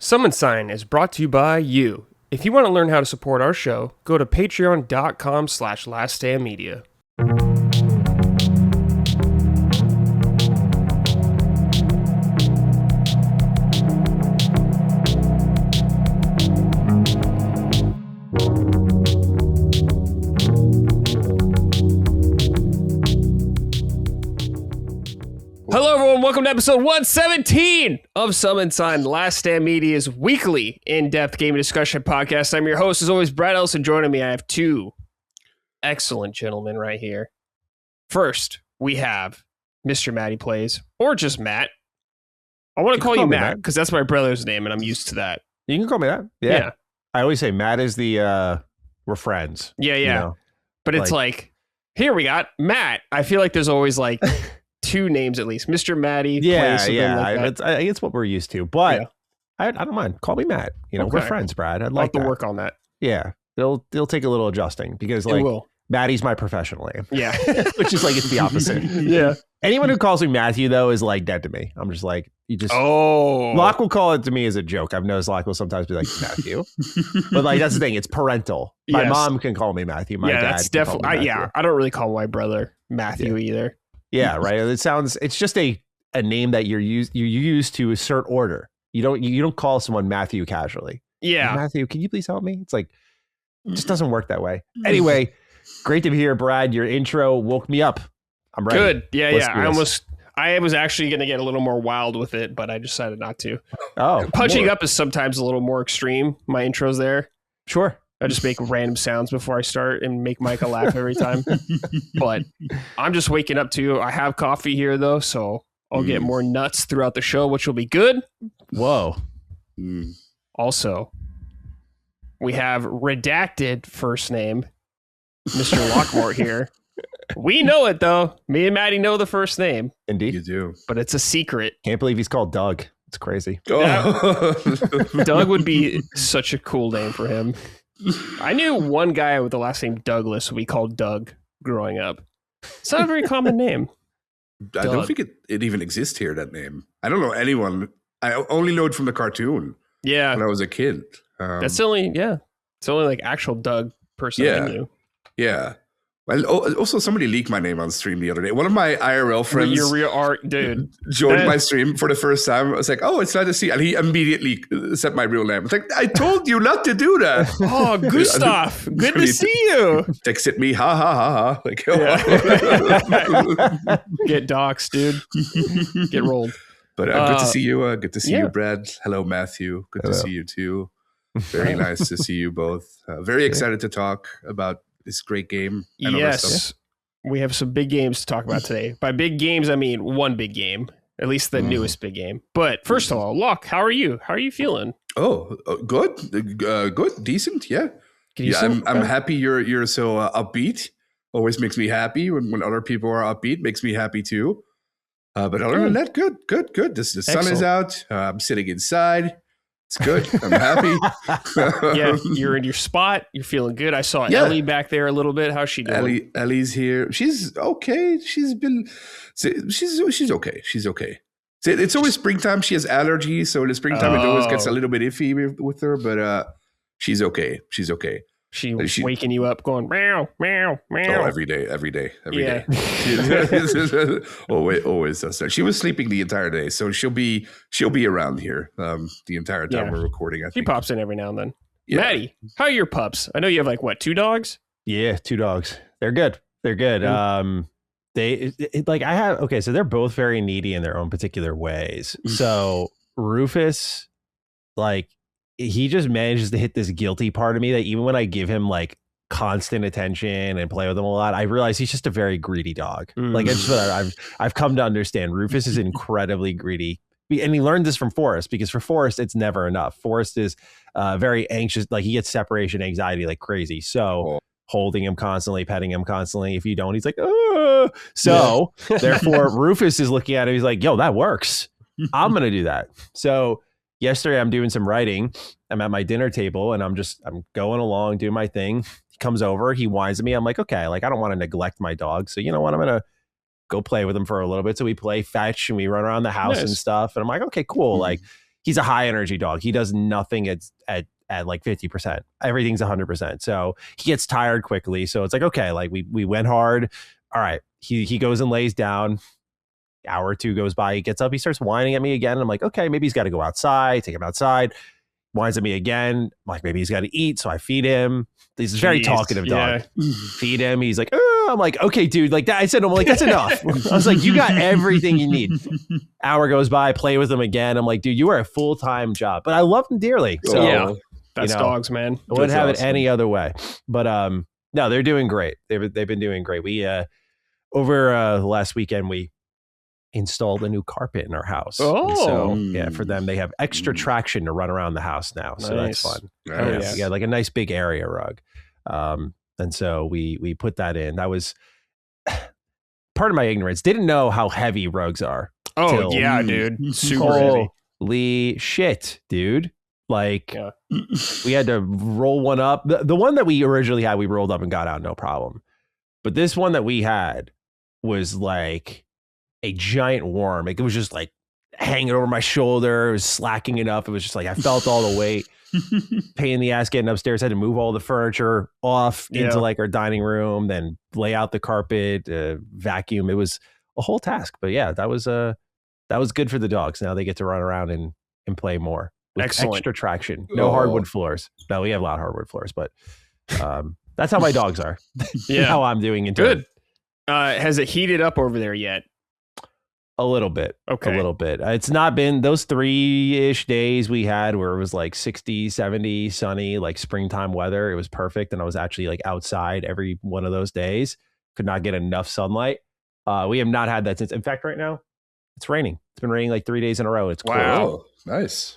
Summon Sign is brought to you by you. If you want to learn how to support our show, go to patreon.com/laststandmedia. Hello everyone, welcome to episode 117 of Summon Sign, Last Stand Media's weekly in-depth gaming discussion podcast. I'm your host, as always, Brad Ellison. Joining me, I have two excellent gentlemen right here. First, we have Mr. Matty Plays, or just Matt. I want to call you Matt, because that's my brother's name, and I'm used to that. You can call me that. Yeah. I always say Matt is the, we're friends. Yeah. You know? But it's like, here we got Matt. I feel like there's always like... two names at least, Mr. Matty. It's what we're used to, but I don't mind. Call me Matt. We're friends, Brad. I'd like to work on that. Yeah, it'll take a little adjusting because Matty's my professional name. Yeah, which is like it's the opposite. Yeah. Anyone who calls me Matthew though is like dead to me. I'm just like Locke will call it to me as a joke. I've noticed Locke will sometimes be like Matthew, but like that's the thing. It's parental. My mom can call me Matthew. My dad. That's definitely. I don't really call my brother Matthew either. Yeah, right. It's just a name that you use to assert order. You don't call someone Matthew casually. Yeah. Matthew, can you please help me? It's like, it just doesn't work that way. Anyway, great to be here, Brad. Your intro woke me up. I'm ready. Good. Yeah. I was actually going to get a little more wild with it, but I decided not to. Oh, punching up is sometimes a little more extreme. My intro's there. Sure. I just make random sounds before I start and make Micah laugh every time. But I'm just waking up to, I have coffee here though, so I'll get more nuts throughout the show, which will be good. Whoa. Also, we have redacted first name, Mr. Lockmort here. We know it though. Me and Matty know the first name. Indeed. You do. But it's a secret. Can't believe he's called Doug. It's crazy. Oh. Doug would be such a cool name for him. I knew one guy with the last name Douglas we called Doug growing up. It's not a very common name. I don't think it even exists here, that name. I don't know anyone. I only know it from the cartoon. Yeah. When I was a kid. It's the only like actual Doug person I knew. Yeah. Well, also, somebody leaked my name on stream the other day. One of my IRL friends, your real art, dude, joined my stream for the first time. I was like, "Oh, it's nice to see," and he immediately said my real name. It's like, I told you not to do that. Oh, Gustav, good to see you. Texted me, ha ha ha ha. Like, get doxxed, dude. Get rolled. But good to see you. Good to see you, Brad. Hello, Matthew. Good to see you too. Very nice to see you both. Very excited to talk about this great game. Yes, we have some big games to talk about today. By big games, I mean one big game, at least the newest big game. But first of all, Locke, how are you? How are you feeling? Oh, good, good, decent. Yeah, I'm happy you're so upbeat. Always makes me happy when other people are upbeat. Makes me happy too. But other than that, good. The sun is out. I'm sitting inside. It's good. I'm happy. Yeah, you're in your spot. You're feeling good. I saw Ellie back there a little bit. How's she doing? Ellie's here. She's okay. She's okay. She's okay. It's always springtime. She has allergies, so in the springtime it always gets a little bit iffy with her. But she's okay. She's okay. She's waking you up, going meow meow meow. Oh, every day. Always does that. She was sleeping the entire day, so she'll be around here the entire time we're recording. I think she pops in every now and then. Yeah. Matty, how are your pups? I know you have like what, 2 dogs? Yeah, 2 dogs. They're good. So they're both very needy in their own particular ways. So Rufus, he just manages to hit this guilty part of me that even when I give him like constant attention and play with him a lot, I realize he's just a very greedy dog. Like it's what I've come to understand. Rufus is incredibly greedy, and he learned this from Forrest, because for Forrest it's never enough. Forrest is very anxious, like he gets separation anxiety like crazy. So holding him constantly, petting him constantly. If you don't, he's like, oh. So therefore, Rufus is looking at him. He's like, yo, that works. I'm gonna do that. So yesterday, I'm doing some writing. I'm at my dinner table and I'm going along, doing my thing. He comes over, he whines at me. I'm like, okay, I don't want to neglect my dog. So you know what? I'm going to go play with him for a little bit. So we play fetch and we run around the house and stuff. And I'm like, okay, cool. Like he's a high energy dog. He does nothing at like 50%. Everything's 100%. So he gets tired quickly. So it's like, okay, like we went hard. All right. He goes and lays down. Hour or two goes by. He gets up. He starts whining at me again. I'm like, okay, maybe he's got to go outside. Take him outside. Whines at me again. I'm like, maybe he's got to eat. So I feed him. He's a very talkative dog. Feed him. He's like, I'm like, okay, dude. Like that. I said, I'm like, that's enough. I was like, you got everything you need. Hour goes by. Play with him again. I'm like, dude, you are a full-time job. But I love him dearly. So yeah, that's dogs, man. I wouldn't have it any other way. But no, they're doing great. They've been doing great. We over the last weekend we installed a new carpet in our house. Oh, so yeah, for them they have extra traction to run around the house now. So that's fun. Nice. We got like a nice big area rug. And so we put that in. That was part of my ignorance. Didn't know how heavy rugs are. Oh yeah, dude. Super heavy. Holy shit, dude. Like we had to roll one up. The one that we originally had, we rolled up and got out, no problem. But this one that we had was like a giant worm. It was just like hanging over my shoulder. It was slacking enough. It was just like I felt all the weight. Pain in the ass getting upstairs. Had to move all the furniture off into like our dining room, then lay out the carpet, vacuum. It was a whole task. But yeah, that was good for the dogs. Now they get to run around and play more. With extra traction. No hardwood floors. No, we have a lot of hardwood floors, but that's how my dogs are. Yeah, how I'm doing in good. Has it heated up over there yet? A little bit. Okay. A little bit. It's not been those 3-ish days we had where it was like 60, 70, sunny, like springtime weather. It was perfect. And I was actually like outside every one of those days. Could not get enough sunlight. We have not had that since. In fact, right now, it's raining. It's been raining like 3 days in a row. It's cool. Wow. Nice.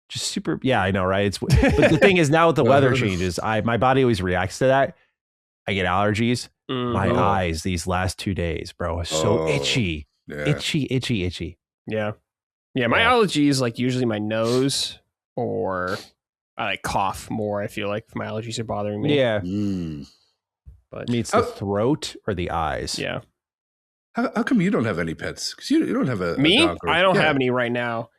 Just super. Yeah, I know, right? But the thing is now with the weather changes, my body always reacts to that. I get allergies. My eyes these last 2 days, bro, are so itchy. Yeah. Itchy. Yeah. My allergies, like usually my nose, or I like cough more. I feel like if my allergies are bothering me. Yeah. But it's the throat or the eyes. Yeah. How come you don't have any pets? Because you don't have a dog. I don't have any right now.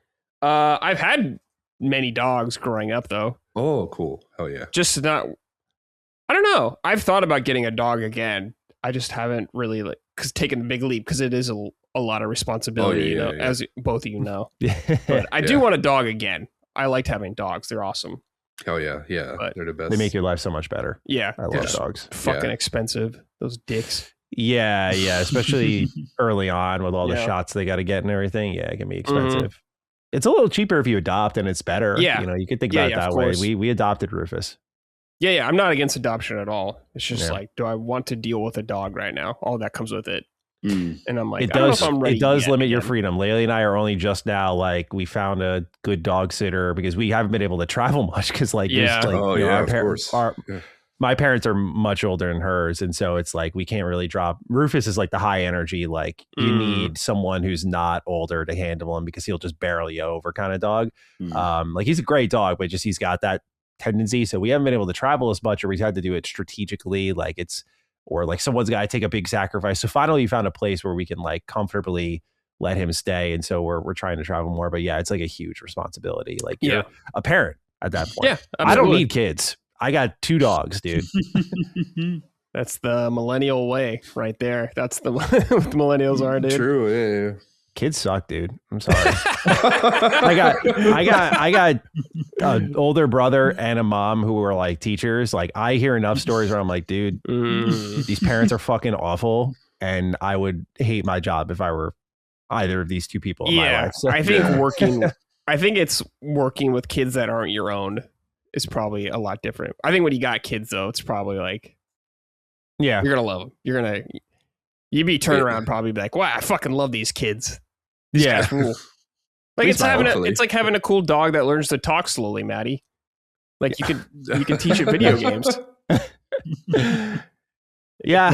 I've had many dogs growing up though. Oh, cool. Hell yeah. Just not. I don't know. I've thought about getting a dog again. I just haven't really taken the big leap because it is a lot of responsibility, as both of you know. But I do want a dog again. I liked having dogs. They're awesome. Hell yeah. Yeah. But they're the best. They make your life so much better. Yeah. I love dogs. Fucking expensive. Those dicks. Yeah. Especially early on with all the shots they got to get and everything. Yeah, it can be expensive. It's a little cheaper if you adopt and it's better. Yeah. You could think about it that way. We adopted Rufus. Yeah. I'm not against adoption at all. It's just like, do I want to deal with a dog right now? All that comes with it. And I'm like, it does limit your freedom. Laylee and I are only just now, like, we found a good dog sitter because we haven't been able to travel much because my parents are much older than hers. And so it's like, we can't really drop. Rufus is like the high energy, like you need someone who's not older to handle him because he'll just barrel you over kind of dog. Like he's a great dog, but just, he's got that tendency. So we haven't been able to travel as much, or we've had to do it strategically. Or like someone's got to take a big sacrifice. So finally we found a place where we can like comfortably let him stay. And so we're trying to travel more, but yeah, it's like a huge responsibility. Like you're a parent at that point. Yeah, I don't need kids. I got 2 dogs, dude. That's the millennial way right there. That's what the millennials are, dude. True. Yeah. Kids suck, dude. I'm sorry. I got an older brother and a mom who were like teachers. Like I hear enough stories where I'm like, dude, these parents are fucking awful, and I would hate my job if I were either of these 2 people in my life. So, I think it's working with kids that aren't your own is probably a lot different. I think when you got kids though, it's probably like, you're gonna love them. You'd be turn around probably be like, wow, I fucking love these kids. These guys rule. Like it's like having a cool dog that learns to talk slowly, Matty. Like you can teach it video games. Yeah,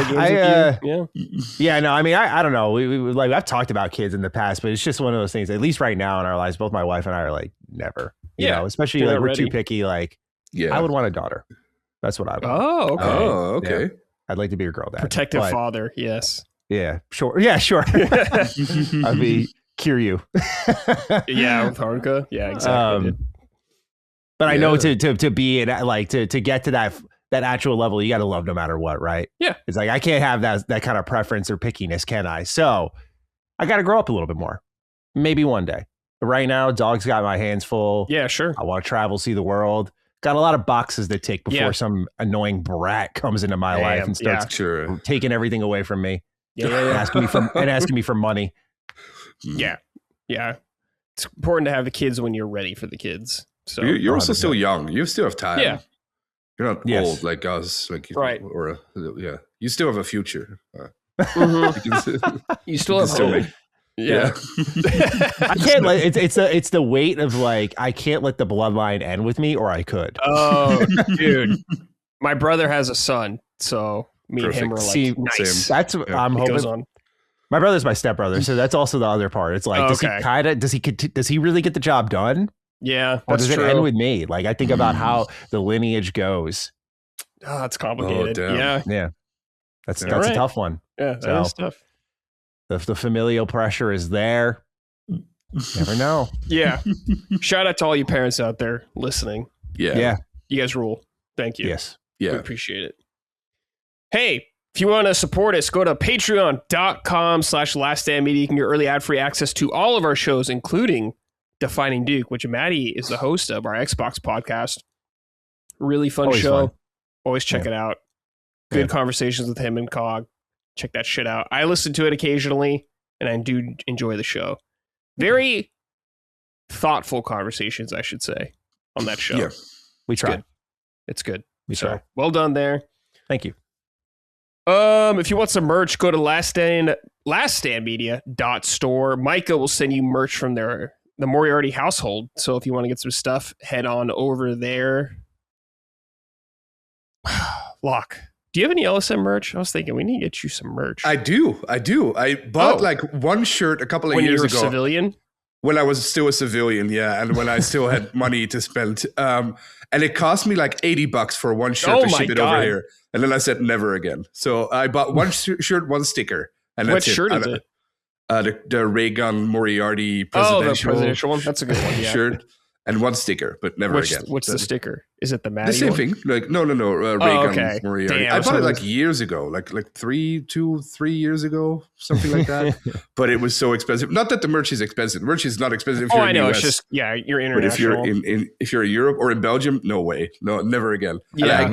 no, I mean, I don't know. We like, I've talked about kids in the past, but it's just one of those things, at least right now in our lives, both my wife and I are like, never, you know, especially like we're too picky. Like, I would want a daughter. That's what I want. Oh, okay. Yeah. I'd like to be a girl dad. Protective father. Yes. Yeah, sure. Yeah, sure. I'd be Kiryu. Yeah, with Haruka. Yeah, exactly. But I know to be in, like to get to that actual level, you got to love no matter what, right? Yeah. It's like I can't have that kind of preference or pickiness, can I? So I got to grow up a little bit more. Maybe one day. But right now, dog's got my hands full. Yeah, sure. I want to travel, see the world. Got a lot of boxes to tick before some annoying brat comes into my life and starts taking everything away from me. Yeah. And asking me for money. Yeah. It's important to have the kids when you're ready for the kids. So you're also still young. You still have time. Yeah. You're not old like us. Like right. You still have a future. You still have hope. Yeah. I can't let it's the weight of like I can't let the bloodline end with me, or I could. Oh, dude. My brother has a son, so me and him are like nice. That's I'm hoping. My brother's my stepbrother, so that's also the other part. It's like does he really get the job done? Yeah, or does it end with me? Like I think about how the lineage goes. Oh, it's complicated. Yeah. That's a tough one. Yeah, that is tough. The familial pressure is there. Never know. Yeah. Shout out to all you parents out there listening. Yeah. You guys rule. Thank you. Yes. Yeah. We appreciate it. Hey, if you want to support us, go to patreon.com/laststandmedia. You can get early ad-free access to all of our shows, including Defining Duke, which Matty is the host of, our Xbox podcast. Really fun show. Always check it out. Good conversations with him and Cog. Check that shit out. I listen to it occasionally, and I do enjoy the show. Very thoughtful conversations, I should say, on that show. Yeah, we try. It's good. We try. Well done there. Thank you. If you want some merch, go to laststandmedia.store. Micah will send you merch from the Moriarty household. So if you want to get some stuff, head on over there. Locke, do you have any LSM merch? I was thinking we need to get you some merch. I do. I bought like one shirt a couple of years ago. When you were a civilian? When I was still a civilian, yeah. And when I still had money to spend. And it cost me like $80 for one shirt to ship it over here. And then I said never again. So I bought one shirt, one sticker. And what shirt is it? The Reagan Moriarty presidential. Oh, the presidential one? That's a good one, yeah. Shirt. And one sticker, but never again. What's the sticker? Is it the Matty The same one? thing. Like no. Reagan Moriarty. Damn, I bought it like years ago, like 3 years ago, something like that. But it was so expensive. Not that the merch is expensive. The merch is not expensive. If you're in I know. US, it's just you're international. But if you're in Europe or in Belgium, no way, no, never again. Yeah,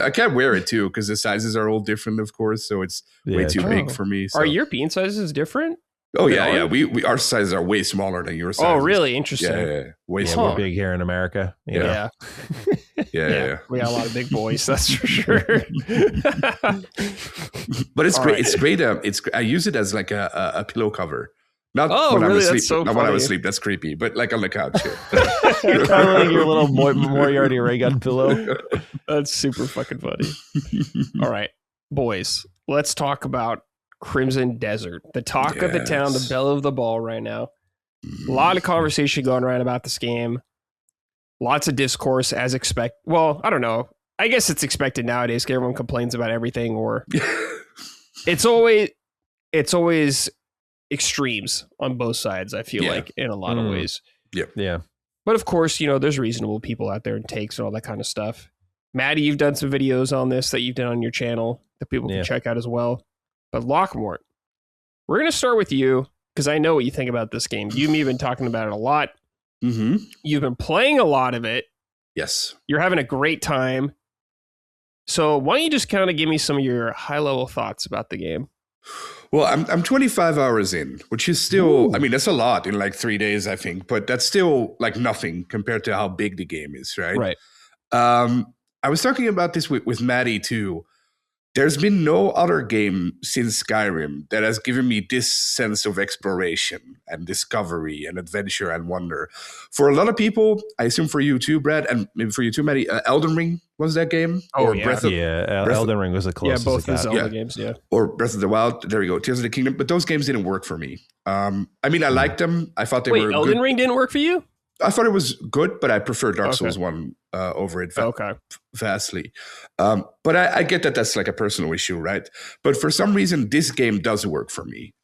I can't wear it too because the sizes are all different, of course. So it's way too big for me. So. Are European sizes different? Oh yeah. We our sizes are way smaller than your sizes. Oh really? Interesting. Yeah. Way smaller. We're big here in America. Yeah. We got a lot of big boys. That's for sure. But it's great. Right. It's great. I use it as like a pillow cover. Not when really? I'm asleep. So not when I'm asleep. That's creepy. But like on the couch. You're cuddling your little Moriarty ray gun pillow. That's super fucking funny. All right, boys. Let's talk about Crimson Desert, the talk of the town, the belle of the ball right now. A lot of conversation going around about this game. Lots of discourse as expected. Well, I don't know. I guess it's expected nowadays because everyone complains about everything, or it's always extremes on both sides, I feel like, in a lot of ways. Yeah. But of course, there's reasonable people out there and takes and all that kind of stuff. Matty, you've done some videos on this that you've done on your channel that people can check out as well. But Lockmort, we're going to start with you because I know what you think about this game. You and me have been talking about it a lot. Mm-hmm. You've been playing a lot of it. Yes. You're having a great time. So why don't you just kind of give me some of your high-level thoughts about the game? Well, I'm 25 hours in, which is still, I mean, that's a lot in like 3 days, I think. But that's still like nothing compared to how big the game is, right? Right. I was talking about this with Matty too. There's been no other game since Skyrim that has given me this sense of exploration and discovery and adventure and wonder. For a lot of people, I assume for you too, Brad, and maybe for you too, Matty, Elden Ring was that game? Elden Ring was the closest. Yeah, both the Zelda games, Or Breath of the Wild, there we go, Tears of the Kingdom. But those games didn't work for me. I mean, I liked them. I thought they were Elden good. Ring didn't work for you? I thought it was good, but I prefer Dark Souls 1 over it vastly. But I get that that's like a personal issue, right? But for some reason, this game does work for me.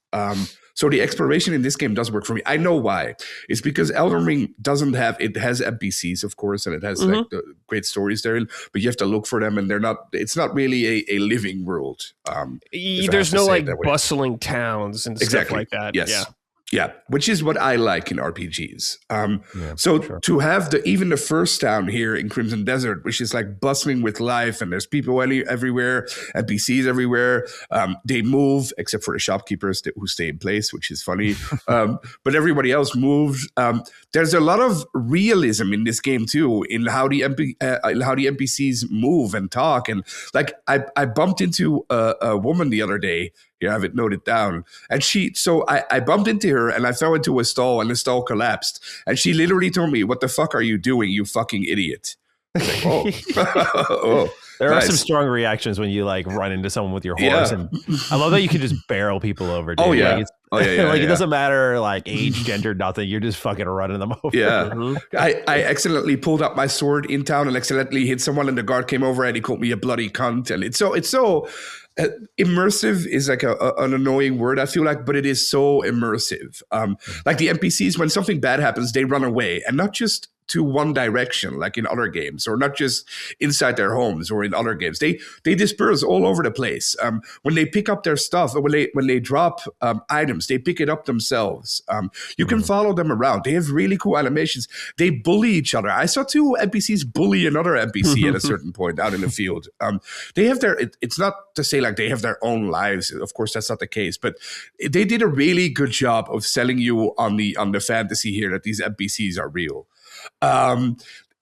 So the exploration in this game does work for me. I know why. It's because Elden Ring it has NPCs, of course, and it has like the great stories there, but you have to look for them, and it's not really a living world. There's no like bustling towns and stuff like that. Yes. Yeah, which is what I like in RPGs. To have even the first town here in Crimson Desert, which is like bustling with life, and there's people everywhere, NPCs everywhere. They move, except for the shopkeepers who stay in place, which is funny. But everybody else moves. There's a lot of realism in this game too, in how the NPCs move and talk. And like I bumped into a woman the other day. You have it noted down. And I bumped into her and I fell into a stall and the stall collapsed. And she literally told me, "What the fuck are you doing, you fucking idiot?" Like, oh. There are some strong reactions when you like run into someone with your horse. And I love that you can just barrel people over. Dude. Oh, yeah. Like, it doesn't matter like age, gender, nothing. You're just fucking running them over. Yeah. I accidentally pulled out my sword in town and accidentally hit someone, and the guard came over and he called me a bloody cunt. And it's so immersive is like an annoying word, I feel like, but it is so immersive. Like the NPCs, when something bad happens, they run away, and not just to one direction like in other games, or not just inside their homes or in other games. They disperse all over the place. When they pick up their stuff, or when they drop items, they pick it up themselves. You can follow them around. They have really cool animations. They bully each other. I saw 2 NPCs bully another NPC at a certain point out in the field. They have it's not to say like they have their own lives. Of course, that's not the case, but they did a really good job of selling you on the fantasy here that these NPCs are real.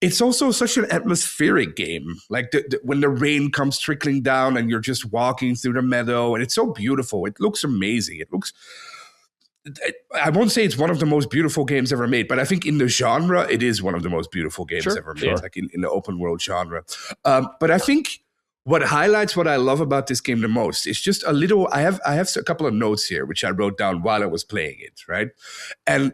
It's also such an atmospheric game. Like when the rain comes trickling down and you're just walking through the meadow, and it's so beautiful. It looks amazing. I won't say it's one of the most beautiful games ever made, but I think in the genre, it is one of the most beautiful games ever made, like in the open world genre. But I think what highlights what I love about this game the most is just a little. I have a couple of notes here which I wrote down while I was playing it, right? And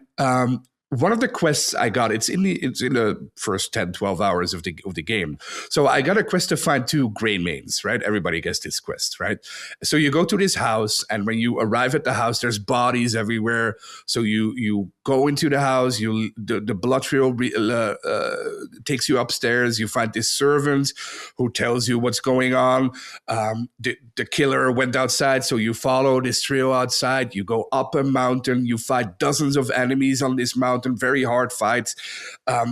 one of the quests I got, it's in the first 10, 12 hours of the game. So I got a quest to find 2 grain mains, right? Everybody gets this quest, right? So you go to this house, and when you arrive at the house, there's bodies everywhere. So you go into the house, the blood trail takes you upstairs. You find this servant who tells you what's going on. The killer went outside, so you follow this trail outside. You go up a mountain. You fight dozens of enemies on this mountain. Very hard fights.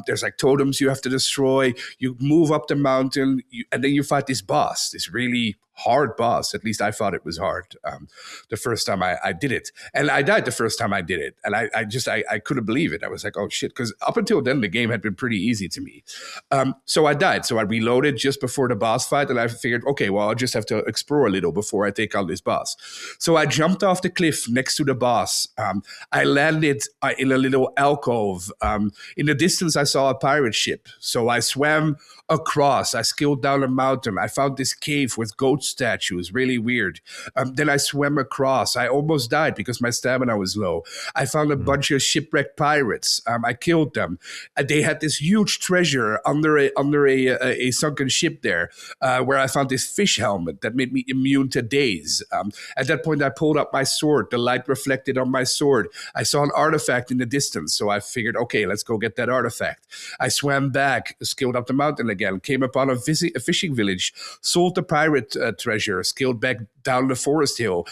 There's like totems you have to destroy. You move up the mountain, and then you fight this boss, this really hard boss. At least I thought it was hard the first time I did it. And I died the first time I did it. And I couldn't believe it. I was like, oh shit. Because up until then, the game had been pretty easy to me. So I died. So I reloaded just before the boss fight. And I figured, okay, well, I'll just have to explore a little before I take on this boss. So I jumped off the cliff next to the boss. I landed in a little alcove. In the distance, I saw a pirate ship. So I swam across. I scaled down a mountain. I found this cave with goat statues, really weird. Then I swam across. I almost died because my stamina was low. I found a bunch of shipwrecked pirates. I killed them. They had this huge treasure under a sunken ship there, where I found this fish helmet that made me immune to daze. At that point, I pulled up my sword. The light reflected on my sword. I saw an artifact in the distance, so I figured, okay, let's go get that artifact. I swam back, scaled up the mountain again, came upon a fishing village, sold the pirate treasure, scaled back down the forest hill.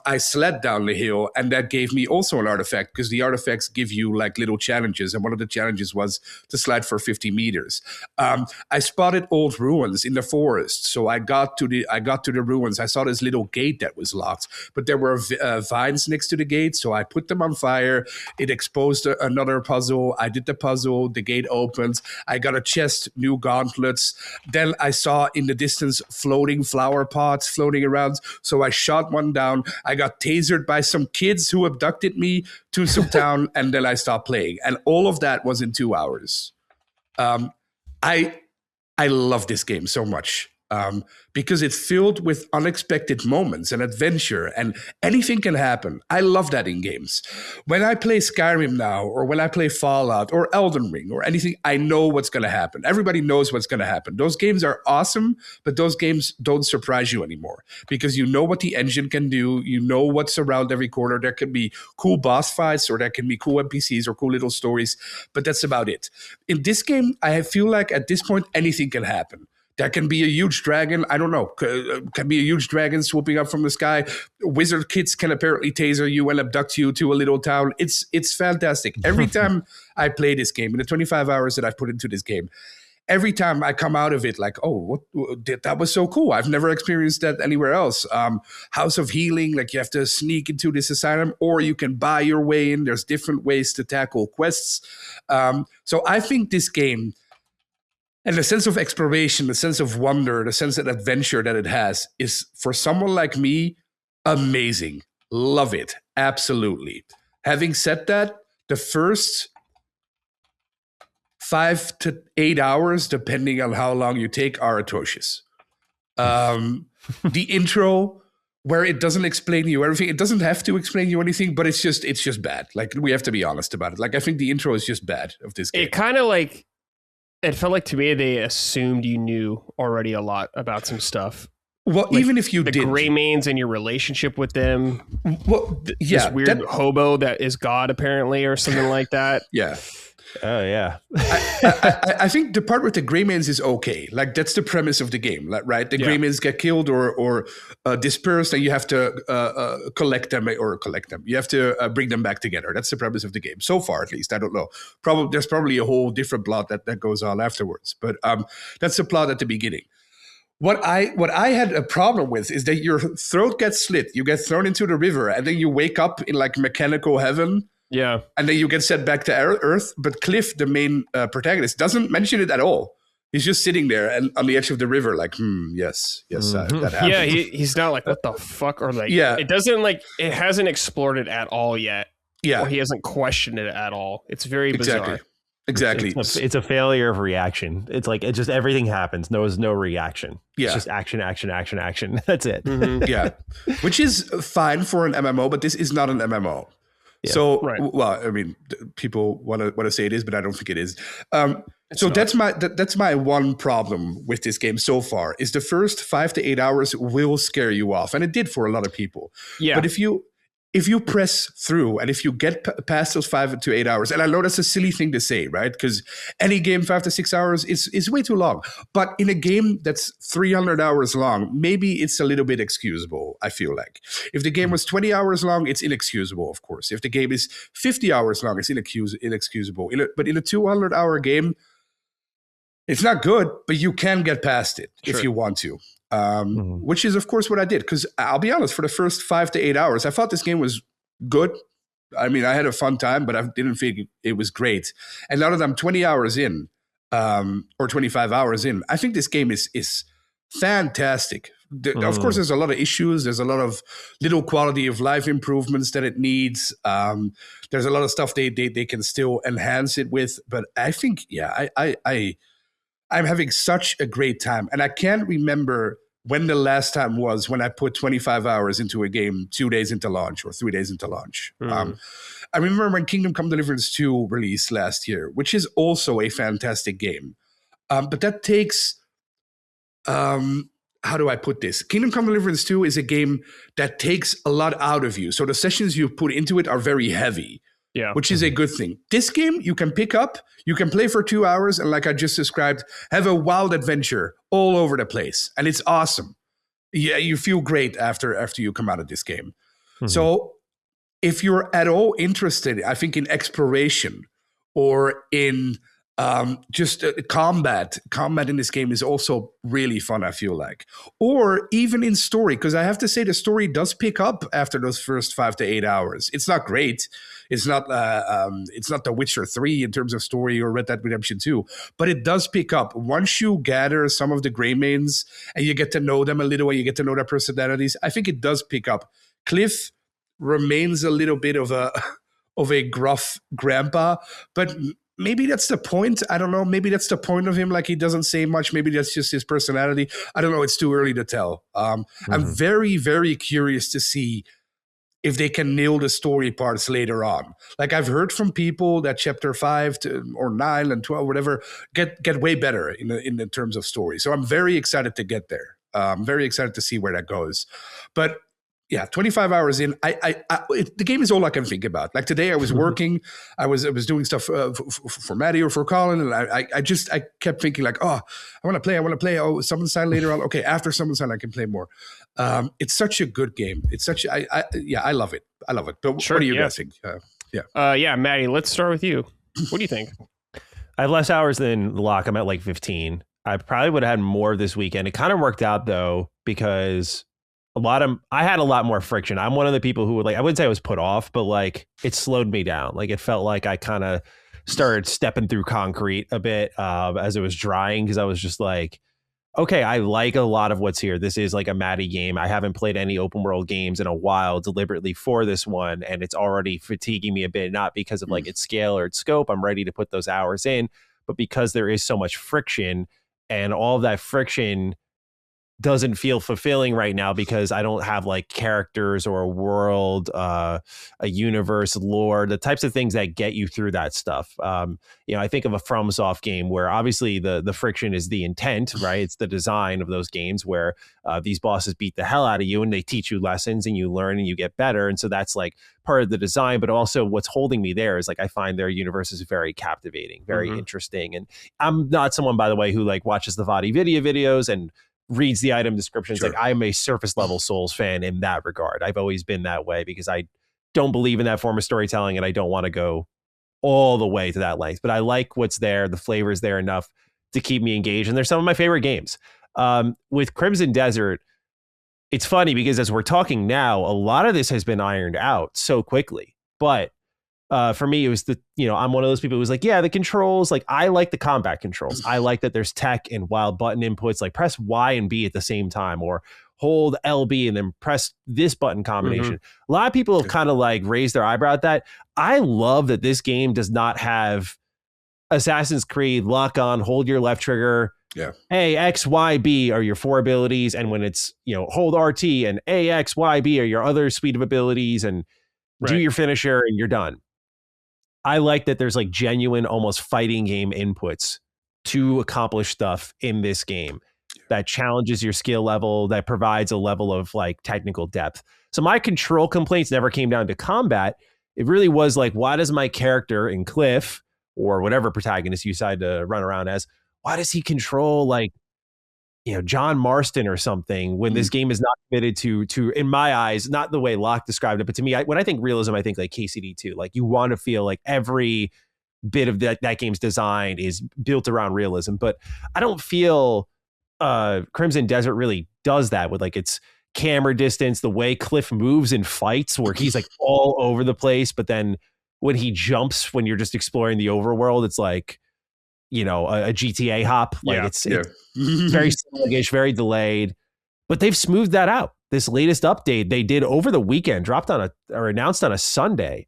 I slid down the hill, and that gave me also an artifact, because the artifacts give you like little challenges, and one of the challenges was to slide for 50 meters. I spotted old ruins in the forest, so I got to the ruins. I saw this little gate that was locked, but there were vines next to the gate, so I put them on fire. It exposed another puzzle. I did the puzzle. The gate opened. I got a chest, new gauntlets. Then I saw in the distance floating flower pots floating around, so I shot one down. I got tasered by some kids who abducted me to some town, and then I stopped playing. And all of that was in 2 hours. I love this game so much. because it's filled with unexpected moments and adventure, and anything can happen. I love that in games. When I play Skyrim now, or when I play Fallout or Elden Ring or anything, I know what's going to happen. Everybody knows what's going to happen. Those games are awesome, but those games don't surprise you anymore because you know what the engine can do. You know what's around every corner. There can be cool boss fights, or there can be cool NPCs or cool little stories, but that's about it. In this game, I feel like at this point, anything can happen. There can be a huge dragon. I don't know. Can be a huge dragon swooping up from the sky. Wizard kids can apparently taser you and abduct you to a little town. It's fantastic. Every time I play this game, in the 25 hours that I've put into this game, every time I come out of it like, oh, that was so cool. I've never experienced that anywhere else. House of Healing, like you have to sneak into this asylum, or you can buy your way in. There's different ways to tackle quests. So I think this game, and the sense of exploration, the sense of wonder, the sense of adventure that it has is, for someone like me, amazing. Love it. Absolutely. Having said that, the first 5 to 8 hours, depending on how long you take, are atrocious. The intro, where it doesn't explain you everything, it doesn't have to explain you anything, but it's just bad. Like, we have to be honest about it. Like, I think the intro is just bad of this game. It kind of like... It felt like to me they assumed you knew already a lot about some stuff. Well, like, even if you the did, Greymanes and your relationship with them. Well, yeah, this weird hobo that is God apparently, or something like that. Yeah. Oh yeah. I think the part with the Greymanes is okay. Like, that's the premise of the game, right? The Greymanes get killed or dispersed, and you have to collect them. You have to bring them back together. That's the premise of the game so far, at least. I don't know. There's probably a whole different plot that goes on afterwards, but that's the plot at the beginning. What I had a problem with is that your throat gets slit, you get thrown into the river, and then you wake up in like mechanical heaven. Yeah. And then you get sent back to Earth. But Cliff, the main protagonist, doesn't mention it at all. He's just sitting there and on the edge of the river like, yes, that happened. Yeah, he's not like, what the fuck? Or like, yeah. It doesn't like, it hasn't explored it at all yet. Yeah. Or he hasn't questioned it at all. It's very bizarre. Exactly. It's a failure of reaction. It's like, it just, everything happens. There's no reaction. Yeah. It's just action. That's it. Mm-hmm. Yeah. Which is fine for an MMO, but this is not an MMO. Yeah, so, right. Well, I mean, people want to say it is, but I don't think it is. So that's my one problem with this game so far, is the first 5 to 8 hours will scare you off, and it did for a lot of people. Yeah. But if you press through and if you get past those 5 to 8 hours, and I know that's a silly thing to say, right? Because any game 5 to 6 hours is way too long. But in a game that's 300 hours long, maybe it's a little bit excusable, I feel like. If the game was 20 hours long, it's inexcusable, of course. If the game is 50 hours long, it's inexcusable. But in a 200-hour game, it's not good, but you can get past it if you want to. Which is, of course, what I did. Because I'll be honest, for the first 5 to 8 hours, I thought this game was good. I mean, I had a fun time, but I didn't think it was great. And now that I'm 20 hours in, or 25 hours in, I think this game is fantastic. Of course, there's a lot of issues. There's a lot of little quality of life improvements that it needs. There's a lot of stuff they can still enhance it with. But I think, I'm having such a great time. And I can't remember when the last time was when I put 25 hours into a game 2 days into launch or 3 days into launch. I remember when Kingdom Come Deliverance 2 released last year, which is also a fantastic game. But that takes, how do I put this? Kingdom Come Deliverance 2 is a game that takes a lot out of you. So the sessions you put into it are very heavy. Yeah. Which is a good thing. This game you can pick up, you can play for 2 hours, and like I just described, have a wild adventure all over the place. And it's awesome. Yeah, you feel great after you come out of this game. So if you're at all interested, I think, in exploration or in just combat in this game is also really fun, I feel like. Or even in story, because I have to say the story does pick up after those first 5 to 8 hours. It's not great. It's not The Witcher 3 in terms of story or Red Dead Redemption 2, but it does pick up. Once you gather some of the Greymanes and you get to know them a little and you get to know their personalities, I think it does pick up. Cliff remains a little bit of a gruff grandpa, but maybe that's the point. I don't know. Maybe that's the point of him. Like, he doesn't say much. Maybe that's just his personality. I don't know. It's too early to tell. I'm very, very curious to see if they can nail the story parts later on. Like, I've heard from people that chapter 5 or 9 and 12, whatever, get way better in the terms of story. So I'm very excited to get there. I'm very excited to see where that goes. But yeah, 25 hours in, the game is all I can think about. Like, today I was working, I was doing stuff for Matty or for Colin, and I kept thinking like, oh, I want to play. Oh, Summon Sign later on. Okay, after Summon Sign I can play more. It's such a good game. It's such I love it. I love it. But sure, what are you guessing? Matty, let's start with you. What do you think? I have less hours than Locke. I'm at like 15. I probably would have had more this weekend. It kind of worked out though, because I had a lot more friction. I'm one of the people who would, like, I wouldn't say I was put off, but like it slowed me down. Like, it felt like I kind of started stepping through concrete a bit as it was drying, because I was just like, okay, I like a lot of what's here. This is like a Matty game. I haven't played any open world games in a while deliberately for this one, and it's already fatiguing me a bit, not because of like its scale or its scope. I'm ready to put those hours in, but because there is so much friction, and all of that friction doesn't feel fulfilling right now because I don't have like characters or a world, a universe, lore, the types of things that get you through that stuff. I think of a FromSoft game where obviously the friction is the intent, right? It's the design of those games where these bosses beat the hell out of you and they teach you lessons and you learn and you get better. And so that's like part of the design, but also what's holding me there is like, I find their universe is very captivating, very interesting. And I'm not someone, by the way, who like watches the Vadi videos and reads the item descriptions. Sure. Like, I'm a surface level Souls fan in that regard. I've always been that way because I don't believe in that form of storytelling and I don't want to go all the way to that length. But I like what's there. The flavor is there enough to keep me engaged. And they're some of my favorite games. With Crimson Desert, it's funny because as we're talking now, a lot of this has been ironed out so quickly. But for me, it was I'm one of those people who was like, yeah, the controls, like, I like the combat controls. I like that there's tech and wild button inputs, like press Y and B at the same time, or hold LB and then press this button combination. A lot of people have kind of like raised their eyebrow at that. I love that this game does not have Assassin's Creed lock on, hold your left trigger. Yeah. Hey, X, Y, B are your 4 abilities. And when it's, hold RT and A, X, Y, B are your other suite of abilities, and do your finisher and you're done. I like that there's like genuine, almost fighting game inputs to accomplish stuff in this game that challenges your skill level, that provides a level of like technical depth. So my control complaints never came down to combat. It really was like, why does my character in Cliff, or whatever protagonist you decide to run around as, why does he control like, John Marston or something, when this game is not committed to, in my eyes, not the way Locke described it, but to me, when I think realism, I think like KCD 2. Like, you want to feel like every bit of that game's design is built around realism. But I don't feel Crimson Desert really does that with like its camera distance, the way Cliff moves in fights where he's like all over the place. But then when he jumps, when you're just exploring the overworld, it's like, a GTA hop. Like it's very sluggish, very delayed, but they've smoothed that out. This latest update they did over the weekend, announced on a Sunday,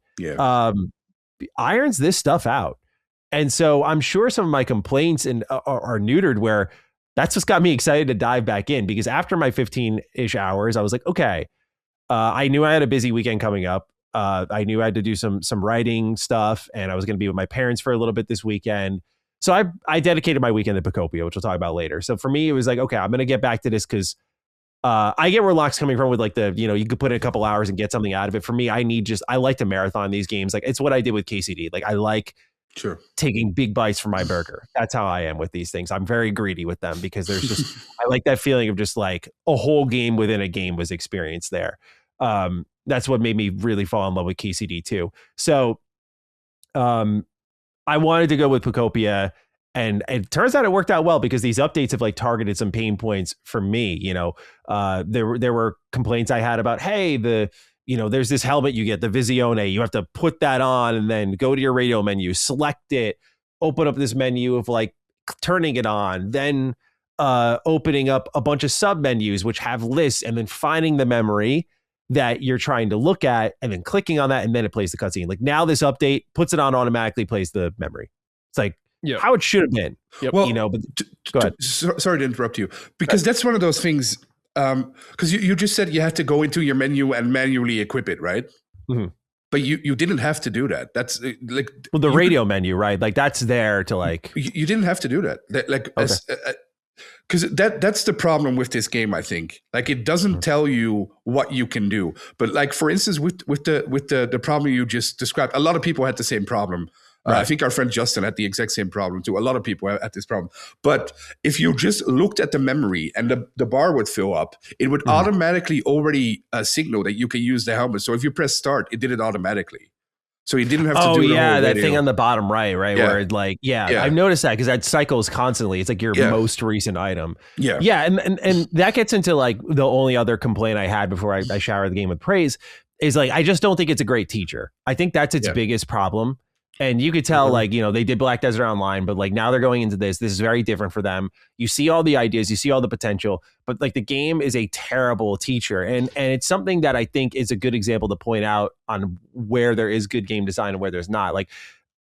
irons this stuff out. And so I'm sure some of my complaints are neutered, where that's what's got me excited to dive back in, because after my 15-ish hours, I was like, okay, I knew I had a busy weekend coming up. I knew I had to do some writing stuff, and I was going to be with my parents for a little bit this weekend. So I dedicated my weekend to Pokopia, which we'll talk about later. So for me, it was like, okay, I'm going to get back to this because I get where Locke's coming from with like you could put in a couple hours and get something out of it. For me, I like to marathon these games. Like, it's what I did with KCD. Like, I like taking big bites from my burger. That's how I am with these things. I'm very greedy with them because there's just, I like that feeling of just like a whole game within a game was experienced there. That's what made me really fall in love with KCD too. So, I wanted to go with Pokopia, and it turns out it worked out well because these updates have like targeted some pain points for me. There were complaints I had about, hey, there's this helmet you get, the Visione, you have to put that on and then go to your radio menu, select it, open up this menu of like turning it on, then opening up a bunch of sub menus which have lists, and then finding the memory that you're trying to look at and then clicking on that, and then it plays the cutscene. Like, now this update puts it on automatically, plays the memory. It's like how it should have been. Well, you know, but go ahead. Sorry to interrupt you, because that's one of those things. Because you just said you had to go into your menu and manually equip it, right? Mm-hmm. But you didn't have to do that. That's like the radio menu, right? Like that's there to like. You didn't have to do that. Because that's the problem with this game, I think. Like it doesn't tell you what you can do. But like for instance, with the problem you just described, a lot of people had the same problem. Right. I think our friend Justin had the exact same problem too. A lot of people had this problem. But if you just looked at the memory and the bar would fill up, it would automatically already signal that you can use the helmet. So if you press start, it did it automatically. So you didn't have to do that thing on the bottom right, where it like, I've noticed that because that cycles constantly. It's like your most recent item. Yeah. And that gets into like the only other complaint I had before I showered the game with praise is like, I just don't think it's a great teacher. I think that's its biggest problem. And you could tell, like, you know, they did Black Desert Online, but like now they're going into this. This is very different for them. You see all the ideas, you see all the potential, but like the game is a terrible teacher. And it's something that I think is a good example to point out on where there is good game design and where there's not. Like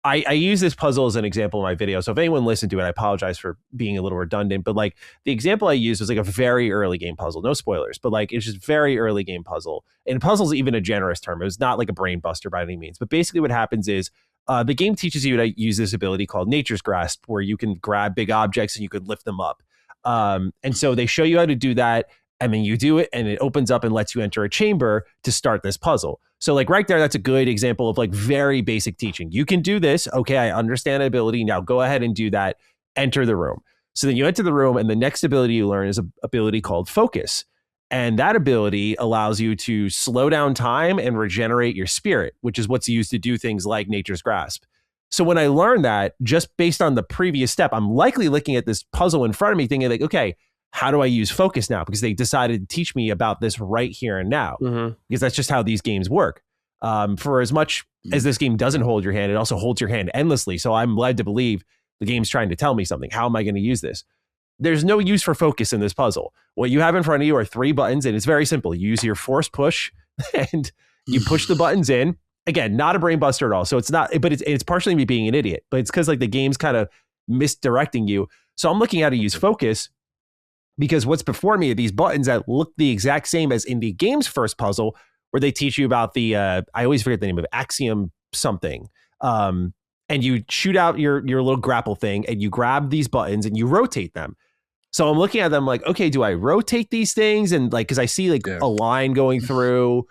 I use this puzzle as an example in my video. So if anyone listened to it, I apologize for being a little redundant, but like the example I used was like a very early game puzzle. No spoilers, but like it's just very early game puzzle. And puzzle's even a generous term. It was not like a brain buster by any means. But basically what happens is the game teaches you to use this ability called Nature's Grasp, where you can grab big objects and you could lift them up. And so they show you how to do that. And then you do it and it opens up and lets you enter a chamber to start this puzzle. So like right there, that's a good example of like very basic teaching. You can do this. Okay, I understand the ability. Now go ahead and do that. Enter the room. So then you enter the room and the next ability you learn is an ability called Focus. And that ability allows you to slow down time and regenerate your spirit, which is what's used to do things like Nature's Grasp. So when I learned that, just based on the previous step, I'm likely looking at this puzzle in front of me thinking like, okay, how do I use Focus now? Because they decided to teach me about this right here and now, because that's just how these games work. For as much as this game doesn't hold your hand, it also holds your hand endlessly. So I'm led to believe the game's trying to tell me something. How am I going to use this? There's no use for focus in this puzzle. What you have in front of you are 3 buttons, and it's very simple. You use your force push, and you push the buttons in. Again, not a brain buster at all. So it's not, but it's partially me being an idiot. But it's because like the game's kind of misdirecting you. So I'm looking at how to use focus because what's before me are these buttons that look the exact same as in the game's first puzzle, where they teach you about the I always forget the name of it, axiom something. And you shoot out your little grapple thing, and you grab these buttons and you rotate them. So I'm looking at them like, okay, do I rotate these things? And like, because I see like a line going through,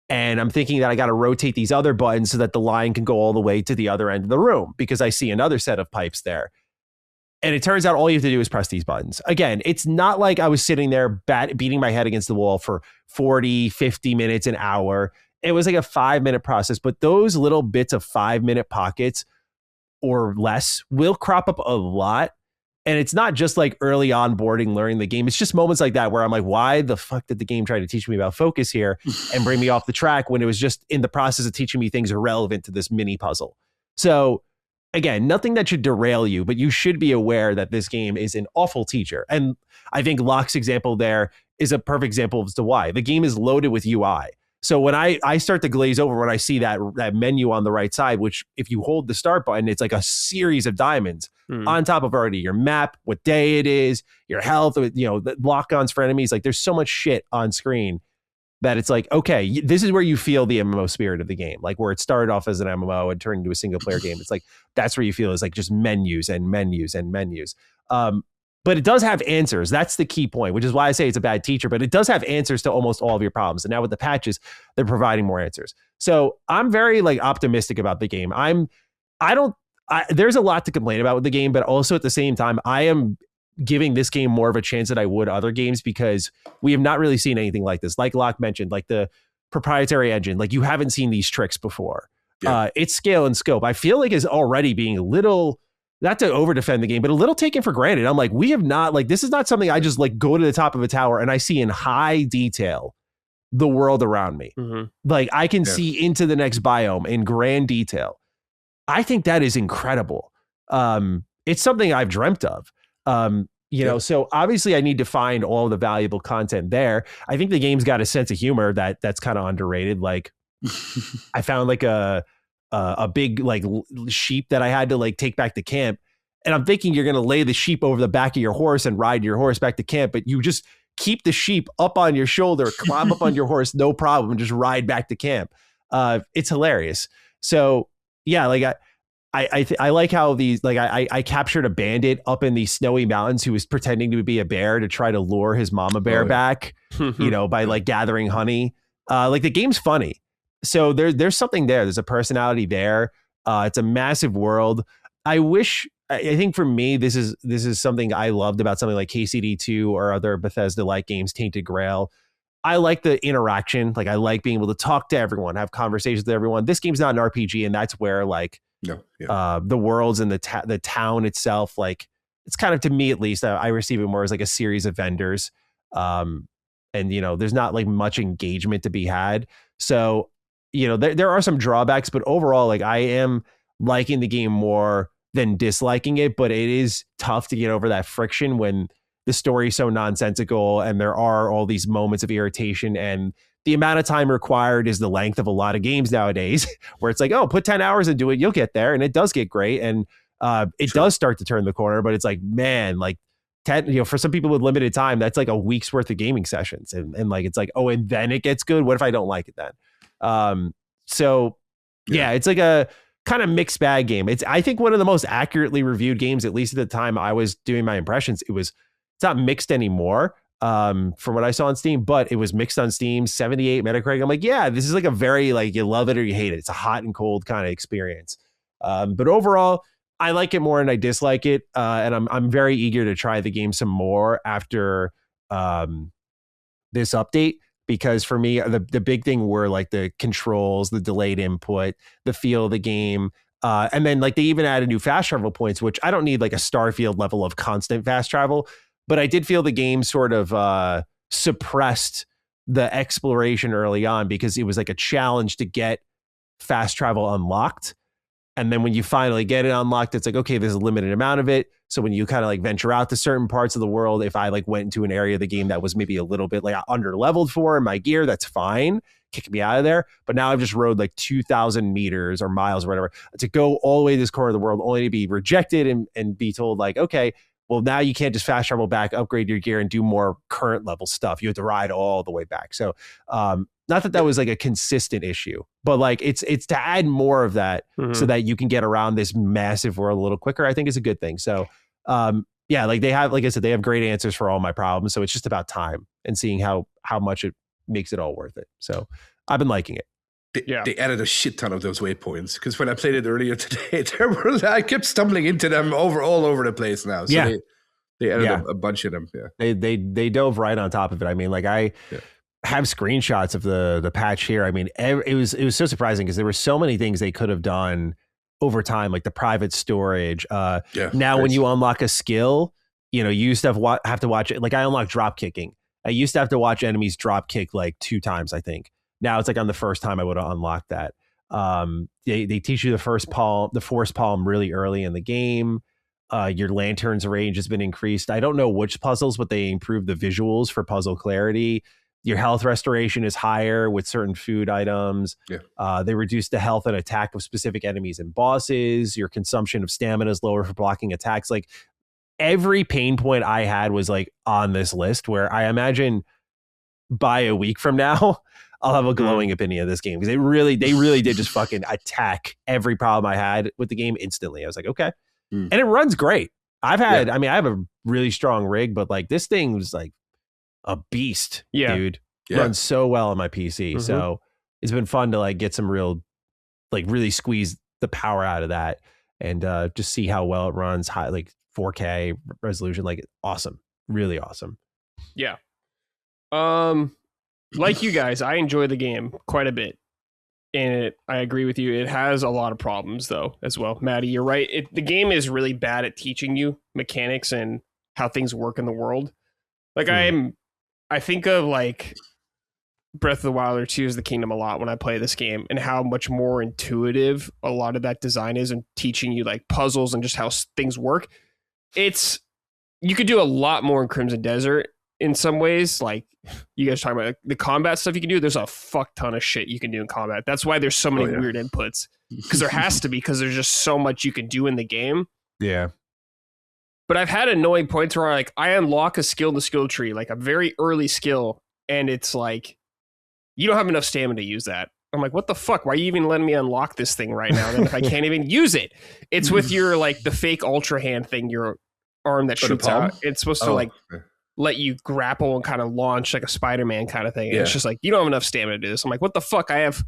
and I'm thinking that I got to rotate these other buttons so that the line can go all the way to the other end of the room, because I see another set of pipes there. And it turns out all you have to do is press these buttons. Again, it's not like I was sitting there beating my head against the wall for 40, 50 minutes, an hour. It was like a 5-minute process, but those little bits of 5-minute pockets or less will crop up a lot. And it's not just like early onboarding, learning the game. It's just moments like that where I'm like, why the fuck did the game try to teach me about focus here and bring me off the track when it was just in the process of teaching me things irrelevant to this mini puzzle? So again, nothing that should derail you, but you should be aware that this game is an awful teacher. And I think Locke's example there is a perfect example as to why. The game is loaded with UI. So when I start to glaze over when I see that menu on the right side, which if you hold the start button, it's like a series of diamonds on top of already your map, what day it is, your health, the lock-ons for enemies. Like there's so much shit on screen that it's like, okay, this is where you feel the MMO spirit of the game. Like where it started off as an MMO and turned into a single player game. It's like, that's where you feel is like just menus and menus and menus. But it does have answers. That's the key point, which is why I say it's a bad teacher, but it does have answers to almost all of your problems. And now with the patches, they're providing more answers. So I'm very like optimistic about the game. There's a lot to complain about with the game, but also at the same time, I am giving this game more of a chance than I would other games because we have not really seen anything like this. Like Locke mentioned, like the proprietary engine, like you haven't seen these tricks before. Yeah. Its scale and scope, I feel like is already being a little, not to over defend the game, but a little taken for granted. I'm like, we have not, like, this is not something I just like go to the top of a tower and I see in high detail the world around me. Like I can see into the next biome in grand detail. I think that is incredible. It's something I've dreamt of. So obviously I need to find all the valuable content there. I think the game's got a sense of humor that's kind of underrated. Like I found like a a big like sheep that I had to like take back to camp. And I'm thinking you're going to lay the sheep over the back of your horse and ride your horse back to camp, but you just keep the sheep up on your shoulder, climb up on your horse, no problem, and just ride back to camp. It's hilarious. So yeah, like I like how these, like I captured a bandit up in these snowy mountains who was pretending to be a bear to try to lure his mama bear back, you know, by like gathering honey. Like the game's funny. So there's something there. There's a personality there. It's a massive world. I think for me, this is something I loved about something like KCD2 or other Bethesda-like games, Tainted Grail. I like the interaction. Like I like being able to talk to everyone, have conversations with everyone. This game's not an RPG, and that's where like the worlds and the town itself, like it's kind of, to me at least, I receive it more as like a series of vendors. And you know, there's not like much engagement to be had. So, you know, there are some drawbacks, but overall, like I am liking the game more than disliking it, but it is tough to get over that friction when the story is so nonsensical and there are all these moments of irritation, and the amount of time required is the length of a lot of games nowadays where it's like, oh, put 10 hours into it, you'll get there. And it does get great. And it does start to turn the corner, but it's like, man, like 10, you know, for some people with limited time, that's like a week's worth of gaming sessions. And like, it's like, oh, and then it gets good. What if I don't like it then? So yeah, it's like a kind of mixed bag game. It's, I think, one of the most accurately reviewed games, at least at the time I was doing my impressions. It's not mixed anymore from what I saw on Steam, but it was mixed on Steam, 78 Metacritic. I'm like, yeah, this is like a very, like, you love it or you hate it. It's a hot and cold kind of experience. But overall, I like it more and I dislike it. And I'm very eager to try the game some more after this update. Because for me, the big thing were like the controls, the delayed input, the feel of the game. And then like they even added new fast travel points, which I don't need like a Starfield level of constant fast travel. But I did feel the game sort of suppressed the exploration early on because it was like a challenge to get fast travel unlocked. And then when you finally get it unlocked, it's like, okay, there's a limited amount of it. So when you kind of like venture out to certain parts of the world, if I like went into an area of the game that was maybe a little bit like under leveled for in my gear, that's fine. Kick me out of there. But now I've just rode like 2,000 meters or miles or whatever to go all the way to this corner of the world, only to be rejected and be told like, okay, well, now you can't just fast travel back, upgrade your gear and do more current level stuff. You have to ride all the way back. So not that was like a consistent issue, but like it's to add more of that so that you can get around this massive world a little quicker, I think is a good thing. So yeah, like they have, like I said, they have great answers for all my problems. So it's just about time and seeing how much it makes it all worth it. So I've been liking it. They added a shit ton of those waypoints because when I played it earlier today, I kept stumbling into them all over the place now. So they added a bunch of them. Yeah, they dove right on top of it. I mean, like I have screenshots of the patch here. I mean, it was so surprising because there were so many things they could have done over time, like the private storage. Now when you unlock a skill, you know, you used to have to watch it. Like I unlocked drop kicking. I used to have to watch enemies drop kick like 2 times, I think. Now it's like on the first time I would have unlocked that. They teach you the force palm really early in the game. Your lantern's range has been increased. I don't know which puzzles, but they improved the visuals for puzzle clarity. Your health restoration is higher with certain food items. They reduced the health and attack of specific enemies and bosses. Your consumption of stamina is lower for blocking attacks. Like every pain point I had was like on this list, where I imagine by a week from now, I'll have a glowing opinion of this game because they really did just fucking attack every problem I had with the game instantly. I was like, okay. And it runs great. I have a really strong rig, but like this thing was like a beast, dude. Runs so well on my PC. So it's been fun to like get some real, like really squeeze the power out of that and just see how well it runs, high, like 4K resolution, like awesome, really awesome. Yeah. Like you guys, I enjoy the game quite a bit. And I agree with you. It has a lot of problems, though, as well. Matty, you're right. The game is really bad at teaching you mechanics and how things work in the world. Like, I think of, like, Breath of the Wild or Tears of the Kingdom a lot when I play this game, and how much more intuitive a lot of that design is and teaching you, like, puzzles and just how things work. You could do a lot more in Crimson Desert, in some ways. Like you guys talking about the combat stuff you can do. There's a fuck ton of shit you can do in combat. That's why there's so many weird inputs, because there has to be, because there's just so much you can do in the game. Yeah. But I've had annoying points where like I unlock a skill in the skill tree, like a very early skill, and it's like you don't have enough stamina to use that. I'm like, what the fuck? Why are you even letting me unlock this thing right now? Then if I can't even use it, it's with your like the fake ultra hand thing, your arm that shoots out. It's supposed to like let you grapple and kind of launch like a Spider-Man kind of thing. And it's just like, you don't have enough stamina to do this. I'm like, what the fuck? I have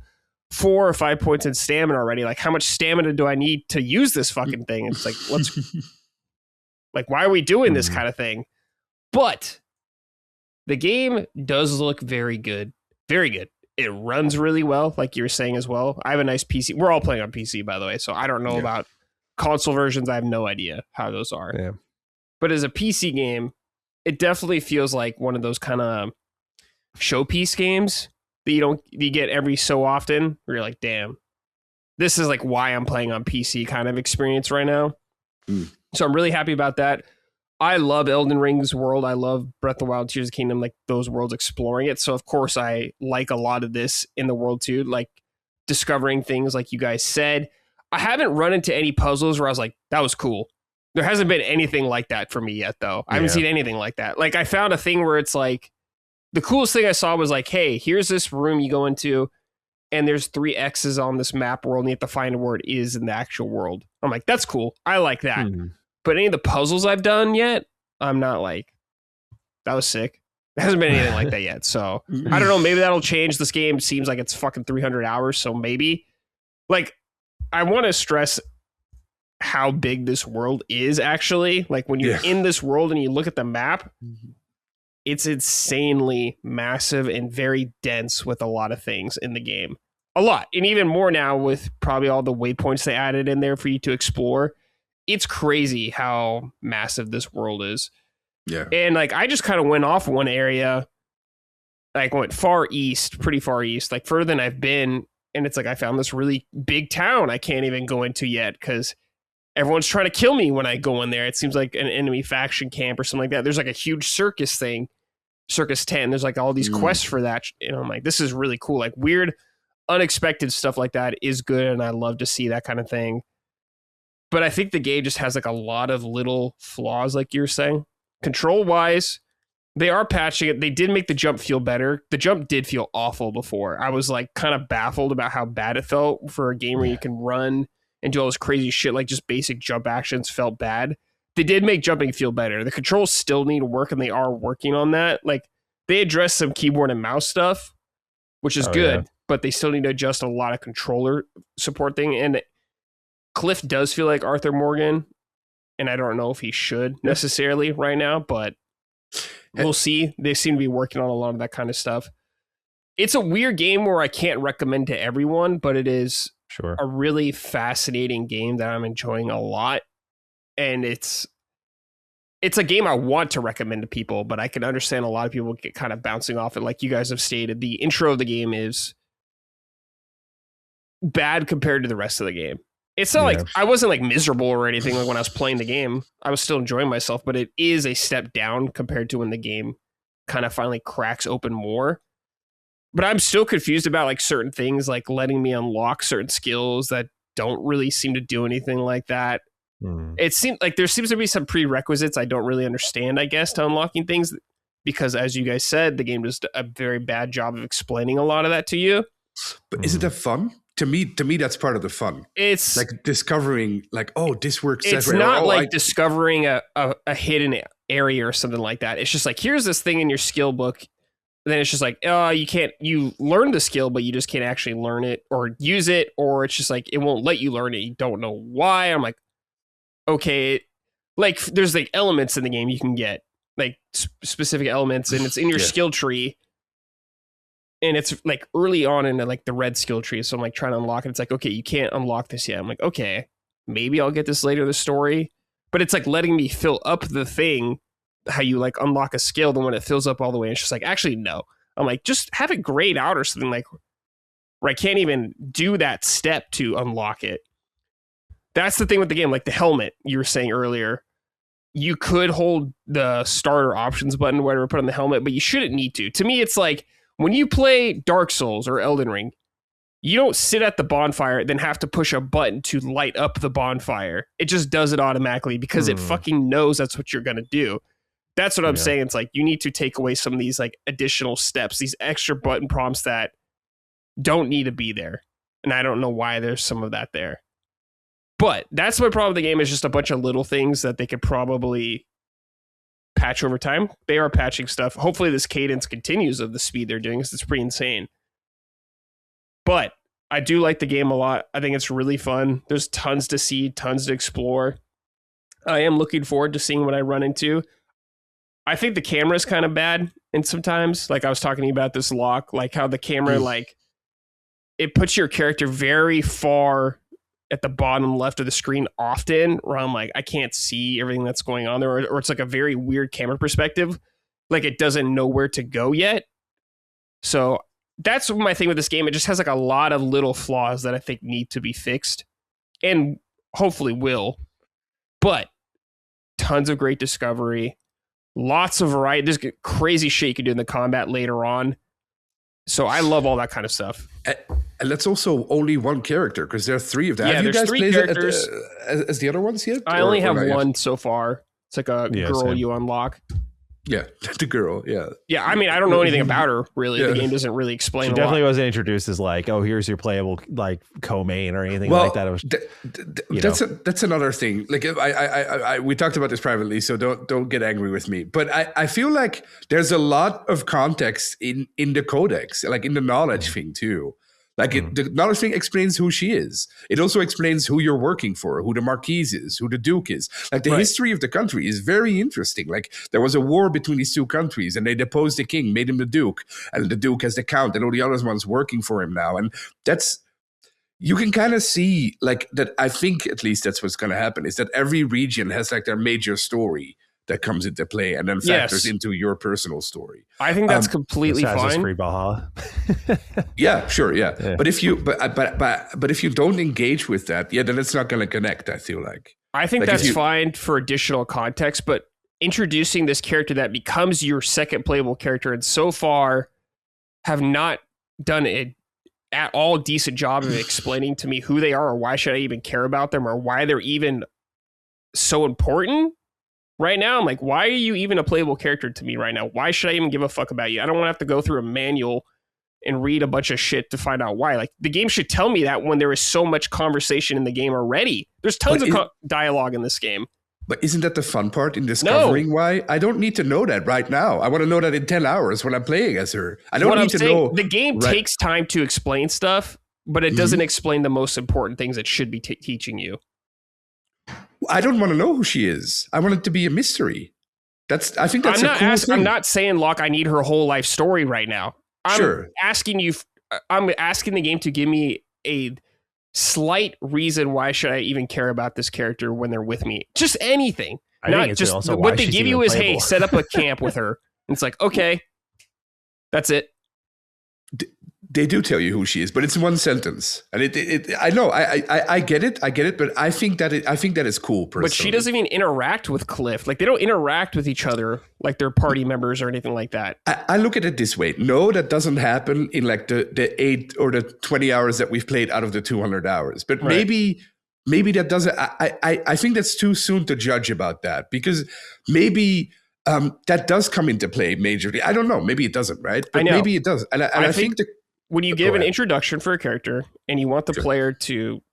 4 or 5 points in stamina already. Like, how much stamina do I need to use this fucking thing? And it's like, let's like, why are we doing this kind of thing? But the game does look very good. Very good. It runs really well, like you were saying as well. I have a nice PC. We're all playing on PC, by the way, so I don't know about console versions. I have no idea how those are. Yeah. But as a PC game, it definitely feels like one of those kind of showpiece games that you get every so often, where you're like, damn, this is like why I'm playing on PC kind of experience right now. So I'm really happy about that. I love Elden Ring's world. I love Breath of the Wild, Tears of the Kingdom, like those worlds, exploring it. So of course I like a lot of this in the world too, like discovering things like you guys said. I haven't run into any puzzles where I was like, that was cool. There hasn't been anything like that for me yet, though. I haven't seen anything like that. Like I found a thing where it's like, the coolest thing I saw was like, hey, here's this room you go into, and there's 3 X's on this map world, and you have to find where it is in the actual world. I'm like, that's cool. I like that. But any of the puzzles I've done yet, I'm not like, that was sick. There hasn't been anything like that yet. So I don't know. Maybe that'll change. This game seems like it's fucking 300 hours. So maybe, like, I want to stress how big this world is actually. Like when you're in this world and you look at the map, it's insanely massive and very dense with a lot of things in the game. A lot. And even more now with probably all the waypoints they added in there for you to explore. It's crazy how massive this world is. Yeah. And like, I just kind of went off one area, like went far east, pretty far east, like further than I've been. And it's like, I found this really big town I can't even go into yet because everyone's trying to kill me when I go in there. It seems like an enemy faction camp or something like that. There's like a huge circus thing, Circus 10. There's like all these quests for that. And I'm like, this is really cool. Like weird, unexpected stuff like that is good. And I love to see that kind of thing. But I think the game just has like a lot of little flaws, like you're saying. Control wise, they are patching it. They did make the jump feel better. The jump did feel awful before. I was like kind of baffled about how bad it felt for a game where you can run and do all this crazy shit, like just basic jump actions felt bad. They did make jumping feel better. The controls still need to work, and they are working on that. Like they addressed some keyboard and mouse stuff, which is good, but they still need to adjust a lot of controller support thing. And Cliff does feel like Arthur Morgan, and I don't know if he should necessarily right now, but we'll see. They seem to be working on a lot of that kind of stuff. It's a weird game where I can't recommend to everyone, but it is a really fascinating game that I'm enjoying a lot. And it's a game I want to recommend to people, but I can understand a lot of people get kind of bouncing off it. Like you guys have stated, the intro of the game is bad compared to the rest of the game. It's not like I wasn't like miserable or anything like when I was playing the game. I was still enjoying myself, but it is a step down compared to when the game kind of finally cracks open more. But I'm still confused about like certain things, like letting me unlock certain skills that don't really seem to do anything like that. It seems like there seems to be some prerequisites I don't really understand, I guess, to unlocking things, because as you guys said, the game does a very bad job of explaining a lot of that to you. But isn't that fun? To me, that's part of the fun. It's like discovering, like, oh, this works. It's not discovering a hidden area or something like that. It's just like, here's this thing in your skill book. And then it's just like, oh, you learn the skill, but you just can't actually learn it or use it. Or it's just like, it won't let you learn it. You don't know why. I'm like, okay, like there's like elements in the game you can get, like specific elements, and it's in your skill tree. And it's like early on in like the red skill tree. So I'm like trying to unlock it. It's like, okay, you can't unlock this yet. I'm like, okay, maybe I'll get this later in the story. But it's like letting me fill up the thing, how you like unlock a skill. Then when it fills up all the way, it's just like, actually, no. I'm like, just have it grayed out or something, like where I can't even do that step to unlock it. That's the thing with the game. Like the helmet you were saying earlier. you could hold the starter options button, whatever, put on the helmet, but you shouldn't need to. To me, it's like when you play Dark Souls or Elden Ring, you don't sit at the bonfire, then have to push a button to light up the bonfire. It just does it automatically because it fucking knows that's what you're going to do. That's what I'm saying. It's like you need to take away some of these like additional steps, these extra button prompts that don't need to be there. And I don't know why there's some of that there. But that's my problem with the game, is just a bunch of little things that they could probably patch over time. They are patching stuff. Hopefully this cadence continues of the speed they're doing, because it's pretty insane. But I do like the game a lot. I think it's really fun. There's tons to see, tons to explore. I am looking forward to seeing what I run into. I think the camera is kind of bad, and sometimes, like I was talking about this lock, like how the camera, like it puts your character very far at the bottom left of the screen often, where I'm like, I can't see everything that's going on there, or it's like a very weird camera perspective. Like it doesn't know where to go yet. So that's my thing with this game. It just has like a lot of little flaws that I think need to be fixed, and hopefully will. But tons of great discovery, lots of variety. There's crazy shit you can do in the combat later on. So I love all that kind of stuff. And that's also only one character, because there are three of them. Yeah, have you there's guys three played characters. As the other ones yet? I only have one so far. It's like a girl same. you unlock. Yeah, the girl. Yeah. Yeah, I mean, I don't know anything about her, really. The game doesn't really explain She a definitely lot. wasn't introduced as like, oh, here's your playable like co-main or anything like that. It was, that's another thing. Like I we talked about this privately, so don't get angry with me. But I feel like there's a lot of context in the codex, like in the knowledge thing too. Like the knowledge thing explains who she is. It also explains who you're working for, who the Marquise is, who the Duke is. Like the history of the country is very interesting. Like there was a war between these two countries, and they deposed the king, made him the Duke, and the Duke has the Count, and all the other ones working for him now. And that's, you can kind of see like that. I think at least that's what's going to happen, is that every region has like their major story that comes into play and then factors into your personal story. I think that's completely fine. Free Baja. Yeah, sure, yeah. But if you but if you don't engage with that, then it's not going to connect. I feel like. I think that's fine for additional context, but introducing this character that becomes your second playable character, and so far have not done it at all decent job of explaining to me who they are, or why should I even care about them, or why they're even so important. Right now, I'm like, why are you even a playable character to me right now? Why should I even give a fuck about you? I don't want to have to go through a manual and read a bunch of shit to find out why. Like, the game should tell me that when there is so much conversation in the game already. There's tons of dialogue in this game. But isn't that the fun part in discovering why? I don't need to know that right now. I want to know that in 10 hours when I'm playing as her. I don't need to know. The game takes time to explain stuff, but it doesn't explain the most important things it should be teaching you. I don't want to know who she is. I want it to be a mystery. I think that's a cool thing. I'm not saying, Locke, I need her whole life story right now. I'm asking the game to give me a slight reason why should I even care about this character when they're with me. Just anything. Not just also what they give you is, hey, set up a camp with her. And it's like, okay, that's it. They do tell you who she is, but it's one sentence, and I know, I get it, but I think that is cool. Personally. But she doesn't even interact with Cliff. Like they don't interact with each other like they're party members or anything like that. I look at it this way: no, that doesn't happen in like the 8 or the 20 hours that we've played out of the 200 hours. But maybe that doesn't. I think that's too soon to judge about that, because maybe. That does come into play majorly. I don't know. Maybe it doesn't, right? But maybe it does. And I think that when you give an introduction for a character and you want the player to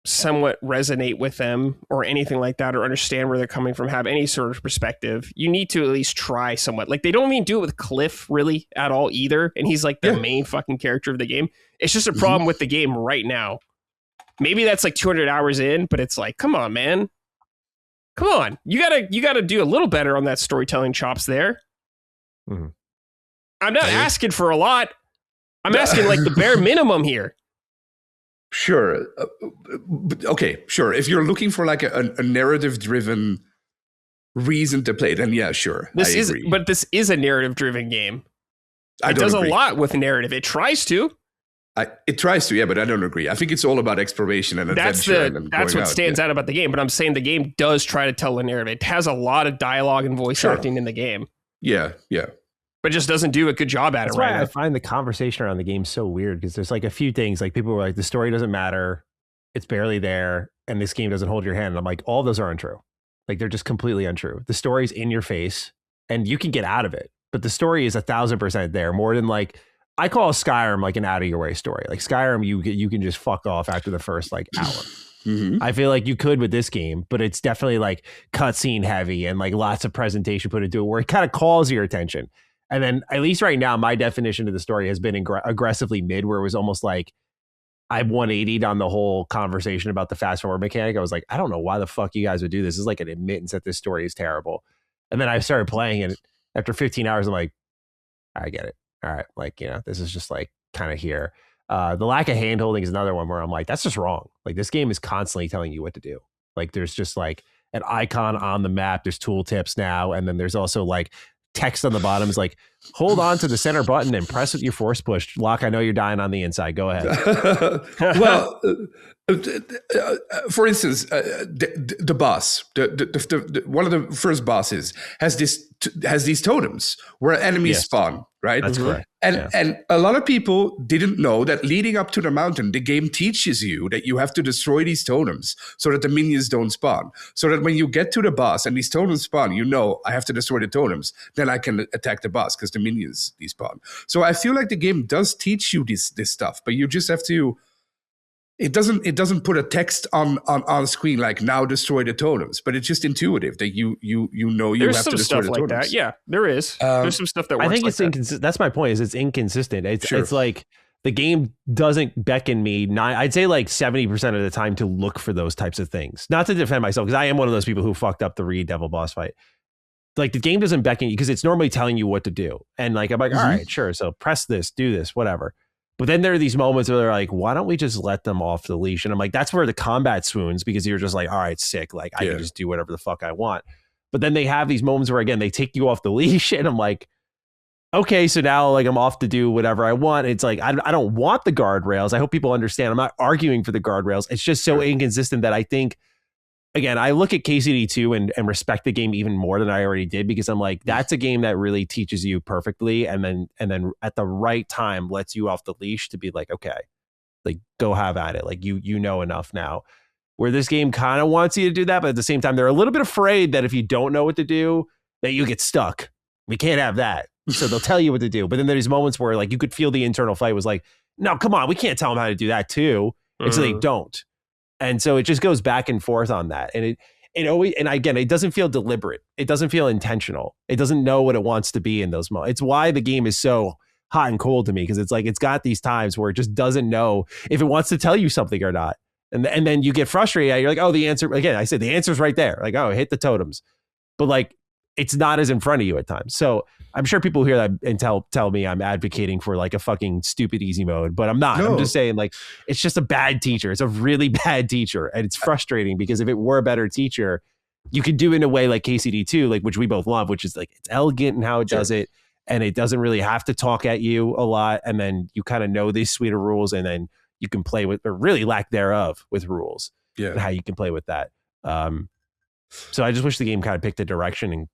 somewhat resonate with them or anything like that, or understand where they're coming from, have any sort of perspective, you need to at least try somewhat. Like they don't even do it with Cliff really at all either. And he's like the main fucking character of the game. It's just a problem with the game right now. Maybe that's like 200 hours in, but it's like, come on, man. Come on, you gotta do a little better on that storytelling chops there. I'm not asking for a lot. I'm asking like the bare minimum here. Sure. Okay, sure. If you're looking for like a narrative-driven reason to play, then yeah, sure. But this is a narrative-driven game. It does a lot with narrative. It tries to. It tries to, yeah, but I don't agree. I think it's all about exploration and adventure. That's what stands out about the game. But I'm saying the game does try to tell a narrative. It has a lot of dialogue and voice acting in the game. Yeah. But just doesn't do a good job at That's it right why now. I find the conversation around the game so weird, because there's like a few things, like people were like, the story doesn't matter, it's barely there, and this game doesn't hold your hand. And I'm like, all of those are untrue. Like, they're just completely untrue. The story's in your face and you can get out of it, but the story is 1,000% there. More than like, I call Skyrim like an out of your way story. Like Skyrim, you can just fuck off after the first like hour. Mm-hmm. I feel like you could with this game, but it's definitely like cutscene heavy and like lots of presentation put into it where it kind of calls your attention. And then at least right now, my definition of the story has been aggressively mid, where it was almost like I 180'd on the whole conversation about the fast forward mechanic. I was like, I don't know why the fuck you guys would do this. This is like an admittance that this story is terrible. And then I started playing it after 15 hours. I'm like, I get it. All right. Like, you know, this is just like kind of here. The lack of hand holding is another one where I'm like, that's just wrong. Like, this game is constantly telling you what to do. Like, there's just like an icon on the map. There's tooltips now. And then there's also like text on the bottom is like, hold on to the center button and press with your force push. Locke, I know you're dying on the inside. Go ahead. Well, for instance, the boss, the one of the first bosses has these totems where enemies spawn, right? That's correct. And a lot of people didn't know that leading up to the mountain, the game teaches you that you have to destroy these totems so that the minions don't spawn. So that when you get to the boss and these totems spawn, you know, I have to destroy the totems. Then I can attack the boss because the minions despawn. So I feel like the game does teach you this stuff, but you just have to. It doesn't put a text on screen like now destroy the totems, but it's just intuitive that you know you There's have to destroy the stuff like totems. that. Yeah, there is. There's some stuff that works. I think like it's inconsistent. That's my point. Is it's inconsistent. It's like the game doesn't beckon me. I'd say like 70% of the time to look for those types of things. Not to defend myself, because I am one of those people who fucked up the Reed Devil boss fight. Like, the game doesn't beckon you because it's normally telling you what to do, and like I'm like, all right, sure. So press this, do this, whatever. But then there are these moments where they're like, why don't we just let them off the leash? And I'm like, that's where the combat swoons, because you're just like, all right, sick. Like, I can just do whatever the fuck I want. But then they have these moments where, again, they take you off the leash. And I'm like, okay, so now like I'm off to do whatever I want. It's like, I don't want the guardrails. I hope people understand. I'm not arguing for the guardrails. It's just so inconsistent that I think, again, I look at KCD2 and respect the game even more than I already did, because I'm like, that's a game that really teaches you perfectly, and then at the right time lets you off the leash to be like, okay, like, go have at it. Like, you know enough now. Where this game kind of wants you to do that, but at the same time, they're a little bit afraid that if you don't know what to do, that you get stuck. We can't have that. So they'll tell you what to do. But then there's moments where like you could feel the internal fight was like, no, come on, we can't tell them how to do that too. And so they don't. And so it just goes back and forth on that. And it always, and again, it doesn't feel deliberate. It doesn't feel intentional. It doesn't know what it wants to be in those moments. It's why the game is so hot and cold to me, because it's like, it's got these times where it just doesn't know if it wants to tell you something or not. And then you get frustrated. You're like, oh, the answer, again, I said the answer's right there. Like, oh, hit the totems. But like, it's not as in front of you at times. So I'm sure people hear that and tell me I'm advocating for like a fucking stupid easy mode, but I'm not. No. I'm just saying, like, it's just a bad teacher. It's a really bad teacher. And it's frustrating, because if it were a better teacher, you could do it in a way like KCD2, like, which we both love, which is like, it's elegant in how it does it. And it doesn't really have to talk at you a lot. And then you kind of know these suite of rules, and then you can play with, or really lack thereof, with rules and how you can play with that. So I just wish the game kind of picked a direction and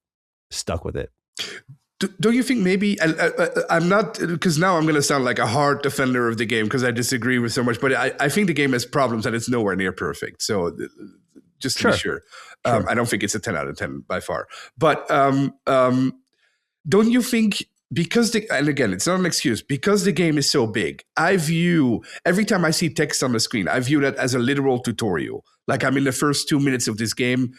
stuck with it. Don't you think maybe, I'm not, because now I'm going to sound like a hard defender of the game because I disagree with so much, but I think the game has problems and it's nowhere near perfect. So just to be sure. I don't think it's a 10 out of 10 by far. But don't you think, because and again, it's not an excuse, because the game is so big, I view, every time I see text on the screen, I view that as a literal tutorial. Like, I'm in the first 2 minutes of this game,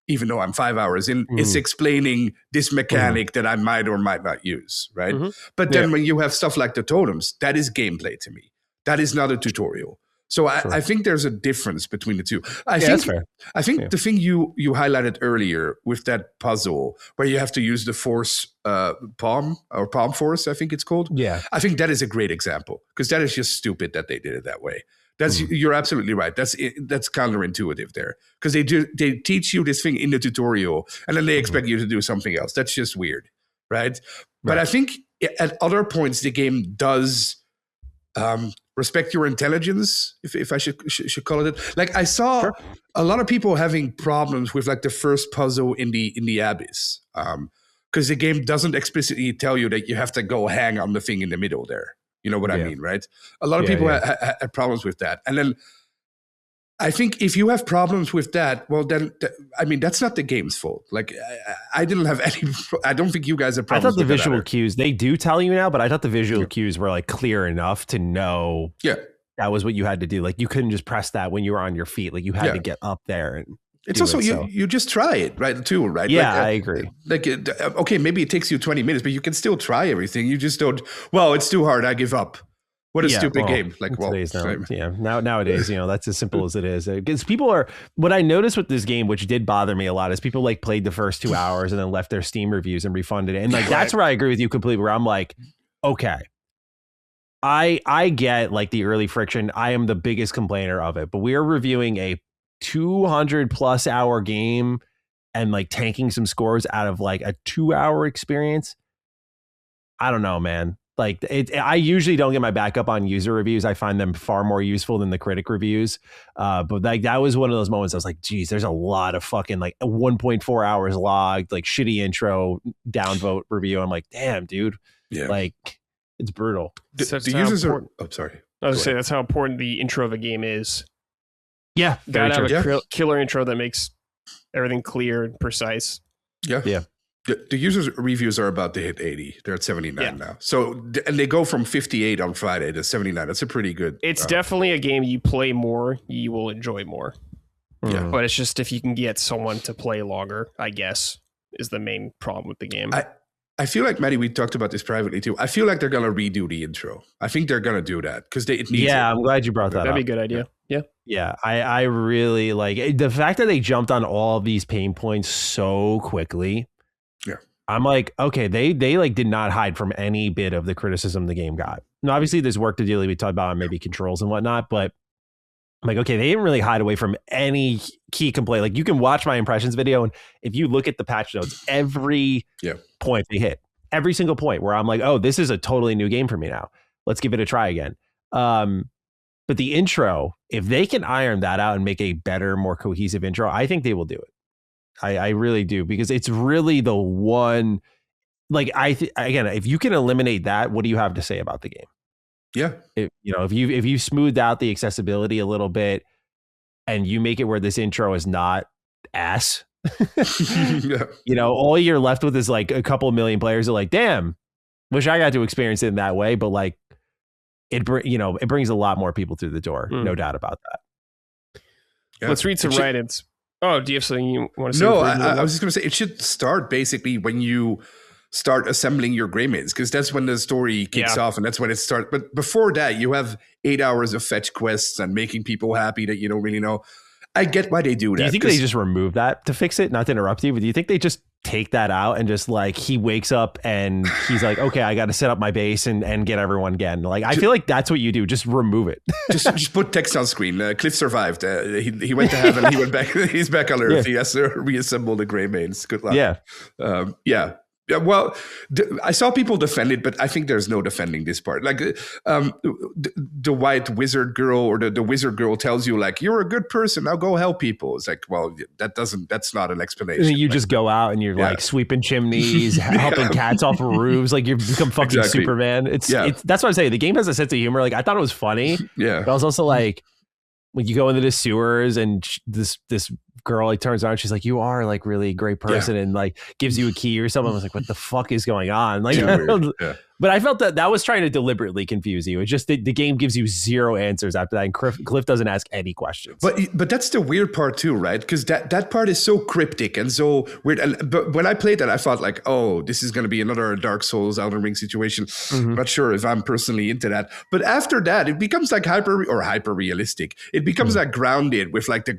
even though I'm 5 hours in, it's explaining this mechanic that I might or might not use, right? But then when you have stuff like the totems, that is gameplay to me. That is not a tutorial. So I think there's a difference between the two. I think the thing you highlighted earlier with that puzzle where you have to use the force palm force, I think it's called. Yeah. I think that is a great example, because that is just stupid that they did it that way. That's you're absolutely right. That's counterintuitive there, because they teach you this thing in the tutorial and then they expect you to do something else. That's just weird, right? But I think at other points the game does respect your intelligence, if I should call it. Like I saw a lot of people having problems with like the first puzzle in the abyss, because the game doesn't explicitly tell you that you have to go hang on the thing in the middle there. You know what I mean, right? A lot of people had problems with that, and then I think if you have problems with that, well, then I mean that's not the game's fault. Like I didn't have any. I don't think you guys have problems. I thought the visual cues, they do tell you now, but I thought the visual cues were like clear enough to know. Yeah, that was what you had to do. Like you couldn't just press that when you were on your feet. Like you had to get up there and. It's also you just try it, right? Too, right? Yeah, I agree. Like okay, maybe it takes you 20 minutes, but you can still try everything. You just don't. Well, it's too hard. I give up. What a stupid game! Like, nowadays, that's as simple as it is. Because people are. What I noticed with this game, which did bother me a lot, is people like played the first 2 hours and then left their Steam reviews and refunded it. And like that's where I agree with you completely. Where I'm like, okay, I get like the early friction. I am the biggest complainer of it, but we are reviewing a 200+ hour game and like tanking some scores out of like a 2-hour experience. I don't know, man. Like I usually don't get my back up on user reviews. I find them far more useful than the critic reviews. But like that was one of those moments I was like, geez, there's a lot of fucking like 1.4 hours logged, like shitty intro, downvote review. I'm like, damn, dude. Yeah. Like it's brutal. The users are. Oh, sorry. I was gonna say that's how important the intro of a game is. Yeah. Gotta have a killer intro that makes everything clear and precise. Yeah. Yeah. The users' reviews are about to hit 80. They're at 79 now. So, and they go from 58 on Friday to 79. That's a pretty good. It's definitely a game you play more, you will enjoy more. Yeah. But it's just if you can get someone to play longer, I guess, is the main problem with the game. I feel like, Matty, we talked about this privately too. I feel like they're going to redo the intro. I think they're going to do that because it needs it. I'm glad you brought that up. That'd be a good idea. Yeah. Yeah. I really like the fact that they jumped on all of these pain points so quickly. Yeah. I'm like, okay, they like did not hide from any bit of the criticism the game got. Now, obviously, there's work to do. Like we talked about maybe controls and whatnot, but I'm like, okay, they didn't really hide away from any key complaint. Like you can watch my impressions video, and if you look at the patch notes, every point they hit, every single point where I'm like, oh, this is a totally new game for me now. Let's give it a try again. But the intro, if they can iron that out and make a better, more cohesive intro, I think they will do it. I really do, because it's really the one, like again, if you can eliminate that, what do you have to say about the game? Yeah. If you smoothed out the accessibility a little bit and you make it where this intro is not ass, all you're left with is like a couple million players are like, damn, wish I got to experience it in that way. But like it brings a lot more people through the door. No doubt about that. Yeah. Let's read some write-ins. Oh, do you have something you want to say? No, I was just going to say it should start basically when you start assembling your Greymates, because that's when the story kicks off and that's when it starts. But before that, you have 8 hours of fetch quests and making people happy that you don't really know. I get why they do that. Do you think they just remove that to fix it? Not to interrupt you, but do you think they just take that out and just like he wakes up and he's like, okay, I got to set up my base and get everyone again? Like, I feel like that's what you do. Just remove it. just put text on screen. Cliff survived. He went to heaven. He went back. He's back on Earth. He has to reassemble the Greymates. Good luck. Yeah. Yeah, well, I saw people defend it, but I think there's no defending this part. Like the white wizard girl or the wizard girl tells you like, you're a good person, now go help people. It's like, well, that's not an explanation. You just go out and you're like sweeping chimneys, helping cats off of roofs. Like you become fucking Superman. It's that's what I'm saying. The game has a sense of humor. Like I thought it was funny. Yeah. But I was also like, when you go into the sewers and this girl like turns around, she's like, you are like really a great person, and like gives you a key or something. I was like, what the fuck is going on? Like, but I felt that was trying to deliberately confuse you. It's just the game gives you zero answers after that, and Cliff doesn't ask any questions. But that's the weird part too, right? Because that part is so cryptic and so weird. But when I played that, I thought like, oh, this is going to be another Dark Souls, Elden Ring situation. Mm-hmm. Not sure if I'm personally into that. But after that, it becomes like hyper realistic. It becomes like grounded with like the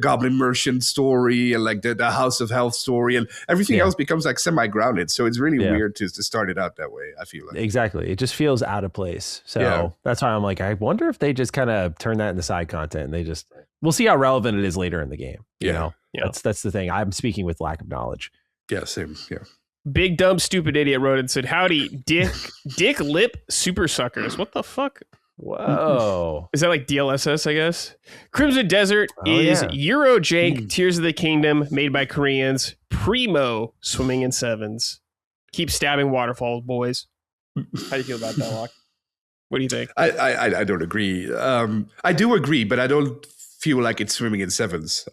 Goblin Merchant story and like the House of Health story, and everything else becomes like semi-grounded. So it's really weird to start it out that way, I feel like. Exactly. It just feels out of place. So that's why I'm like, I wonder if they just kind of turn that into side content, and we'll see how relevant it is later in the game. You know? That's the thing. I'm speaking with lack of knowledge. Yeah, same. Yeah. Big dumb stupid idiot wrote and said, howdy, dick lip super suckers. What the fuck? Whoa. Is that like DLSS, I guess? Crimson Desert is Eurojank, Tears of the Kingdom, made by Koreans. Primo, swimming in sevens. Keep stabbing waterfalls, boys. How do you feel about that, Locke? What do you think? I don't agree. I do agree, but I don't feel like it's swimming in sevens.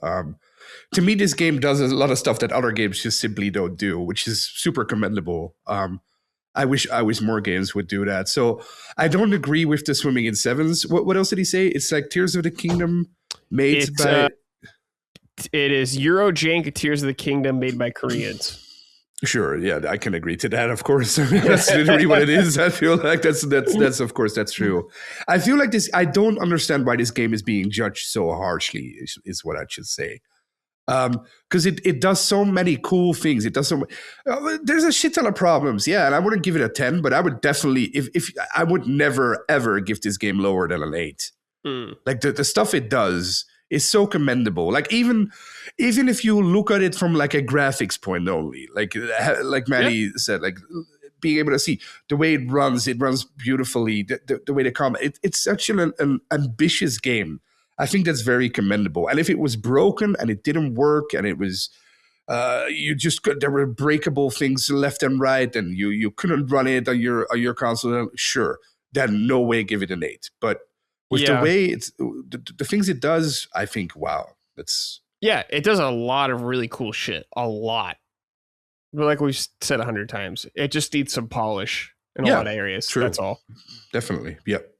To me, this game does a lot of stuff that other games just simply don't do, which is super commendable. I wish more games would do that. So I don't agree with the swimming in sevens. What else did he say? It's like Tears of the Kingdom made by... it is Eurojank, Tears of the Kingdom made by Koreans. Sure, yeah, I can agree to that, of course. That's literally what it is. I feel like that's of course, that's true. I feel like this, I don't understand why this game is being judged so harshly, is what I should say. Because it does so many cool things. It does there's a shit ton of problems, yeah, and I wouldn't give it a 10, but I would definitely, if I would never ever give this game lower than an 8. Like the stuff it does is so commendable. Like even if you look at it from like a graphics point only, like Matty said, like being able to see the way it runs beautifully. The way they come, it's such an ambitious game. I think that's very commendable. And if it was broken and it didn't work and it was, there were breakable things left and right and you couldn't run it on your console, sure, then no way give it an 8. But with the way it's, the things it does, I think, wow, that's... Yeah, it does a lot of really cool shit. A lot. But like we've said 100 times, it just needs some polish in a lot of areas. True. That's all. Definitely. Yep.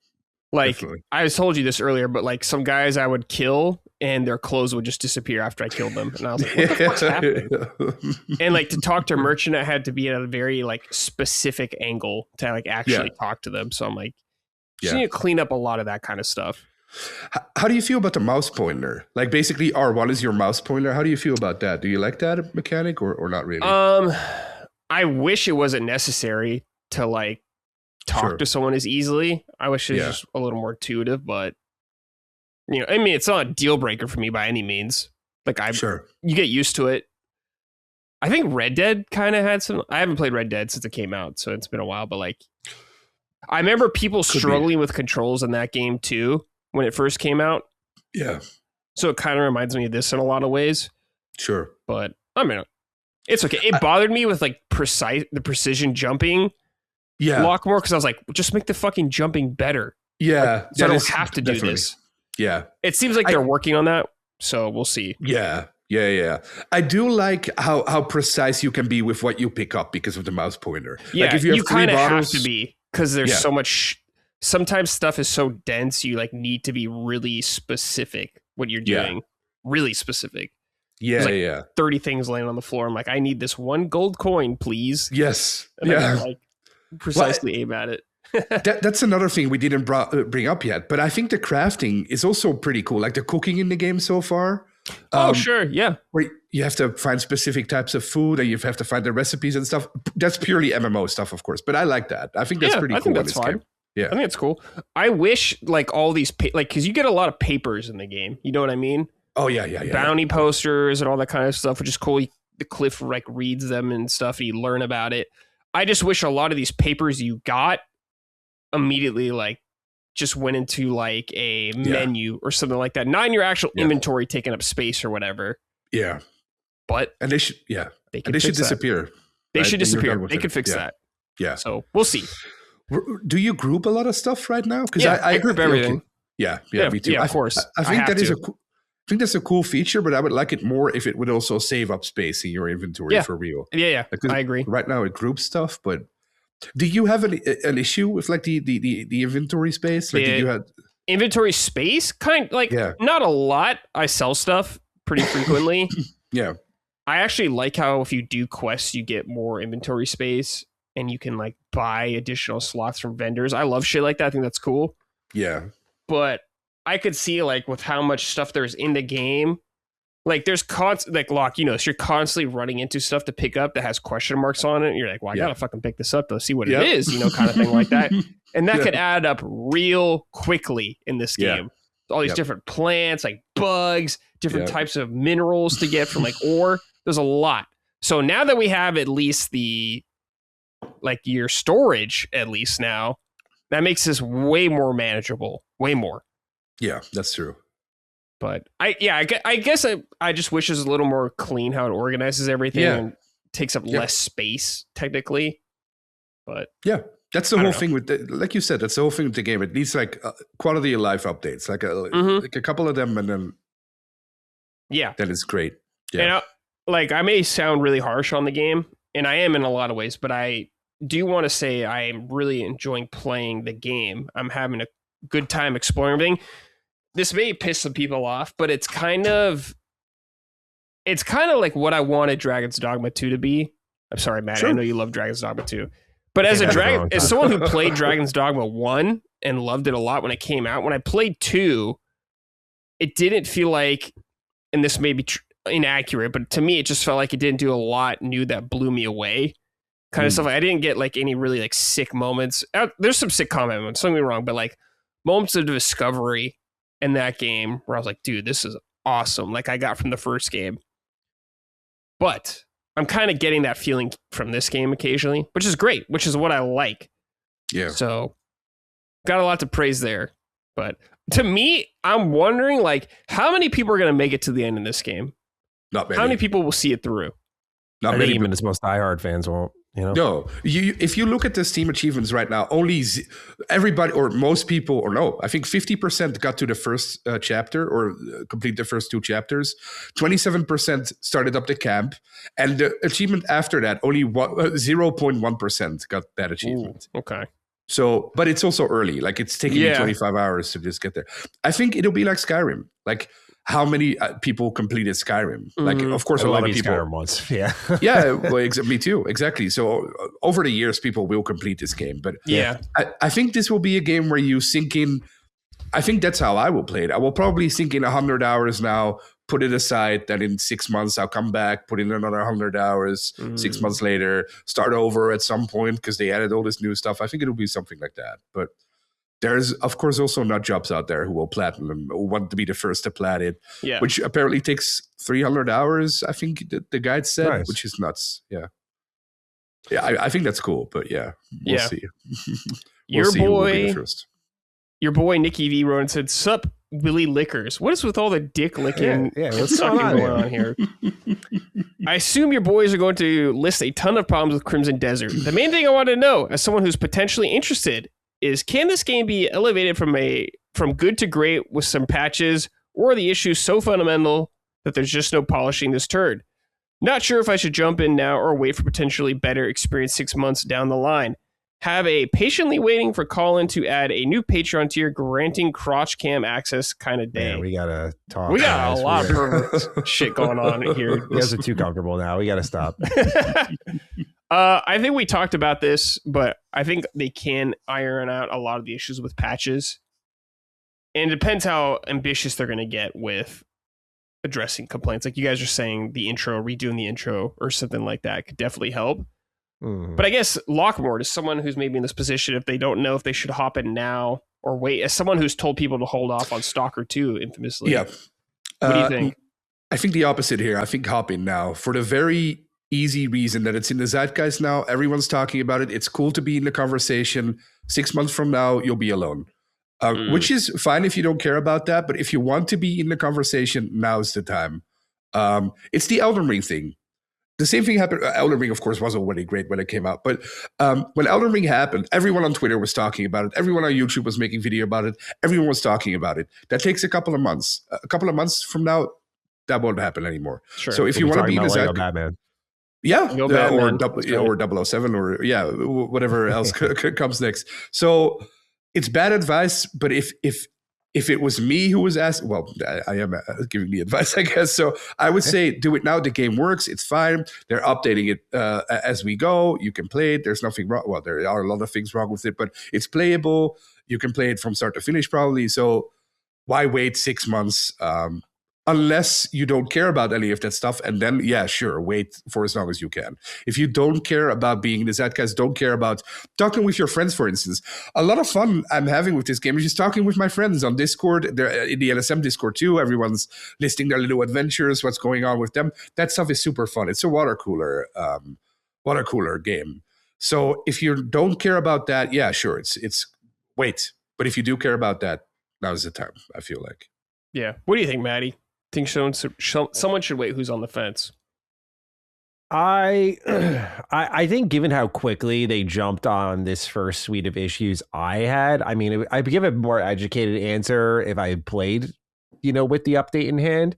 Like, Definitely. I told you this earlier, but like some guys I would kill and their clothes would just disappear after I killed them. And I was like, what the fuck's happening? And like to talk to a merchant, I had to be at a very like specific angle to like actually talk to them. So I'm like, you need to clean up a lot of that kind of stuff. How do you feel about the mouse pointer? Like basically R1 is your mouse pointer. How do you feel about that? Do you like that mechanic or not really? I wish it wasn't necessary to like talk to someone as easily. I wish it was just a little more intuitive, but you know, I mean, it's not a deal breaker for me by any means. Like you get used to it. I think Red Dead kind of had some, I haven't played Red Dead since it came out, so it's been a while, but like, I remember people struggling with controls in that game too, when it first came out. Yeah. So it kind of reminds me of this in a lot of ways. Sure. But I mean, it's okay. It bothered me with like the precision jumping. Yeah. Lock more because I was like, just make the fucking jumping better. Yeah. Like, so I don't have to do this. Yeah. It seems like they're working on that. So we'll see. Yeah. Yeah. I do like how precise you can be with what you pick up because of the mouse pointer. Yeah. Like if you kind of have to be because there's so much. Sometimes stuff is so dense. You like need to be really specific what you're doing. Yeah. Really specific. Yeah. Like yeah. 30 things laying on the floor. I'm like, I need this one gold coin, please. Yes. And I like precisely aim at it. That's another thing we didn't bring up yet, but I think the crafting is also pretty cool. Like the cooking in the game so far. Sure, yeah. Where you have to find specific types of food and you have to find the recipes and stuff. That's purely MMO stuff, of course, but I like that. I think that's pretty cool. I think that's fine. Game. Yeah, I think it's cool. I wish like all these because you get a lot of papers in the game. You know what I mean? Oh yeah. Bounty posters and all that kind of stuff, which is cool. The Cliff like reads them and stuff, and you learn about it. I just wish a lot of these papers you got immediately like just went into like a menu or something like that, not in your actual inventory taking up space or whatever. Yeah, but they should disappear. They should disappear. They could fix that. Yeah. So we'll see. Do you group a lot of stuff right now? Because I group everything. Okay. Yeah, me too. Yeah, of course. I think I think that's a cool feature, but I would like it more if it would also save up space in your inventory for real. Yeah. I agree. Right now it groups stuff, but do you have an issue with like the inventory space? Like, did you have inventory space? Not a lot. I sell stuff pretty frequently. Yeah. I actually like how if you do quests, you get more inventory space and you can like buy additional slots from vendors. I love shit like that. I think that's cool. Yeah. But I could see like with how much stuff there's in the game, like there's like Locke, so you're constantly running into stuff to pick up that has question marks on it. And you're like, well, I gotta fucking pick this up to see what it is, kind of thing like that. And that could add up real quickly in this game. All these different plants, like bugs, different types of minerals to get from like ore. There's a lot. So now that we have at least your storage, at least now, That makes this way more manageable, way more. Yeah, that's true. But I guess I just wish it was a little more clean how it organizes everything and takes up less space technically. But yeah, that's the whole thing with like you said, that's the whole thing with the game. It needs like quality of life updates, like a couple of them, and then then it's great. Yeah, and I may sound really harsh on the game, and I am in a lot of ways, but I do want to say I am really enjoying playing the game. I'm having a good time exploring everything. This may piss some people off, but it's kind of like what I wanted Dragon's Dogma 2 to be. I'm sorry, Matt. Sure. I know you love Dragon's Dogma 2. But as someone who played Dragon's Dogma 1 and loved it a lot when it came out, when I played 2, it didn't feel like, and this may be inaccurate, but to me, it just felt like it didn't do a lot new that blew me away. Kind of stuff. I didn't get like any really like sick moments. There's some sick combat moments, don't get me wrong, but like moments of discovery in that game where I was like, dude, this is awesome. Like I got from the first game. But I'm kind of getting that feeling from this game occasionally, which is great, which is what I like. Yeah. So got a lot to praise there. But to me, I'm wondering like how many people are going to make it to the end in this game? Not many. How many people will see it through? Not many. Even its most diehard fans won't. You know? No, if you look at the Steam achievements right now, only everybody or most people, or no, I think 50% got to the first chapter or complete the first 2 chapters. 27% started up the camp, and the achievement after that, only 0.1% got that achievement. Ooh, okay. So, but it's also early. Like it's taking me 25 hours to just get there. I think it'll be like Skyrim. Like how many people completed Skyrim? Like, of course, a lot of people. Skyrim once. Yeah. Yeah. Well, me too. Exactly. So over the years, people will complete this game. But I think this will be a game where you sink in. I think that's how I will play it. I will probably sink in 100 hours now, put it aside. Then in 6 months, I'll come back, put in another 100 hours. 6 months later, start over at some point because they added all this new stuff. I think it'll be something like that. But there's, of course, also nut jobs out there who will platinum, who want to be the first to plat it, which apparently takes 300 hours, I think the guide said, which is nuts. Yeah. Yeah, I think that's cool, but we'll see. Your boy Nicky V wrote and said, "Sup, Willie Lickers." What is with all the dick licking? What's going on here? I assume your boys are going to list a ton of problems with Crimson Desert. The main thing I want to know, as someone who's potentially interested, is can this game be elevated from good to great with some patches, or are the issues so fundamental that there's just no polishing this turd? Not sure if I should jump in now or wait for potentially better experience 6 months down the line. Have a patiently waiting for Colin to add a new Patreon tier granting crotch cam access kind of day. Yeah, we gotta talk. We got a lot of pervert shit going on here. You guys are too comfortable now. We gotta stop. I think we talked about this, but I think they can iron out a lot of the issues with patches. And it depends how ambitious they're going to get with addressing complaints. Like you guys are saying, redoing the intro or something like that could definitely help. But I guess Lockmore is someone who's maybe in this position if they don't know if they should hop in now or wait, as someone who's told people to hold off on Stalker 2 infamously. Yeah. What do you think? I think the opposite here. I think hop in now for the very easy reason that it's in the zeitgeist now. Everyone's talking about it. It's cool to be in the conversation. 6 months from now, you'll be alone. Which is fine if you don't care about that. But if you want to be in the conversation, now's the time. It's the Elden Ring thing. The same thing happened. Elden Ring, of course, was already great when it came out. But when Elden Ring happened, everyone on Twitter was talking about it. Everyone on YouTube was making video about it. Everyone was talking about it. That takes a couple of months. A couple of months from now, that won't happen anymore. Sure. So if you want to be in the Batman. Yeah, or 007 or whatever else comes next. So it's bad advice, but if it was me who was asked, well, I am giving the advice, I guess. So I would say do it now. The game works. It's fine. They're updating it as we go. You can play it. There's nothing wrong. Well, there are a lot of things wrong with it, but it's playable. You can play it from start to finish probably. So why wait 6 months? Unless you don't care about any of that stuff. And then, sure, wait for as long as you can. If you don't care about being in the zeitgeist, don't care about talking with your friends, for instance. A lot of fun I'm having with this game is just talking with my friends on Discord. They're in the LSM Discord too. Everyone's listing their little adventures, what's going on with them. That stuff is super fun. It's a water cooler game. So if you don't care about that, sure, it's wait. But if you do care about that, now's the time, I feel like. Yeah. What do you think, Matty? Think someone should wait who's on the fence? I think given how quickly they jumped on this first suite of issues I had, I mean, I'd give a more educated answer if I had played, with the update in hand.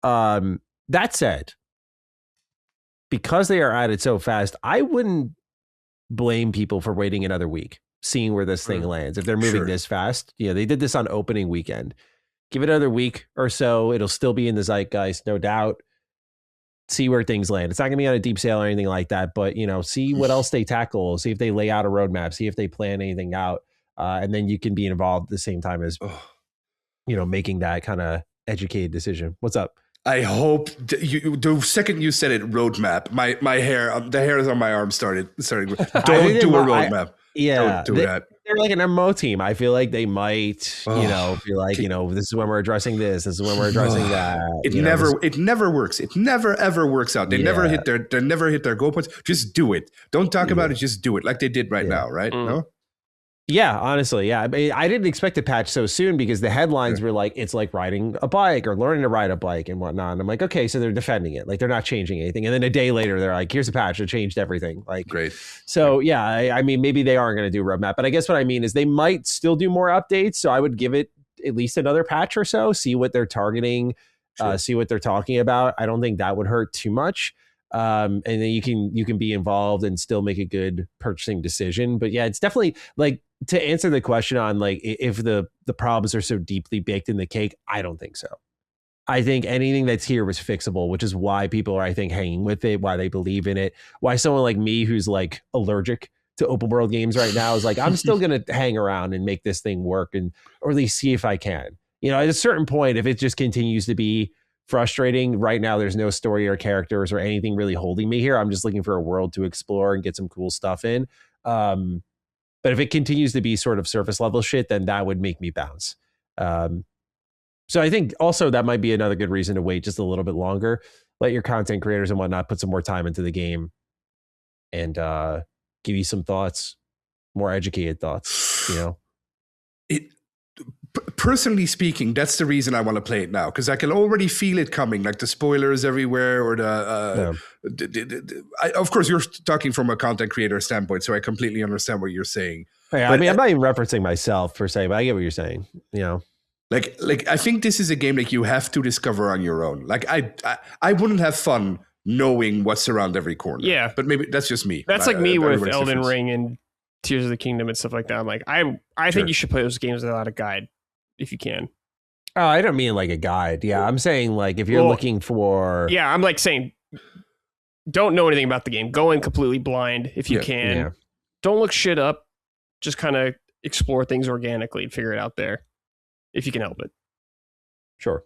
That said, because they are at it so fast, I wouldn't blame people for waiting another week, seeing where this thing lands. If they're moving this fast, they did this on opening weekend. Give it another week or so. It'll still be in the zeitgeist, no doubt. See where things land. It's not going to be on a deep sale or anything like that, but see what else they tackle. See if they lay out a roadmap. See if they plan anything out, and then you can be involved at the same time as making that kind of educated decision. What's up? I hope the second you said it, roadmap, my hair, the hairs on my arm started. Don't do a roadmap. Don't do that. They're like an MMO team. I feel like they might, be like, this is when we're addressing this. This is when we're addressing that. It never works. It never ever works out. They never hit their goal points. Just do it. Don't talk about it. Just do it, like they did right now. Right? No. Yeah, honestly, yeah. I mean, I didn't expect a patch so soon because the headlines were like, it's like riding a bike or learning to ride a bike and whatnot. And I'm like, okay, so they're defending it. Like, they're not changing anything. And then a day later, they're like, here's a patch that changed everything. Like, great. So, yeah, I mean, maybe they aren't going to do a roadmap. But I guess what I mean is they might still do more updates. So I would give it at least another patch or so, see what they're targeting, see what they're talking about. I don't think that would hurt too much. And then you can be involved and still make a good purchasing decision. But yeah, it's definitely like, to answer the question on like if the problems are so deeply baked in the cake, I don't think so. I think anything that's here was fixable, which is why people are, I think, hanging with it, why they believe in it, why someone like me who's like allergic to open world games right now is like, I'm still going to hang around and make this thing work or at least see if I can. At a certain point, if it just continues to be frustrating right now, there's no story or characters or anything really holding me here. I'm just looking for a world to explore and get some cool stuff in. But if it continues to be sort of surface level shit, then that would make me bounce. So I think also that might be another good reason to wait just a little bit longer. Let your content creators and whatnot put some more time into the game and give you some thoughts, more educated thoughts, Personally speaking, that's the reason I want to play it now, because I can already feel it coming, like the spoilers everywhere, or of course, you're talking from a content creator standpoint, so I completely understand what you're saying. Yeah, I mean, I'm not even referencing myself per se, but I get what you're saying. Like I think this is a game that you have to discover on your own. Like I wouldn't have fun knowing what's around every corner. Yeah, but maybe that's just me. That's like me with Elden Ring and Tears of the Kingdom and stuff like that. I'm like, I think you should play those games without a guide if you can. Oh, I don't mean like a guide. Yeah, I'm saying like if you're looking for... Yeah, I'm like saying don't know anything about the game. Go in completely blind if you can. Yeah. Don't look shit up. Just kind of explore things organically and figure it out there if you can help it. Sure.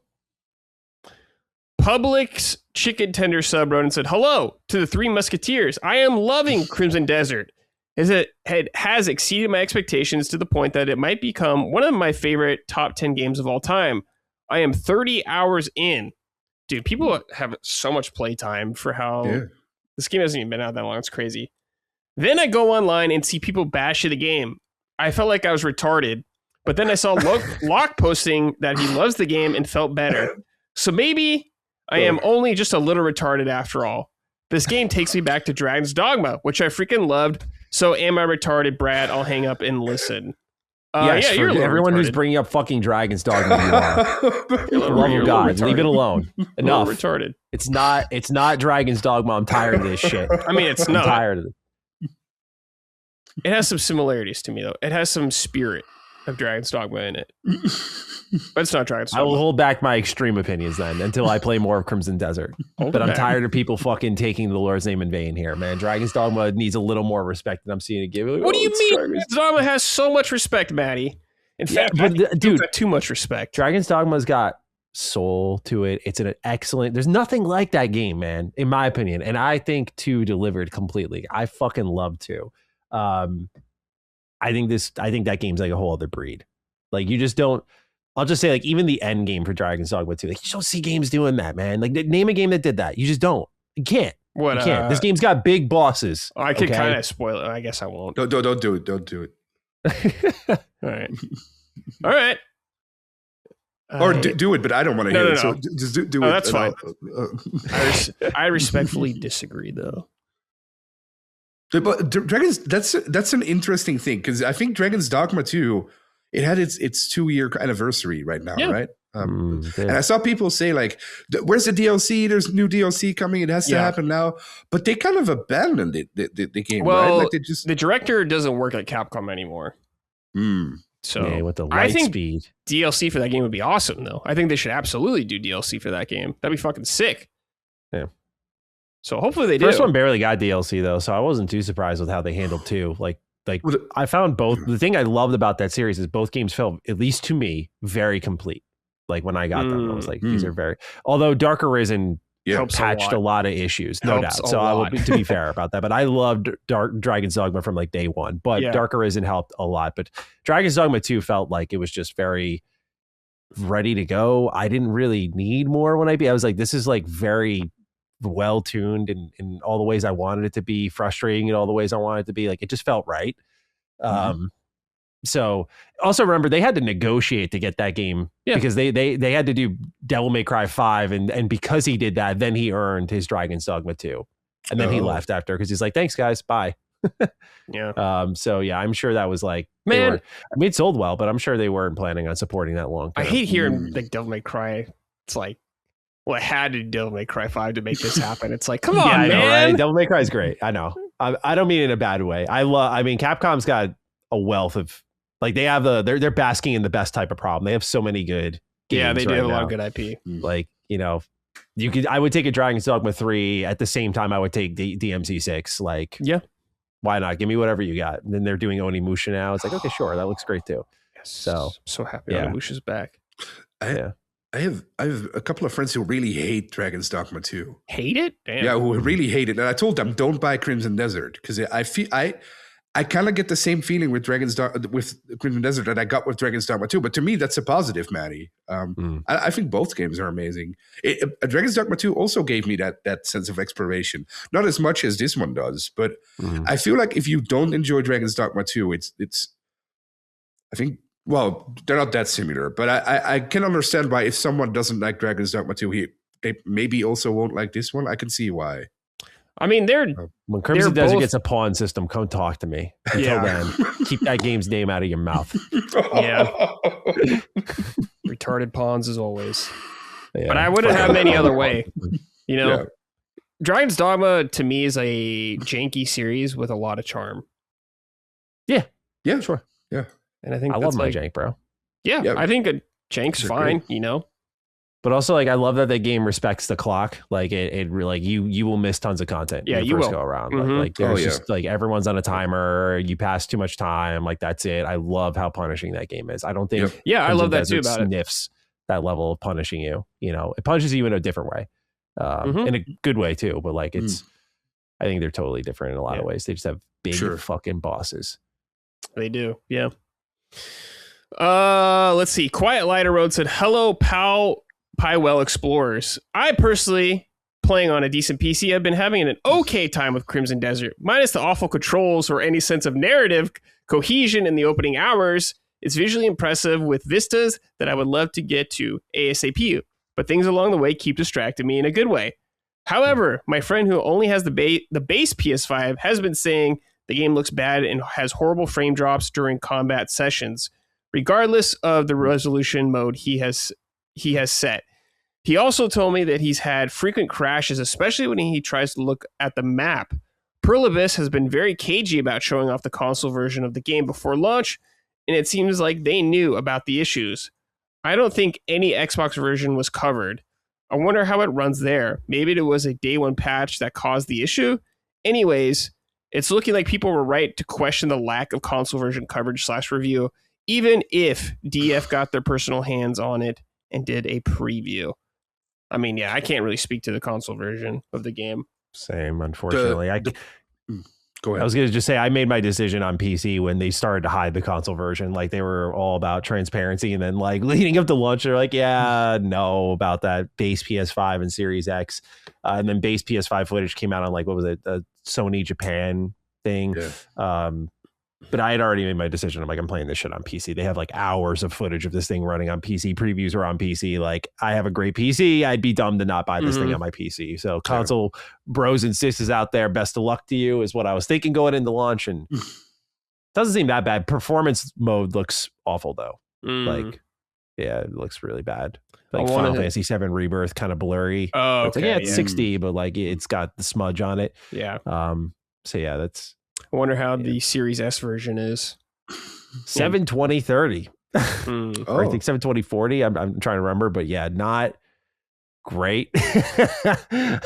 Publix Chicken Tender sub wrote and said, hello to the Three Musketeers. I am loving Crimson Desert. It has exceeded my expectations to the point that it might become one of my favorite top 10 games of all time. I am 30 hours in. Dude, people have so much playtime for how this game hasn't even been out that long. It's crazy. Then I go online and see people bash the game. I felt like I was retarded, but then I saw Locke posting that he loves the game and felt better. So maybe I am only just a little retarded after all. This game takes me back to Dragon's Dogma, which I freaking loved. So am I retarded, Brad? I'll hang up and listen. Yes, you're everyone retarded. Who's bringing up fucking Dragon's Dogma. You are. Love of God, leave it alone. Enough. Retarded. It's not Dragon's Dogma. I'm tired of this shit. I mean, I'm not. Tired of it. It has some similarities to me, though. It has some spirit of Dragon's Dogma in it. But it's not Dragon's Dogma. I will hold back my extreme opinions then until I play more of Crimson Desert. But I'm tired of people fucking taking the Lord's name in vain here, man. Dragon's Dogma needs a little more respect than I'm seeing it give. What do you mean? Dragon's Dogma has so much respect, Matty. In fact, dude, got too much respect. Dragon's Dogma's got soul to it. It's an excellent... There's nothing like that game, man, in my opinion. And I think 2 delivered completely. I fucking love 2. I think that game's like a whole other breed. Like, you just don't... I'll just say, like, even the end game for Dragon's Dogma 2, like, you don't see games doing that, man. Like, name a game that did that. You just don't. You can't. You can't. This game's got big bosses. I could kind of spoil it. I guess I won't. Don't do it. Don't do it. All right. All right. Or do it, but I don't want to hear it. So just do it. That's fine. I respectfully disagree, though. But Dragons, that's an interesting thing, because I think Dragon's Dogma 2, it had its 2-year anniversary right now, right? And I saw people say, like, where's the DLC? There's new DLC coming. It has to happen now. But they kind of abandoned the game, right? Like the director doesn't work at Capcom anymore. So with the light speed. DLC for that game would be awesome, though. I think they should absolutely do DLC for that game. That'd be fucking sick. Yeah. So hopefully they do. First one barely got DLC, though, so I wasn't too surprised with how they handled 2. Like I found both. The thing I loved about that series is both games felt, at least to me, very complete. Like when I got them, I was like, these are very. Although Dark Arisen patched a lot of issues, no doubt. So I will be, to be fair about that. But I loved Dragon's Dogma from like day one. But Dark Arisen helped a lot. But Dragon's Dogma 2 felt like it was just very ready to go. I didn't really need more when I was like, this is like very well tuned in all the ways I wanted it to be, frustrating in all the ways I wanted it to be. Like it just felt right. So also remember they had to negotiate to get that game because they had to do Devil May Cry 5 and because he did that, then he earned his Dragon's Dogma 2. And then he left after because he's like, thanks guys, bye. So yeah, I'm sure that was like, man, I mean, it sold well, but I'm sure they weren't planning on supporting that long term. I hate hearing like Devil May Cry. It's like, well, I had to do Devil May Cry 5 to make this happen. It's like, come on, man. Know, right? Devil May Cry is great. I know. I don't mean it in a bad way. I mean, Capcom's got a wealth of, like, they have they're basking in the best type of problem. They have so many good games. Yeah, they do right have a now. lot of good IP. Like, you know, I would take a Dragon's Dogma 3 at the same time I would take the DMC6. Like, why not? Give me whatever you got. And then they're doing Onimusha now. It's like, okay, sure, that looks great too. Yes. So I'm so happy Onimusha's back. I have a couple of friends who really hate Dragon's Dogma 2. Hate it? Damn. Yeah, who really hate it. And I told them, don't buy Crimson Desert, because I kind of get the same feeling with with Crimson Desert that I got with Dragon's Dogma 2. But to me, that's a positive, Matty. I think both games are amazing. Dragon's Dogma 2 also gave me that sense of exploration. Not as much as this one does, but I feel like if you don't enjoy Dragon's Dogma 2, it's I think, well, they're not that similar. But I can understand why if someone doesn't like Dragon's Dogma 2, they maybe also won't like this one. I can see why. I mean, when Crimson Desert gets a pawn system, come talk to me. Until then, keep that game's name out of your mouth. Yeah. Retarded pawns as always. Yeah. But I wouldn't have any other way. You know, Dragon's Dogma to me is a janky series with a lot of charm. Yeah. Yeah. Sure. Yeah. And I think I love my jank, bro. Yeah. I think a jank's fine, you know? But also, like, I love that the game respects the clock. Like, it like you will miss tons of content. Yeah, when you first will go around. Like there's just like everyone's on a timer. You pass too much time. Like that's it. I love how punishing that game is. I don't think. Yeah, I love that too. About sniffs that level of punishing you. You know, it punishes you in a different way, in a good way too. But like it's, I think they're totally different in a lot of ways. They just have big fucking bosses. They do. Yeah. Let's see. Quiet Lighter Road said, "Hello, pal." Pywell Explorers. I personally, playing on a decent PC, have been having an okay time with Crimson Desert. Minus the awful controls or any sense of narrative cohesion in the opening hours, it's visually impressive with vistas that I would love to get to ASAP, but things along the way keep distracting me in a good way. However, my friend who only has the base PS5 has been saying the game looks bad and has horrible frame drops during combat sessions, regardless of the resolution mode he has set. He also told me that he's had frequent crashes, especially when he tries to look at the map. Pearl Abyss has been very cagey about showing off the console version of the game before launch, and it seems like they knew about the issues. I don't think any Xbox version was covered. I wonder how it runs there. Maybe it was a day one patch that caused the issue. Anyways, it's looking like people were right to question the lack of console version coverage / review, even if DF got their personal hands on it and did a preview. I mean, yeah, I can't really speak to the console version of the game. Same, unfortunately. Go ahead. I was going to just say I made my decision on PC when they started to hide the console version. Like they were all about transparency, and then like leading up to launch, they're like, "Yeah, no," about that base PS5 and Series X, and then base PS5 footage came out on like what was it, the Sony Japan thing. But I had already made my decision. I'm like, I'm playing this shit on PC. They have like hours of footage of this thing running on PC. Previews are on PC. Like, I have a great PC. I'd be dumb to not buy this thing on my PC. So console bros and sisters out there, best of luck to you is what I was thinking going into launch. And doesn't seem that bad. Performance mode looks awful though. Like, yeah, it looks really bad. Like Final Fantasy VII Rebirth, kind of blurry. Oh, okay. It's like, yeah, it's 60, but like it's got the smudge on it. Yeah. So yeah, that's. I wonder how the Series S version is. 720/30. Or I think 720/40. I'm trying to remember, but yeah, not great. I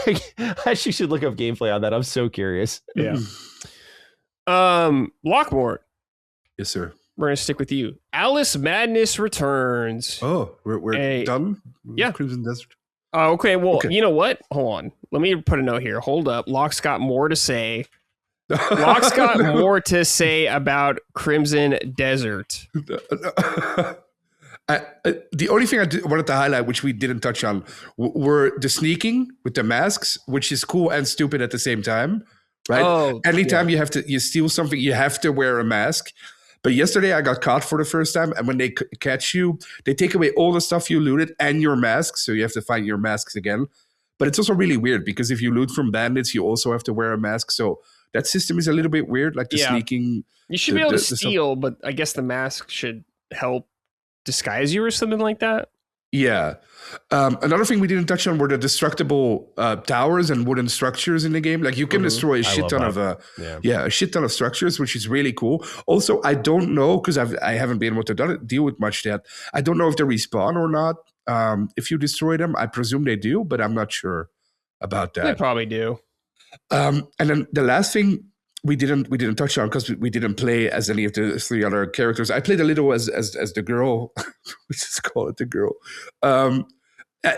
actually should look up gameplay on that. I'm so curious. Yeah. Lockmore. Yes, sir. We're gonna stick with you. Alice Madness returns. Oh, we're done. Yeah. Crimson Desert. Oh, okay. Well, you know what? Hold on. Let me put a note here. Hold up. Locke's got more to say. Locke's got more to say about Crimson Desert. The only thing I wanted to highlight, which we didn't touch on, were the sneaking with the masks, which is cool and stupid at the same time, right? Oh, anytime you steal something, you have to wear a mask. But yesterday I got caught for the first time, and when they catch you, they take away all the stuff you looted and your mask, so you have to find your masks again. But it's also really weird because if you loot from bandits, you also have to wear a mask. So that system is a little bit weird, like the sneaking. You should be able to steal, but I guess the mask should help disguise you or something like that. Yeah. Another thing we didn't touch on were the destructible towers and wooden structures in the game. Like you can destroy a shit ton of structures, which is really cool. Also, I don't know because I haven't been able to deal with much yet. I don't know if they respawn or not. If you destroy them, I presume they do, but I'm not sure about that. They probably do. And then the last thing we didn't touch on because we didn't play as any of the three other characters. I played a little as the girl. Let's just call it the girl.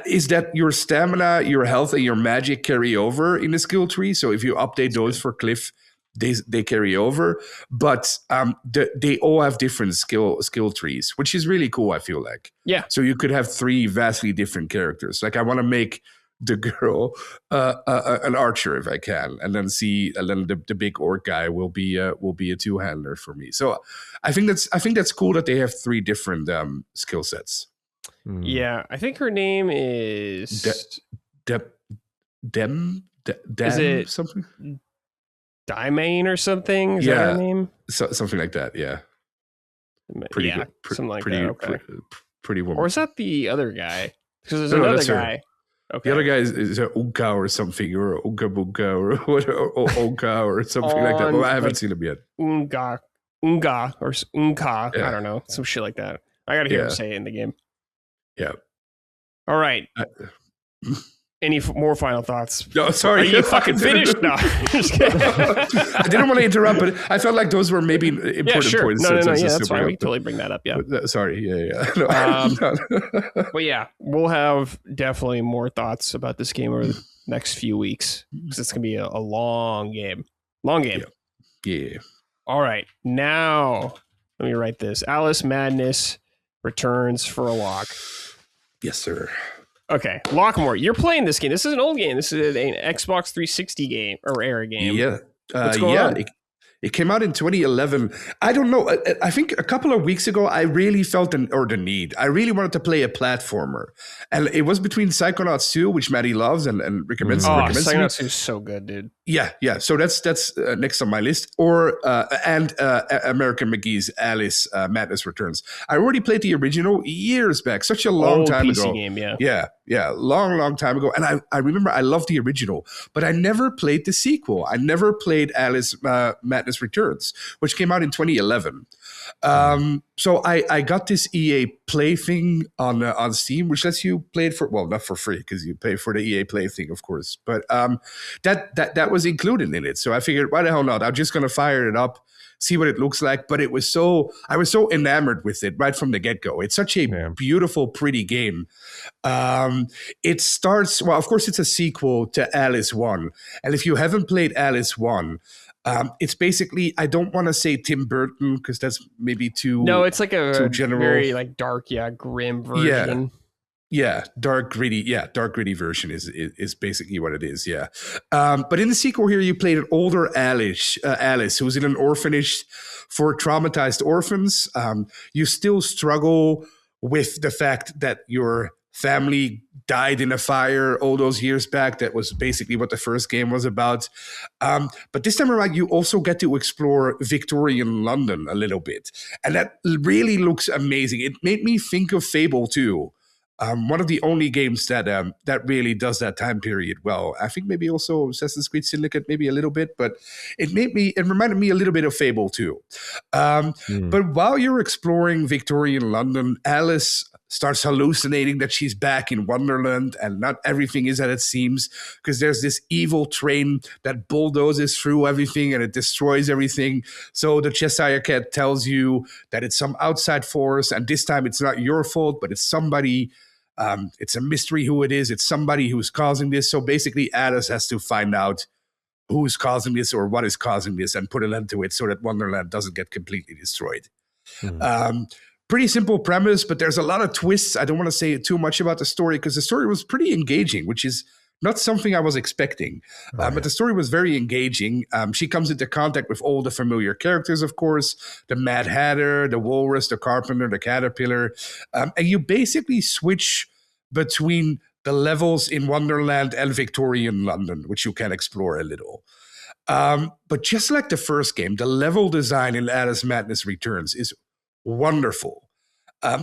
Is that your stamina, your health, and your magic carry over in the skill tree? So if you update those for Cliff, they carry over. But they all have different skill trees, which is really cool. I feel like So you could have three vastly different characters. Like I want to make the girl an archer if I can, and then the big orc guy will be a two-hander for me. So I think that's cool that they have three different skill sets. Yeah, I think her name is Dem is it something? Dimane or something? Is that her name? Something like that. Yeah, pretty good. Something like that. Okay. Pretty woman. Or is that the other guy? Because there's another guy. Okay. The other guy is Unka or something, or Unka Bunka or Onka or something like that. Well, I haven't seen him yet. Unga or Unka. Yeah. I don't know. Some shit like that. I got to hear him say it in the game. Yeah. All right. Any more final thoughts? No, sorry. Are you fucking finished? No. Just kidding. I didn't want to interrupt, but I felt like those were maybe important points. No, that's fine. We can totally bring that up. Yeah. Sorry. Yeah. No, but yeah, we'll have definitely more thoughts about this game over the next few weeks because it's going to be a long game. Long game. Yeah. All right. Now, let me write this. Alice Madness returns for a lock. Yes, sir. Okay, Lockmore, you're playing this game. This is an old game. This is an Xbox 360 game or era game. Yeah. What's going on? It came out in 2011. I don't know. I think a couple of weeks ago, I really felt the need. I really wanted to play a platformer. And it was between Psychonauts 2, which Matty loves and recommends. Psychonauts 2 is so good, dude. Yeah. So that's next on my list. Or American McGee's Alice Madness Returns. I already played the original years back, such a long time PC ago. Game, Yeah, long time ago. And I remember I loved the original, but I never played the sequel. I never played Alice Madness Returns, which came out in 2011. So I got this EA Play thing on Steam, which lets you play it not for free because you pay for the EA Play thing, of course. But that was included in it. So I figured, why the hell not? I'm just gonna fire it up, see what it looks like. But I was so enamored with it right from the get-go. It's such a beautiful, pretty game. It starts, well, of course, it's a sequel to Alice 1. And if you haven't played Alice 1, it's basically, I don't want to say Tim Burton because that's maybe too No, it's like a general. very like dark, grim version. dark gritty version is basically what it is. Yeah, but in the sequel here, you played an older Alice, who's in an orphanage for traumatized orphans. You still struggle with the fact that your family died in a fire all those years back. That was basically what the first game was about. But this time around, you also get to explore Victorian London a little bit, and that really looks amazing. It made me think of Fable 2. One of the only games that really does that time period well. I think maybe also Assassin's Creed Syndicate, maybe a little bit, but it reminded me a little bit of Fable 2. But while you're exploring Victorian London, Alice starts hallucinating that she's back in Wonderland, and not everything is as it seems, because there's this evil train that bulldozes through everything and it destroys everything. So the Cheshire Cat tells you that it's some outside force, and this time it's not your fault, but it's somebody. It's a mystery who it is. It's somebody who's causing this. So basically, Alice has to find out who's causing this or what is causing this and put an end to it so that Wonderland doesn't get completely destroyed. Pretty simple premise, but there's a lot of twists. I don't want to say too much about the story because the story was pretty engaging, which is not something I was expecting. But the story was very engaging. She comes into contact with all the familiar characters, of course, the Mad Hatter, the Walrus, the Carpenter, the Caterpillar. And you basically switch between the levels in Wonderland and Victorian London, which you can explore a little. But just like the first game, the level design in Alice Madness Returns is wonderful.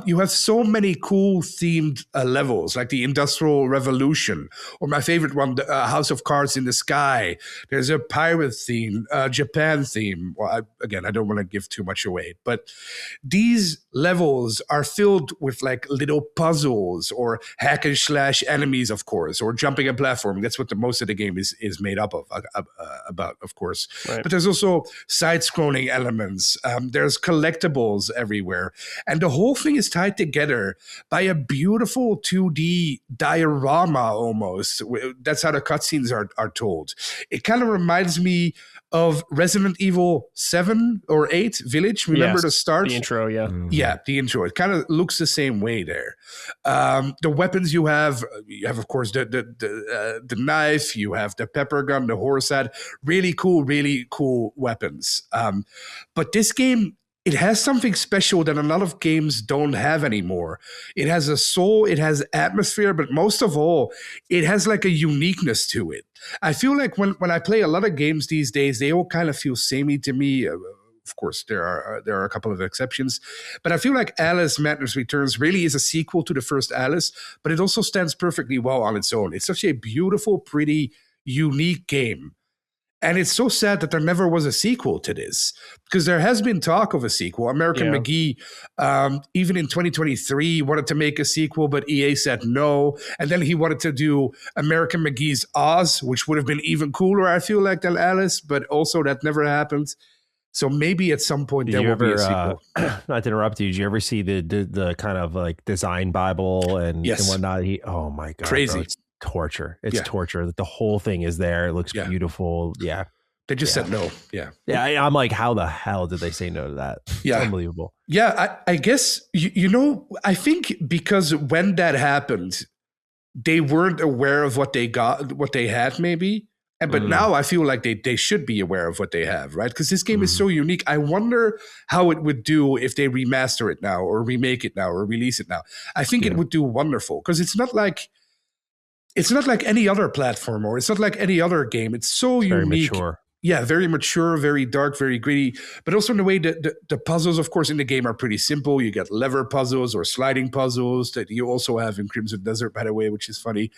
You have so many cool themed levels, like the Industrial Revolution, or my favorite one, the House of Cards in the Sky. There's a pirate theme, Japan theme. Well, I don't want to give too much away, but these levels are filled with like little puzzles or hack and slash enemies, of course, or jumping and platforming. That's what the most of the game is made up of, about, of course. Right. But there's also side-scrolling elements. There's collectibles everywhere, and the whole thing is tied together by a beautiful 2D diorama almost. That's how the cutscenes are told. It kind of reminds me of Resident Evil 7 or 8 Village. Remember the start? The intro, yeah. Mm-hmm. Yeah, the intro. It kind of looks the same way there. The weapons you have, of course, the knife, you have the pepper gun, the horse head. Really cool weapons. But this game, it has something special that a lot of games don't have anymore. It has a soul, it has atmosphere, but most of all, it has like a uniqueness to it. I feel like when I play a lot of games these days, they all kind of feel samey to me. Of course, there are a couple of exceptions, but I feel like Alice Madness Returns really is a sequel to the first Alice, but it also stands perfectly well on its own. It's such a beautiful, pretty, unique game. And it's so sad that there never was a sequel to this, because there has been talk of a sequel. American McGee, even in 2023, wanted to make a sequel, but EA said no. And then he wanted to do American McGee's Oz, which would have been even cooler, I feel like, than Alice, but also that never happened. So maybe at some point there will be a sequel. Not to interrupt you, did you ever see the kind of like design Bible and whatnot? Oh my God. Crazy. Bro, torture. It's torture. The whole thing is there. It looks beautiful. Yeah. They just said no. Yeah. I'm like, how the hell did they say no to that? Yeah. It's unbelievable. Yeah. I guess, I think because when that happened, they weren't aware of what they had maybe. But now I feel like they should be aware of what they have, right? Because this game is so unique. I wonder how it would do if they remaster it now or remake it now or release it now. I think it would do wonderful, because it's not like any other platform, or it's not like any other game. It's so unique. Very mature. Yeah, very mature, very dark, very gritty. But also in the way that the puzzles, of course, in the game are pretty simple. You get lever puzzles or sliding puzzles that you also have in Crimson Desert, by the way, which is funny.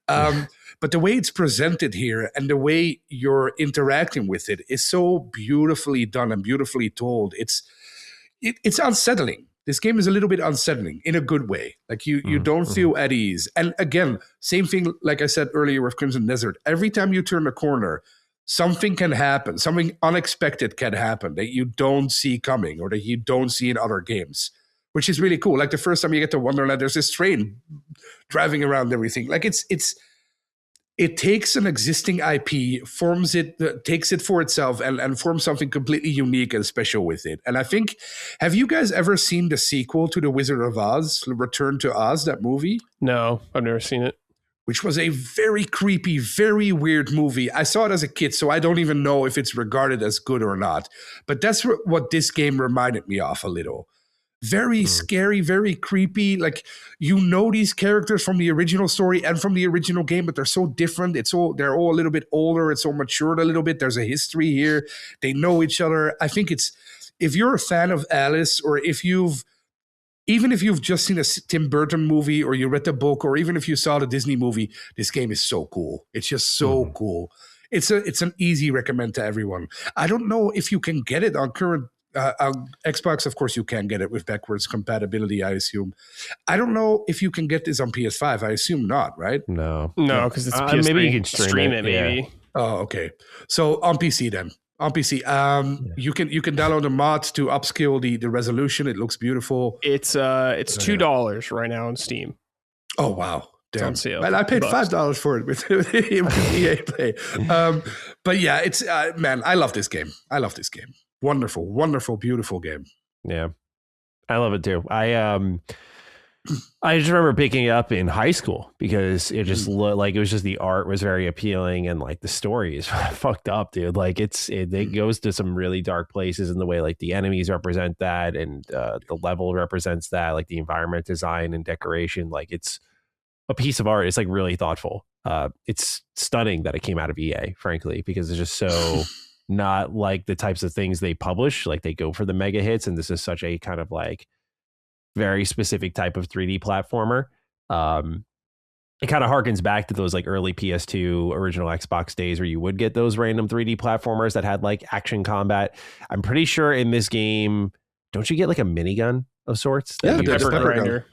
But the way it's presented here and the way you're interacting with it is so beautifully done and beautifully told. It's unsettling. This game is a little bit unsettling in a good way. Like you don't feel at ease. And again, same thing, like I said earlier with Crimson Desert. Every time you turn a corner, something can happen. Something unexpected can happen that you don't see coming or that you don't see in other games, which is really cool. Like the first time you get to Wonderland, there's this train driving around everything. Like it's it takes an existing IP, forms it, takes it for itself, and forms something completely unique and special with it. And I think, have you guys ever seen the sequel to The Wizard of Oz, Return to Oz, that movie? No, I've never seen it. Which was a very creepy, very weird movie. I saw it as a kid, so I don't even know if it's regarded as good or not. But that's what this game reminded me of a little. Very scary, very creepy. Like, you know these characters from the original story and from the original game, but they're so different. They're all a little bit older. It's all matured a little bit. There's a history here. They know each other. I think if you're a fan of Alice, or even if you've just seen a Tim Burton movie, or you read the book, or even if you saw the Disney movie, this game is so cool. It's just so cool. It's an easy recommend to everyone. I don't know if you can get it on current on Xbox. Of course, you can get it with backwards compatibility, I assume. I don't know if you can get this on PS5. I assume not, right? No, because it's PS3. Maybe you can stream it. Maybe. Yeah. Oh, okay. So on PC then. On PC, you can download the mods to upscale the resolution. It looks beautiful. It's $2 right now on Steam. Oh wow. Damn. On sale. Man, I paid $5 for it with EA Play. But yeah, it's man, I love this game. Wonderful, wonderful, beautiful game. Yeah, I love it too. I just remember picking it up in high school because it just looked like it was just the art was very appealing, and like the story is fucked up, dude. Like it goes to some really dark places in the way like the enemies represent that, and the level represents that, like the environment design and decoration. Like it's a piece of art. It's like really thoughtful. It's stunning that it came out of EA, frankly, because it's just so not like the types of things they publish. Like they go for the mega hits, and this is such a kind of like very specific type of 3D platformer. It kind of harkens back to those like early PS2 original Xbox days where you would get those random 3D platformers that had like action combat. I'm pretty sure in this game, don't you get like a minigun of sorts? Yeah, the pepper grinder.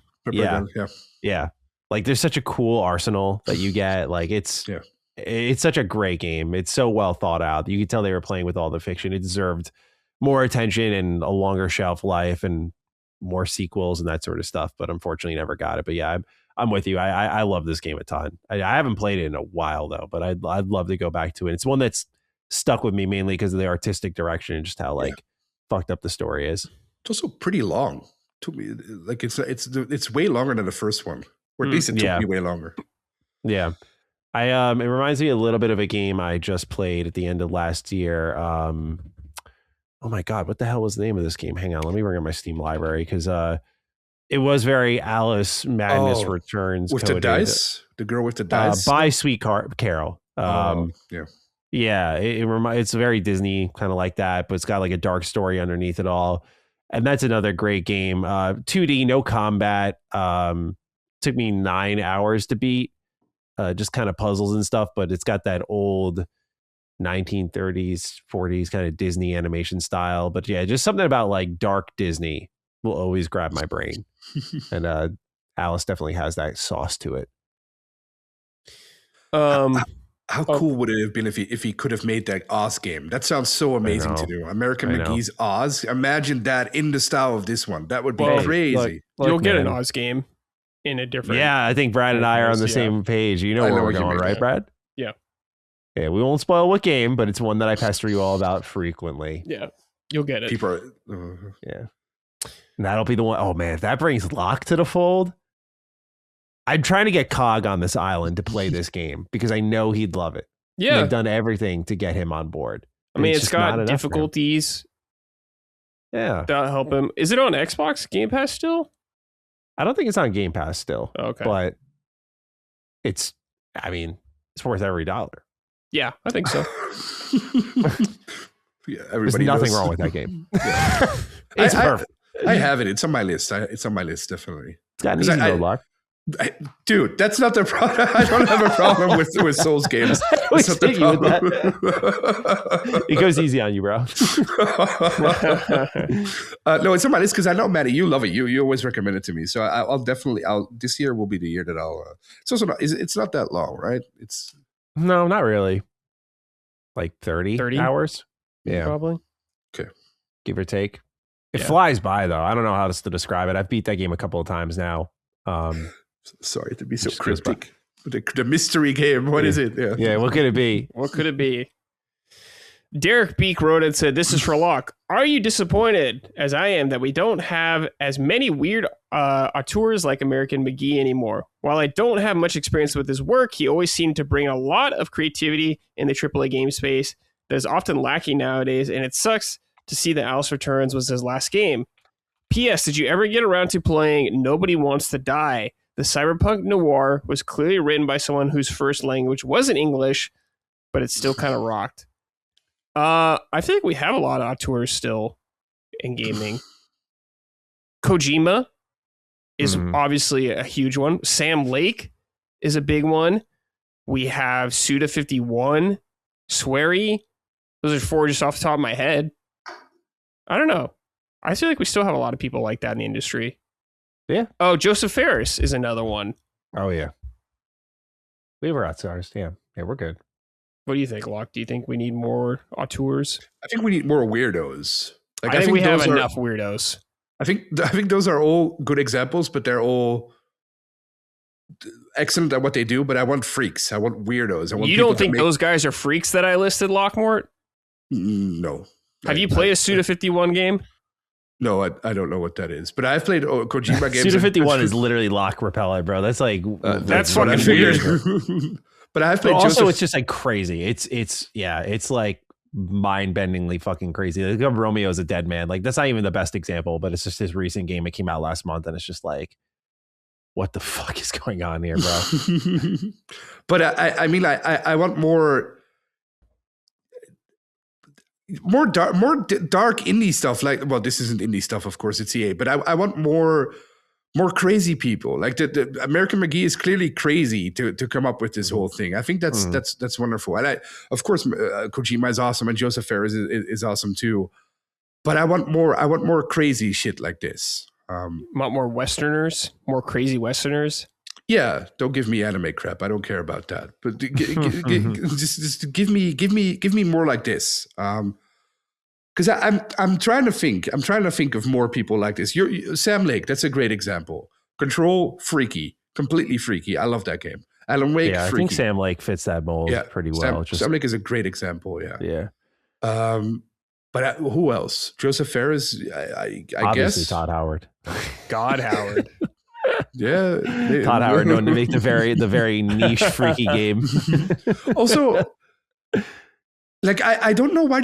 Yeah. Like there's such a cool arsenal that you get. Like it's such a great game. It's so well thought out. You could tell they were playing with all the fiction. It deserved more attention and a longer shelf life and more sequels and that sort of stuff, but unfortunately never got it. But yeah, I'm with you. I love this game a ton. I haven't played it in a while though, but I'd love to go back to it. It's one that's stuck with me mainly because of the artistic direction and just how like fucked up the story is. It's also pretty long. Took me like it's way longer than the first one, or at least it took me way longer. Yeah, it reminds me a little bit of a game I just played at the end of last year. Oh my God, what the hell was the name of this game? Hang on, let me bring up my Steam library because it was very Alice Madness Returns. With coded. The dice? The girl with the dice? By Sweet Carol. Yeah. It's very Disney, kind of like that, but it's got like a dark story underneath it all. And that's another great game. 2D, no combat. Took me 9 hours to beat. Just kind of puzzles and stuff, but it's got that old 1930s 40s kind of Disney animation style. But yeah, just something about like dark Disney will always grab my brain. And Alice definitely has that sauce to it. How cool would it have been if he could have made that Oz game? That sounds so amazing to do. American McGee's Oz. Imagine that in the style of this one. That would be crazy. You'll get an Oz game in a different. Yeah, I think Brad and I are on the same page. You know where we're going, right, Brad? Yeah. Yeah, we won't spoil what game, but it's one that I pester you all about frequently. Yeah, you'll get it. People are, yeah. And that'll be the one. Oh man, if that brings Locke to the fold, I'm trying to get Cog on this island to play this game because I know he'd love it. Yeah. And I've done everything to get him on board. I mean, it's got difficulties. Yeah. That'll help him. Is it on Xbox Game Pass still? I don't think it's on Game Pass still. Okay. But it's worth every dollar. Yeah, I think so. Yeah, there's nothing wrong with that game. Yeah. It's perfect. I have it. It's on my list. It's on my list, definitely. It's got an easy load lock. Dude, that's not the problem. I don't have a problem with Souls games. That's not the problem. It goes easy on you, bro. No, it's on my list because I know, Matty, you love it. You always recommend it to me. So I'll definitely. this year will be the year that I'll. It's also not. It's not that long, right? It's no, not really. Like 30 hours. Yeah, probably. Okay, give or take. It flies by though. I don't know how else to describe it. I've beat that game a couple of times now. Sorry to be so cryptic. The mystery game. What is it? Yeah, what could it be? What could it be? Derek Beek wrote and said, "This is for Locke. Are you disappointed, as I am, that we don't have as many weird auteurs like American McGee anymore? While I don't have much experience with his work, he always seemed to bring a lot of creativity in the AAA game space that is often lacking nowadays, and it sucks to see that Alice Returns was his last game. P.S. Did you ever get around to playing Nobody Wants to Die? The cyberpunk noir was clearly written by someone whose first language wasn't English, but it still kind of rocked." I think we have a lot of auteurs still in gaming. Kojima is obviously a huge one. Sam Lake is a big one. We have Suda51, Swery. Those are 4 just off the top of my head. I don't know. I feel like we still have a lot of people like that in the industry. Yeah. Oh, Joseph Ferris is another one. Oh, yeah. We have our auteurs. Yeah, we're good. What do you think, Locke? Do you think we need more auteurs? I think we need more weirdos. Like, I think we have enough weirdos. I think those are all good examples, but they're all excellent at what they do. But I want freaks. I want weirdos. You don't think those guys are freaks that I listed, Lockmort? No. Have you played a Suda51 game? No, I don't know what that is. But I've played Kojima games. Suda51 is literally Locke Repellent, bro. That's like that's fucking weird. But I've played. Also, it's just like crazy. It's like mind-bendingly fucking crazy. Like Romeo is a dead man. Like that's not even the best example, but it's just his recent game. It came out last month, and it's just like, what the fuck is going on here, bro? But I mean, I want more dark indie stuff. Like, well, this isn't indie stuff, of course. It's EA, but I want more crazy people. Like the American McGee is clearly crazy to come up with this whole thing. I think that's wonderful. And of course, Kojima is awesome, and Joseph Ferris is awesome too. But I want more crazy shit like this. Want more Westerners, more crazy Westerners. Yeah, don't give me anime crap. I don't care about that. But just give me more like this. Because I'm trying to think. I'm trying to think of more people like this. Sam Lake, that's a great example. Control, freaky, completely freaky. I love that game. Alan Wake, freaky. I think Sam Lake fits that mold pretty well. Sam Lake is a great example. Yeah. But who else? Joseph Ferris, I Obviously guess. Todd Howard. God Howard. Yeah, Todd Howard known to make the very niche freaky game. Also, like I don't know why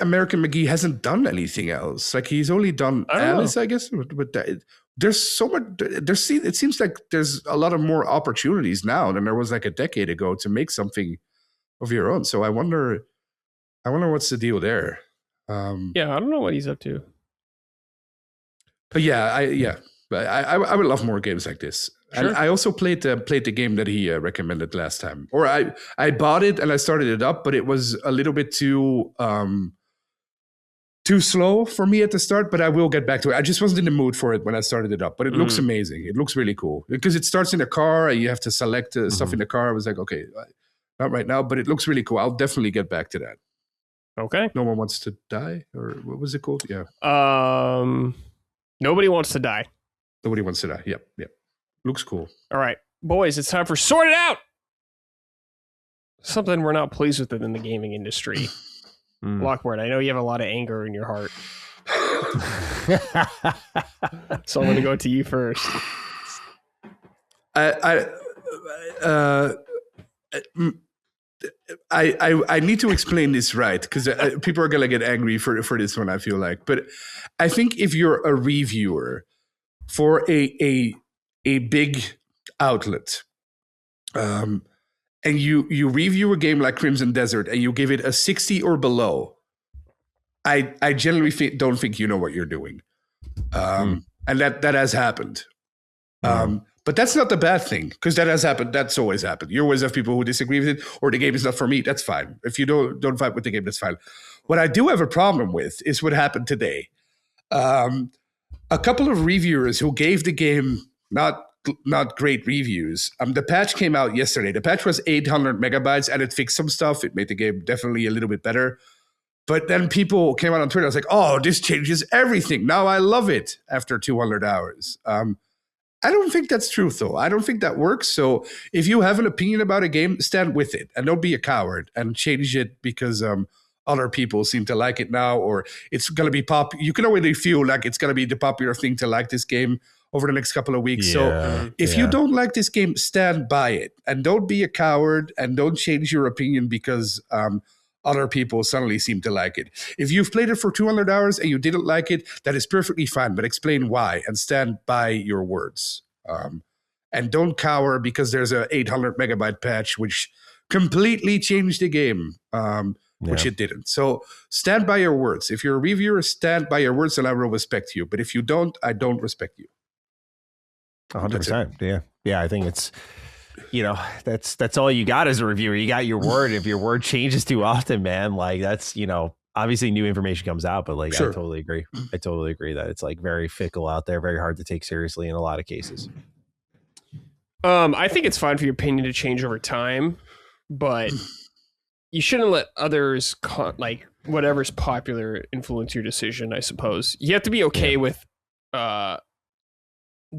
American McGee hasn't done anything else. Like he's only done Alice, I guess. But there's so much. It seems like there's a lot of more opportunities now than there was like a decade ago to make something of your own. So I wonder what's the deal there. I don't know what he's up to. But I would love more games like this. Sure. And I also played the game that he recommended last time. Or I bought it and I started it up, but it was a little bit too slow for me at the start, but I will get back to it. I just wasn't in the mood for it when I started it up, but it looks amazing. It looks really cool because it starts in a car and you have to select stuff in the car. I was like, okay, not right now, but it looks really cool. I'll definitely get back to that. Okay. No One Wants to Die, or what was it called? Yeah. Nobody Wants to Die. Nobody Wants to Die. Yep. Looks cool. All right, boys, it's time for Sort It Out. Something we're not pleased with in the gaming industry. Lockboard, I know you have a lot of anger in your heart. So I'm going to go to you first. I need to explain this right because people are gonna get angry for this one. I feel like, but I think if you're a reviewer for a big outlet, and you review a game like Crimson Desert and you give it a 60 or below, I generally don't think you know what you're doing, and that has happened. But that's not the bad thing, because that has happened. That's always happened. You always have people who disagree with it, or the game is not for me. That's fine. If you don't vibe with the game, that's fine. What I do have a problem with is what happened today. A couple of reviewers who gave the game not great reviews. The patch came out yesterday. The patch was 800 megabytes, and it fixed some stuff. It made the game definitely a little bit better. But then people came out on Twitter. I was like, oh, this changes everything. Now I love it after 200 hours. I don't think that's true, though. I don't think that works. So if you have an opinion about a game, stand with it and don't be a coward and change it because other people seem to like it now, or it's going to be you can already feel like it's going to be the popular thing to like this game over the next couple of weeks. So if you don't like this game, stand by it and don't be a coward and don't change your opinion because other people suddenly seem to like it. If you've played it for 200 hours and you didn't like it, that is perfectly fine, but explain why and stand by your words. And don't cower because there's a 800 megabyte patch which completely changed the game, which it didn't. So stand by your words. If you're a reviewer, stand by your words and I will respect you. But if you don't, I don't respect you. 100%. Yeah. I think it's, that's all you got as a reviewer. You got your word. If your word changes too often, man, like that's, obviously new information comes out, but like, sure. I totally agree that it's like very fickle out there, very hard to take seriously in a lot of cases. I think it's fine for your opinion to change over time, but you shouldn't let others like whatever's popular influence your decision, I suppose. You have to be okay with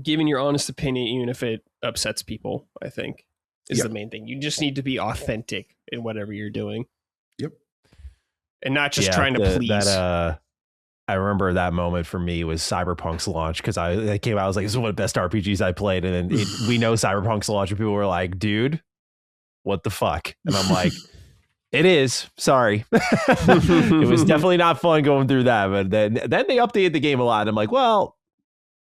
giving your honest opinion, even if it upsets people, I think is the main thing. You just need to be authentic in whatever you're doing. Yep. And not just trying to please. I remember that moment for me was Cyberpunk's launch because it came out. I was like, this is one of the best RPGs I played. And then we know Cyberpunk's launch and people were like, dude, what the fuck? And I'm like, it is. Sorry. It was definitely not fun going through that. But then they updated the game a lot. And I'm like, well,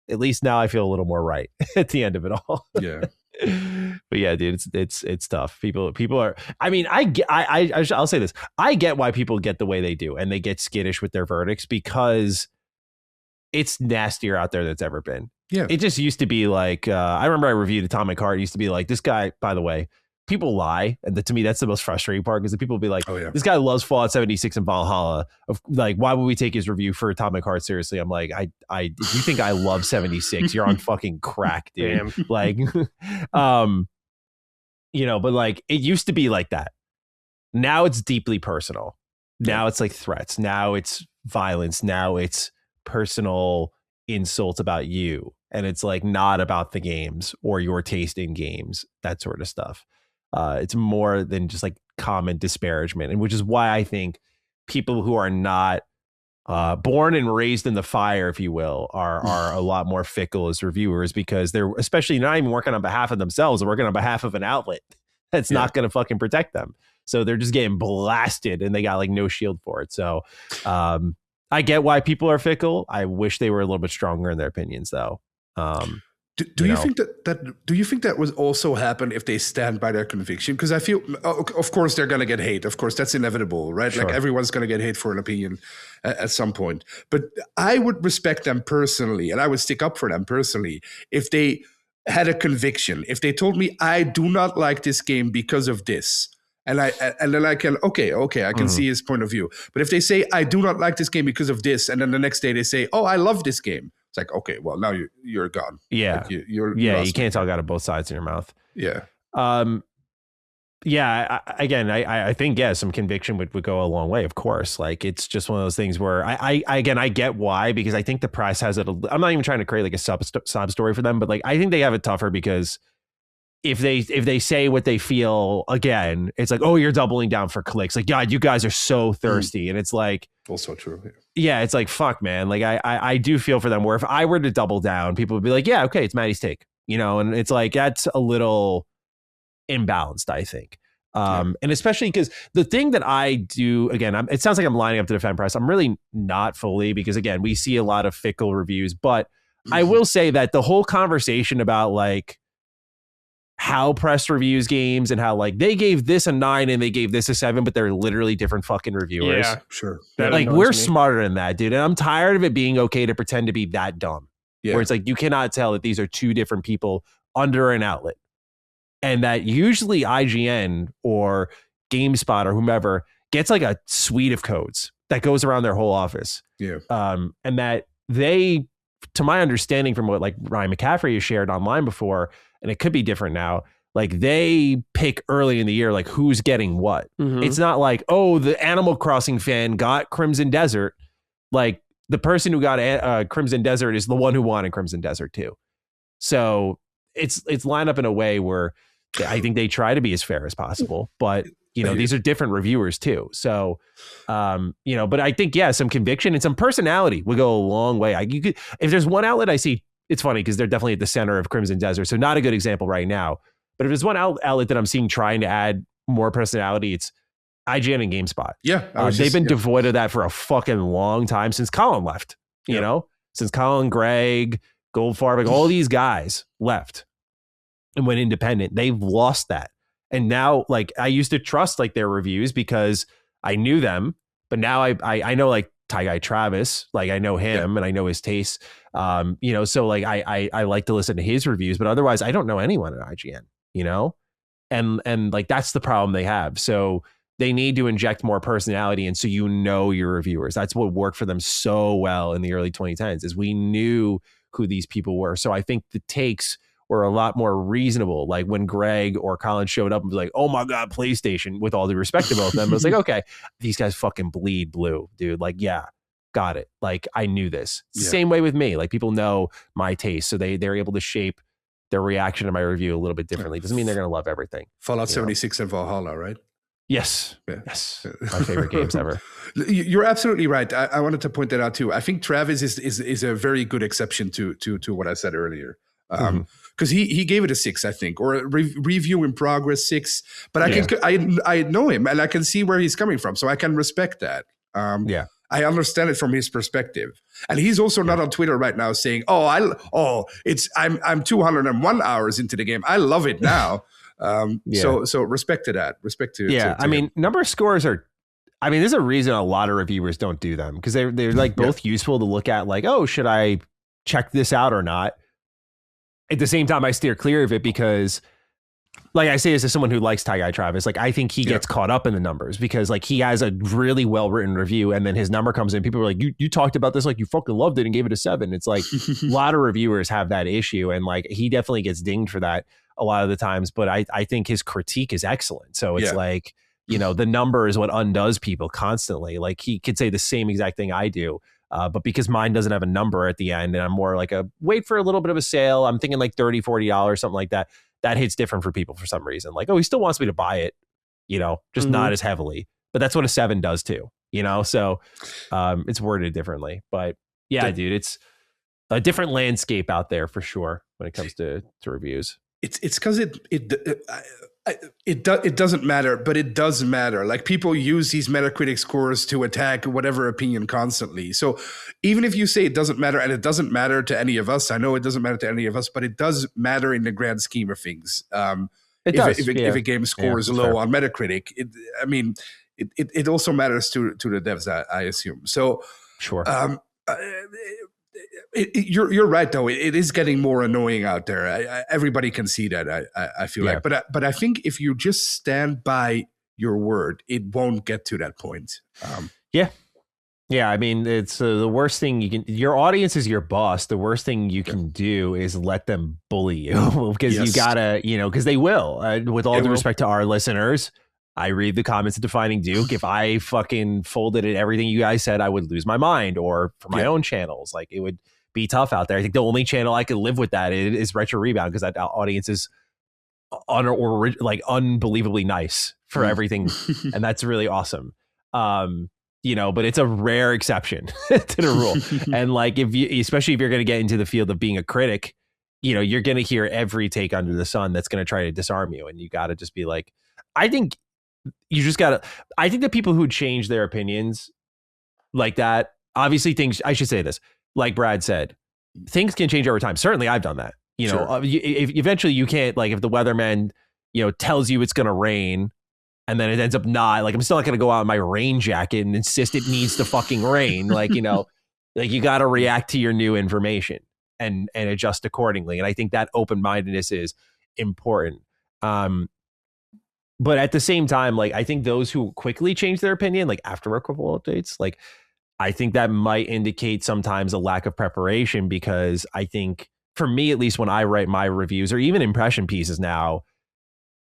at least now I feel a little more right at the end of it all. Yeah. But yeah, dude, it's tough. People are, I mean, I'll say this. I get why people get the way they do and they get skittish with their verdicts because it's nastier out there than it's ever been. Yeah. It just used to be like, I remember I reviewed Atomic Heart. It used to be like, this guy, by the way, people lie. And to me, that's the most frustrating part because the people will be like, this guy loves Fallout 76 and Valhalla. Like, why would we take his review for Atomic Heart seriously? I'm like, if you think I love 76, you're on fucking crack, dude. Damn. Like, but like, it used to be like that. Now it's deeply personal. Now it's like threats. Now it's violence. Now it's personal insults about you. And it's like not about the games or your taste in games, that sort of stuff. It's more than just like common disparagement, and which is why I think people who are not born and raised in the fire, if you will, are a lot more fickle as reviewers because they're especially not even working on behalf of themselves, they're working on behalf of an outlet that's not going to fucking protect them. So they're just getting blasted and they got like no shield for it. So I get why people are fickle. I wish they were a little bit stronger in their opinions, though. Do you think that would also happen if they stand by their conviction? Because I feel, of course, they're going to get hate. Of course, that's inevitable, right? Sure. Like everyone's going to get hate for an opinion at some point. But I would respect them personally, and I would stick up for them personally if they had a conviction. If they told me, I do not like this game because of this. And then I can, I can see his point of view. But if they say, I do not like this game because of this, and then the next day they say, oh, I love this game. It's like, okay, well, now you're gone. Yeah. Like you can't talk out of both sides of your mouth. Yeah. I think, some conviction would go a long way, of course. Like, it's just one of those things where I get why, because I think the press has it. I'm not even trying to create like a sob story for them, but like, I think they have it tougher because if they say what they feel again, it's like, oh, you're doubling down for clicks. Like, God, you guys are so thirsty. And it's like, also true. Yeah. It's like, fuck, man. Like I do feel for them where if I were to double down, people would be like, yeah, okay, it's Matty's take, and it's like, that's a little imbalanced, I think. And especially because the thing that I do, again, it sounds like I'm lining up to defend press. I'm really not fully, because again, we see a lot of fickle reviews, but I will say that the whole conversation about like how press reviews games and how like they gave this a 9 and they gave this a 7, but they're literally different fucking reviewers. Yeah, sure. Like, we're smarter than that, dude. And I'm tired of it being okay to pretend to be that dumb. Yeah. Where it's like, you cannot tell that these are two different people under an outlet. And that usually IGN or GameSpot or whomever gets like a suite of codes that goes around their whole office. Yeah. And that they, to my understanding from what like Ryan McCaffrey has shared online before, and it could be different now, like they pick early in the year, like who's getting what. Mm-hmm. It's not like, oh, the Animal Crossing fan got Crimson Desert. Like the person who got Crimson Desert is the one who wanted Crimson Desert too. So it's lined up in a way where I think they try to be as fair as possible, but these are different reviewers too. So, but I think, some conviction and some personality would go a long way. If there's one outlet I see, it's funny because they're definitely at the center of Crimson Desert. So not a good example right now, but if there's one outlet that I'm seeing trying to add more personality, it's IGN and GameSpot. Yeah. They've been devoid of that for a fucking long time since Colin left, since Colin, Greg, Goldfarb, all these guys left and went independent. They've lost that. And now, I used to trust their reviews because I knew them, but now I know Ty Guy Travis, I know him and I know his tastes. So I like to listen to his reviews, but otherwise I don't know anyone at IGN, and that's the problem they have. So they need to inject more personality. And so your reviewers. That's what worked for them so well in the early 2010s is we knew who these people were. So I think the takes were a lot more reasonable. Like when Greg or Colin showed up and was like, oh my God, PlayStation, with all the respect to both of them. It was like, okay, these guys fucking bleed blue, dude. Got it. I knew this. It's the same way with me. People know my taste. So they're able to shape their reaction to my review a little bit differently. Doesn't mean they're going to love everything. Fallout 76 and Valhalla, right? Yes. Yeah. Yes. My favorite games ever. You're absolutely right. I wanted to point that out too. I think Travis is a very good exception to what I said earlier. Because he gave it a 6, I think, or a review in progress 6. But I know him and I can see where he's coming from, so I can respect that. I understand it from his perspective, and he's also not on Twitter right now saying, I'm 201 hours into the game. I love it now. So respect to that. Respect to him. Number scores are. There's a reason a lot of reviewers don't do them because they're both useful to look at. Should I check this out or not? At the same time, I steer clear of it because, I say this as someone who likes Ty Guy Travis, I think he gets caught up in the numbers because, he has a really well-written review and then his number comes in. People are like, you talked about this you fucking loved it and gave it a 7. It's a lot of reviewers have that issue and, he definitely gets dinged for that a lot of the times. But I think his critique is excellent. So it's the number is what undoes people constantly. He could say the same exact thing I do. But because mine doesn't have a number at the end and I'm more wait for a little bit of a sale, I'm thinking $30, $40, something like that. That hits different for people for some reason. He still wants me to buy it, just not as heavily. But that's what a 7 does too, So it's worded differently. But dude, it's a different landscape out there for sure when it comes to reviews. It's because it doesn't matter, but it does matter. People use these Metacritic scores to attack whatever opinion constantly. So even if you say it doesn't matter, and it doesn't matter to any of us, I know it doesn't matter to any of us, but it does matter in the grand scheme of things. If a game scores low on Metacritic, it also matters to the devs, I assume. So sure. You're right though. It is getting more annoying out there. Everybody can see that. I feel like, but I think if you just stand by your word, it won't get to that point. It's the worst thing you can. Your audience is your boss. The worst thing you can do is let them bully you because you gotta, because they will. With all due respect to our listeners, I read the comments of Defining Duke. If I fucking folded at everything you guys said, I would lose my mind. Or for my own channels, it would be tough out there. I think the only channel I could live with that is Retro Rebound because that audience is unbelievably nice for everything, and that's really awesome. But it's a rare exception to the rule. And especially if you're going to get into the field of being a critic, you're going to hear every take under the sun that's going to try to disarm you, and you got to just be I think the people who change their opinions like that, obviously I should say this, like Brad said, things can change over time. Certainly I've done that. If eventually you can't, if the weatherman, tells you it's going to rain and then it ends up not, I'm still not going to go out in my rain jacket and insist it needs to fucking rain. You got to react to your new information and adjust accordingly. And I think that open-mindedness is important. But at the same time, I think those who quickly change their opinion, after a couple updates, I think that might indicate sometimes a lack of preparation because I think, for me, at least when I write my reviews or even impression pieces now,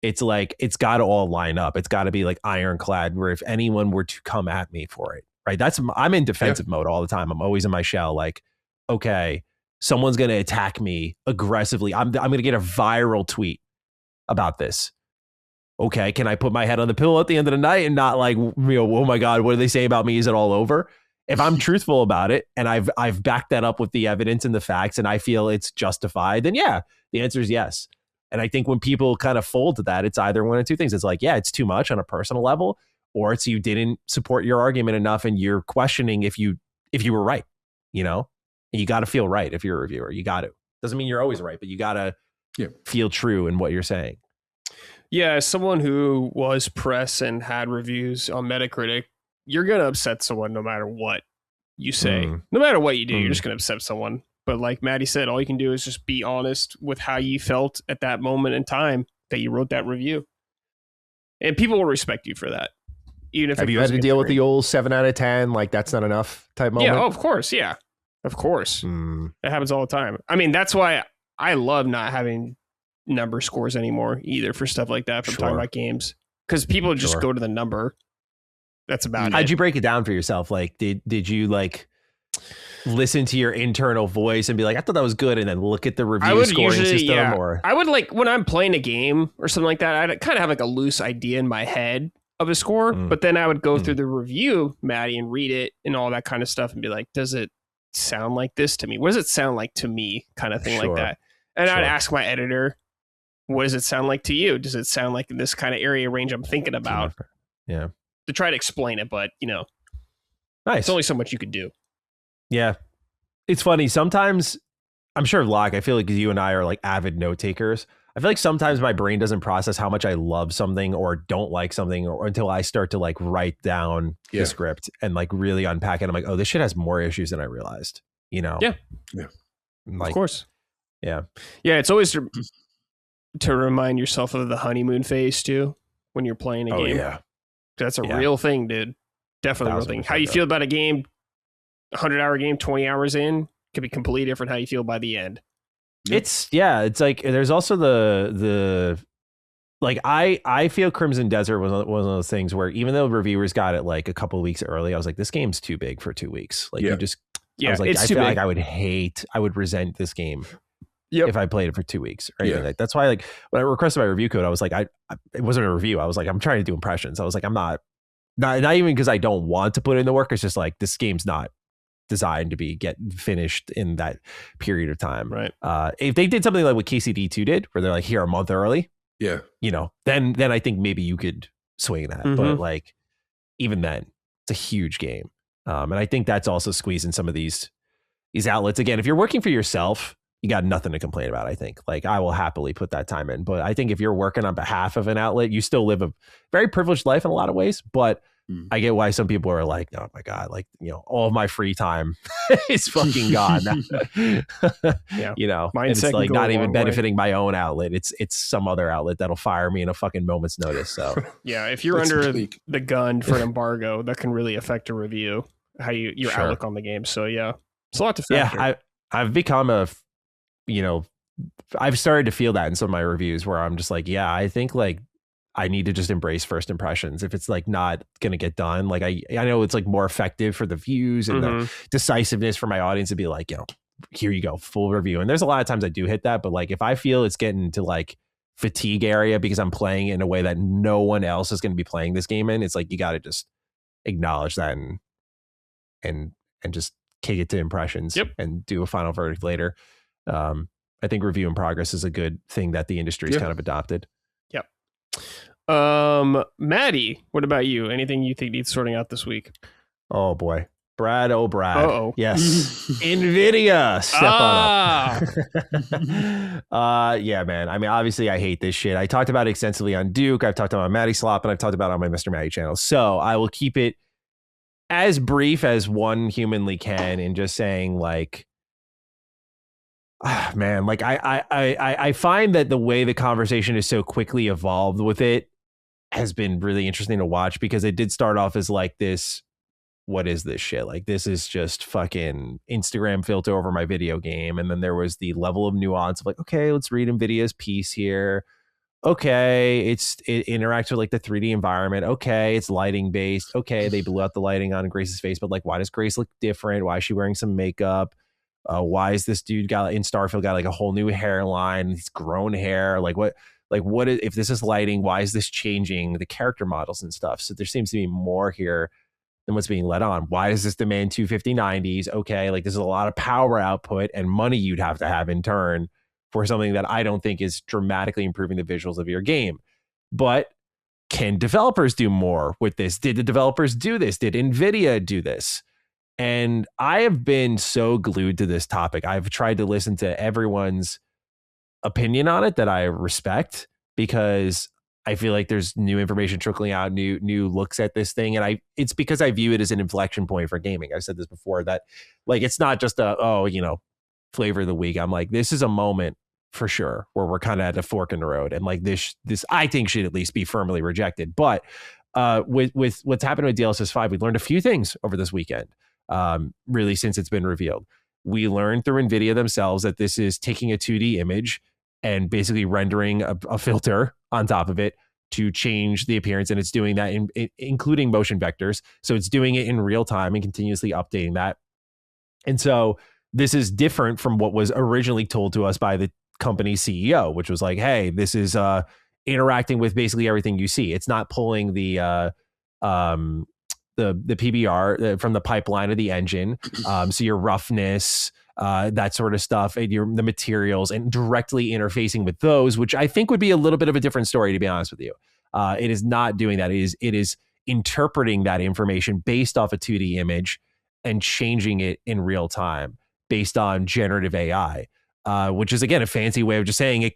it's it's got to all line up. It's got to be ironclad where if anyone were to come at me for it, right? I'm in defensive mode all the time. I'm always in my shell. Okay, someone's going to attack me aggressively. I'm going to get a viral tweet about this. Okay, can I put my head on the pillow at the end of the night and not like, oh my God, what do they say about me? Is it all over? If I'm truthful about it and I've backed that up with the evidence and the facts and I feel it's justified, then yeah, the answer is yes. And I think when people kind of fold to that, it's either one of two things. It's like, yeah, it's too much on a personal level, or it's you didn't support your argument enough and you're questioning if you were right, And you got to feel right if you're a reviewer. You got to. Doesn't mean you're always right, but you got to feel true in what you're saying. Yeah, as someone who was press and had reviews on Metacritic, you're going to upset someone no matter what you say. No matter what you do, you're just going to upset someone. But like Matty said, all you can do is just be honest with how you felt at that moment in time that you wrote that review. And people will respect you for that. Even if Have you had to deal with the old 7 out of 10, like that's not enough type moment? Yeah, of course. Yeah, of course. It happens all the time. I mean, that's why I love not having number scores anymore either for stuff like that. If I'm talking about games, because people just go to the number. That's about it. How'd you break it down for yourself? Like, did you like listen to your internal voice and be like, I thought that was good, and then look at the review scoring system? Or I would like when I'm playing a game or something like that, I'd kind of have like a loose idea in my head of a score, but then I would go through the review, Matty, and read it and all that kind of stuff and be like, does it sound like this to me? What does it sound like to me? Kind of thing like that. And I'd ask my editor, what does it sound like to you? Does it sound like in this kind of area range I'm thinking about? Yeah. To try to explain it, but nice. It's only so much you could do. Yeah. It's funny. Sometimes I'm sure Locke, I feel like you and I are like avid note takers. I feel like sometimes my brain doesn't process how much I love something or don't like something or until I start to like write down the script and like really unpack it. I'm like, oh, this shit has more issues than I realized, Yeah. Like, of course. Yeah. Yeah. It's always to remind yourself of the honeymoon phase too, when you're playing a game. Yeah. That's a real thing, dude. Definitely a real thing. How you feel about a game, 100-hour game, 20 hours in, could be completely different how you feel by the end. It's like there's also the like I feel Crimson Desert was one of those things where even though reviewers got it like a couple of weeks early, I was like, this game's too big for 2 weeks. Like I was like, I feel like I would resent this game if I played it for 2 weeks or anything. Like, that's why like when I requested my review code, I was like, it wasn't a review. I was like, I'm trying to do impressions. I was like, I'm not even because I don't want to put in the work. It's just like this game's not designed to be finished in that period of time. Right. If they did something like what KCD2 did, where they're like here a month early, then I think maybe you could swing that. But like even then, it's a huge game. And I think that's also squeezing some of these outlets. Again, if you're working for yourself, you got nothing to complain about. I think like I will happily put that time in. But I think if you're working on behalf of an outlet, you still live a very privileged life in a lot of ways. But I get why some people are like, oh my God, like, all of my free time is fucking gone. It's like not even benefiting my own outlet. It's some other outlet that'll fire me in a fucking moment's notice. So yeah, if you're under the gun for an embargo, that can really affect a review, how your outlook on the game. So yeah, it's a lot to factor. Yeah, I've become I've started to feel that in some of my reviews where I'm just like, yeah, I think like I need to just embrace first impressions. If it's like not going to get done, like I know it's like more effective for the views and the decisiveness for my audience to be like, here you go, full review. And there's a lot of times I do hit that, but like if I feel it's getting to like fatigue area because I'm playing in a way that no one else is going to be playing this game in, it's like you got to just acknowledge that and just kick it to impressions and do a final verdict later. I think review in progress is a good thing that the industry's kind of adopted. Yep. Matty, what about you? Anything you think needs sorting out this week? Oh boy. Brad. Uh-oh. Yes. NVIDIA. Step on up. Yeah, man. I mean, obviously I hate this shit. I talked about it extensively on Duke. I've talked about Matty Slop and I've talked about it on my Mr. Matty channel. So I will keep it as brief as one humanly can in just saying like, man, like I find that the way the conversation is so quickly evolved with it has been really interesting to watch because it did start off as like this, what is this shit? Like this is just fucking Instagram filter over my video game. And then there was the level of nuance of like, okay, let's read NVIDIA's piece here. Okay, it interacts with like the 3D environment. Okay, it's lighting based. Okay, they blew out the lighting on Grace's face, but like, why does Grace look different? Why is she wearing some makeup? Why is this dude got in Starfield got like a whole new hairline? He's grown hair. Like what is, if this is lighting, why is this changing the character models and stuff? So there seems to be more here than what's being let on. Why does this demand 250 90s? Okay, like this is a lot of power output and money you'd have to have in turn for something that I don't think is dramatically improving the visuals of your game. But can developers do more with this? Did the developers do this? Did NVIDIA do this? And I have been so glued to this topic. I've tried to listen to everyone's opinion on it that I respect, because I feel like there's new information trickling out, new looks at this thing. And it's because I view it as an inflection point for gaming. I've said this before, that like, it's not just flavor of the week. I'm like, this is a moment for sure where we're kind of at a fork in the road. And like this I think should at least be firmly rejected. But with what's happened with DLSS 5, we learned a few things over this weekend, really, since it's been revealed. We learned through NVIDIA themselves that this is taking a 2D image and basically rendering a filter on top of it to change the appearance. And it's doing that including motion vectors. So it's doing it in real time and continuously updating that. And so this is different from what was originally told to us by the company CEO, which was like, hey, this is interacting with basically everything you see. It's not pulling the PBR from the pipeline of the engine. So your roughness, that sort of stuff, and the materials, and directly interfacing with those, which I think would be a little bit of a different story, to be honest with you. It is not doing that. It is interpreting that information based off a 2D image and changing it in real time based on generative AI, which is, again, a fancy way of just saying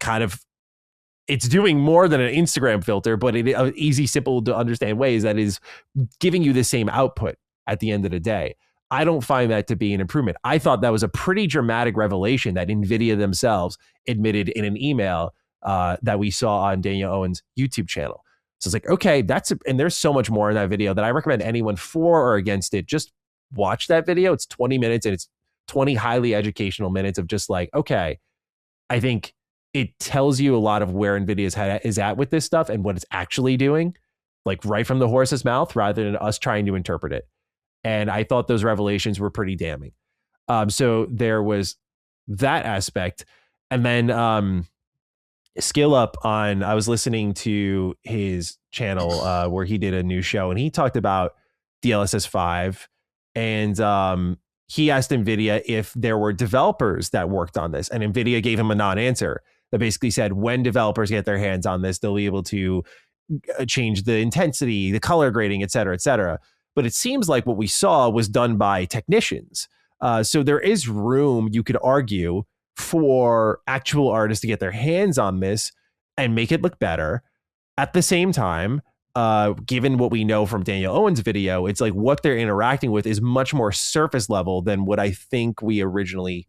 it's doing more than an Instagram filter, but in an easy, simple to understand ways that is giving you the same output at the end of the day. I don't find that to be an improvement. I thought that was a pretty dramatic revelation that NVIDIA themselves admitted in an email that we saw on Daniel Owen's YouTube channel. So it's like, okay, and there's so much more in that video that I recommend anyone for or against it, just watch that video. It's 20 minutes and it's 20 highly educational minutes of just like, okay, I think it tells you a lot of where NVIDIA is at with this stuff and what it's actually doing, like right from the horse's mouth, rather than us trying to interpret it. And I thought those revelations were pretty damning. So there was that aspect. And then Skill Up I was listening to his channel where he did a new show, and he talked about DLSS 5. And he asked NVIDIA if there were developers that worked on this. And NVIDIA gave him a non-answer that basically said, when developers get their hands on this, they'll be able to change the intensity, the color grading, et cetera, et cetera. But it seems like what we saw was done by technicians. So there is room, you could argue, for actual artists to get their hands on this and make it look better. At the same time, given what we know from Daniel Owen's video, it's like what they're interacting with is much more surface level than what I think we originally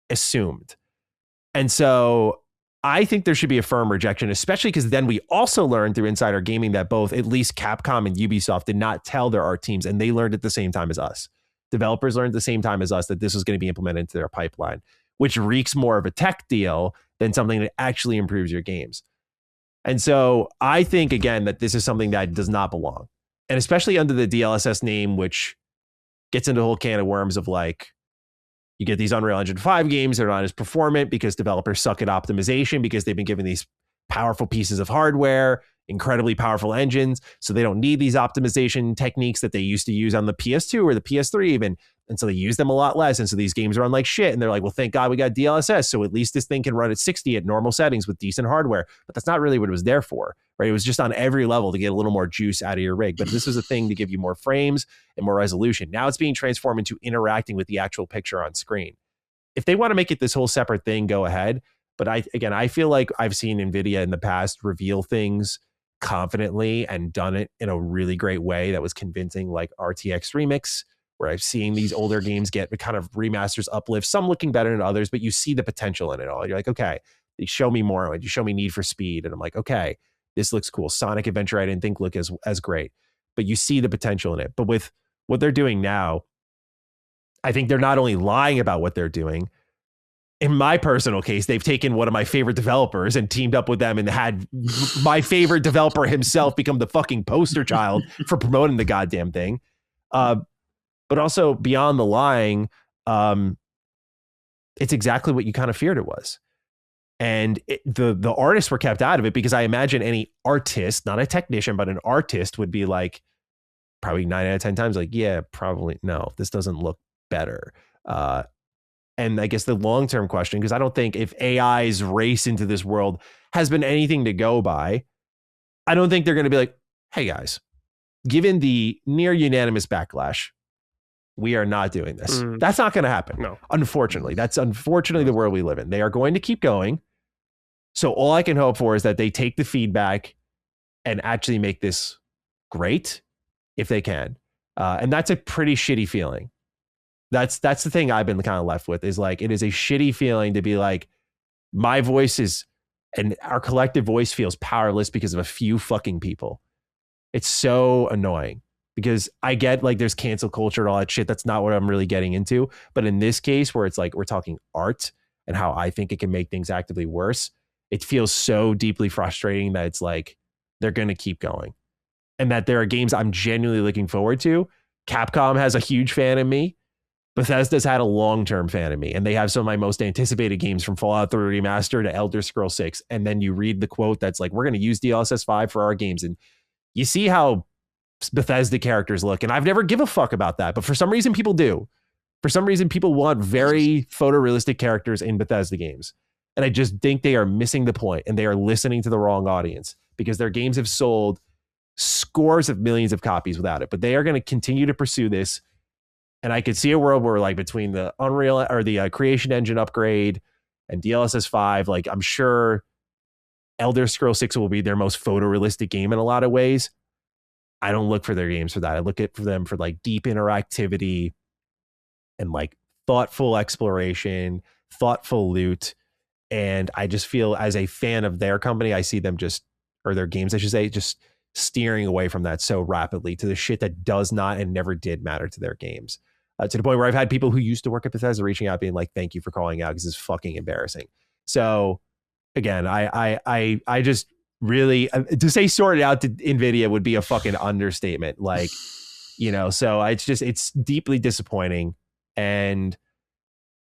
assumed. And so I think there should be a firm rejection, especially because then we also learned through Insider Gaming that both, at least Capcom and Ubisoft, did not tell their art teams, and they learned at the same time as us. Developers learned at the same time as us that this was going to be implemented into their pipeline, which reeks more of a tech deal than something that actually improves your games. And so I think, again, that this is something that does not belong. And especially under the DLSS name, which gets into a whole can of worms of like, you get these Unreal Engine 5 games, they're not as performant because developers suck at optimization because they've been given these powerful pieces of hardware, incredibly powerful engines, so they don't need these optimization techniques that they used to use on the PS2 or the PS3 even. And so they use them a lot less. And so these games run like shit. And they're like, well, thank God we got DLSS. So at least this thing can run at 60 at normal settings with decent hardware. But that's not really what it was there for, right? It was just on every level to get a little more juice out of your rig. But this was a thing to give you more frames and more resolution. Now it's being transformed into interacting with the actual picture on screen. If they want to make it this whole separate thing, go ahead. But I feel like I've seen NVIDIA in the past reveal things confidently and done it in a really great way that was convincing, like RTX Remix, where I've seen these older games get kind of remasters, uplifts, some looking better than others, but you see the potential in it all. You're like, okay, you show me more. You show me Need for Speed. And I'm like, okay, this looks cool. Sonic Adventure, I didn't think looked as great, but you see the potential in it. But with what they're doing now, I think they're not only lying about what they're doing. In my personal case, they've taken one of my favorite developers and teamed up with them and had my favorite developer himself become the fucking poster child for promoting the goddamn thing. But also beyond the lying, it's exactly what you kind of feared it was. And the artists were kept out of it because I imagine any artist, not a technician, but an artist would be like, probably 9 out of 10 times, like, yeah, probably no, this doesn't look better. And I guess the long-term question, because I don't think if AI's race into this world has been anything to go by, I don't think they're going to be like, hey guys, given the near unanimous backlash, we are not doing this. That's not going to happen. No. Unfortunately, that's unfortunately the world we live in. They are going to keep going. So all I can hope for is that they take the feedback and actually make this great if they can. And that's a pretty shitty feeling. That's the thing I've been kind of left with, is like, it is a shitty feeling to be like, my voice is, and our collective voice feels powerless because of a few fucking people. It's so annoying because I get like there's cancel culture and all that shit. That's not what I'm really getting into. But in this case where it's like, we're talking art and how I think it can make things actively worse, it feels so deeply frustrating that it's like, they're going to keep going. And that there are games I'm genuinely looking forward to. Capcom has a huge fan in me. Bethesda's had a long-term fan in me. And they have some of my most anticipated games, from Fallout 3 Remastered to Elder Scrolls 6. And then you read the quote that's like, we're going to use DLSS 5 for our games. And you see how Bethesda characters look. And I've never give a fuck about that. But for some reason, people do. For some reason, people want very photorealistic characters in Bethesda games. And I just think they are missing the point, and they are listening to the wrong audience, because their games have sold scores of millions of copies without it. But they are going to continue to pursue this. And I could see a world where, like, between the Unreal or the Creation Engine upgrade and DLSS 5, like, I'm sure Elder Scrolls 6 will be their most photorealistic game in a lot of ways. I don't look for their games for that. I look for them for like deep interactivity and like thoughtful exploration, thoughtful loot. And I just feel, as a fan of their company, I see them just, or their games, I should say, just steering away from that so rapidly to the shit that does not and never did matter to their games. To the point where I've had people who used to work at Bethesda reaching out being like, thank you for calling out, because it's fucking embarrassing. So again, I just really, to say sorted out to NVIDIA would be a fucking understatement. Like, you know, so it's deeply disappointing. And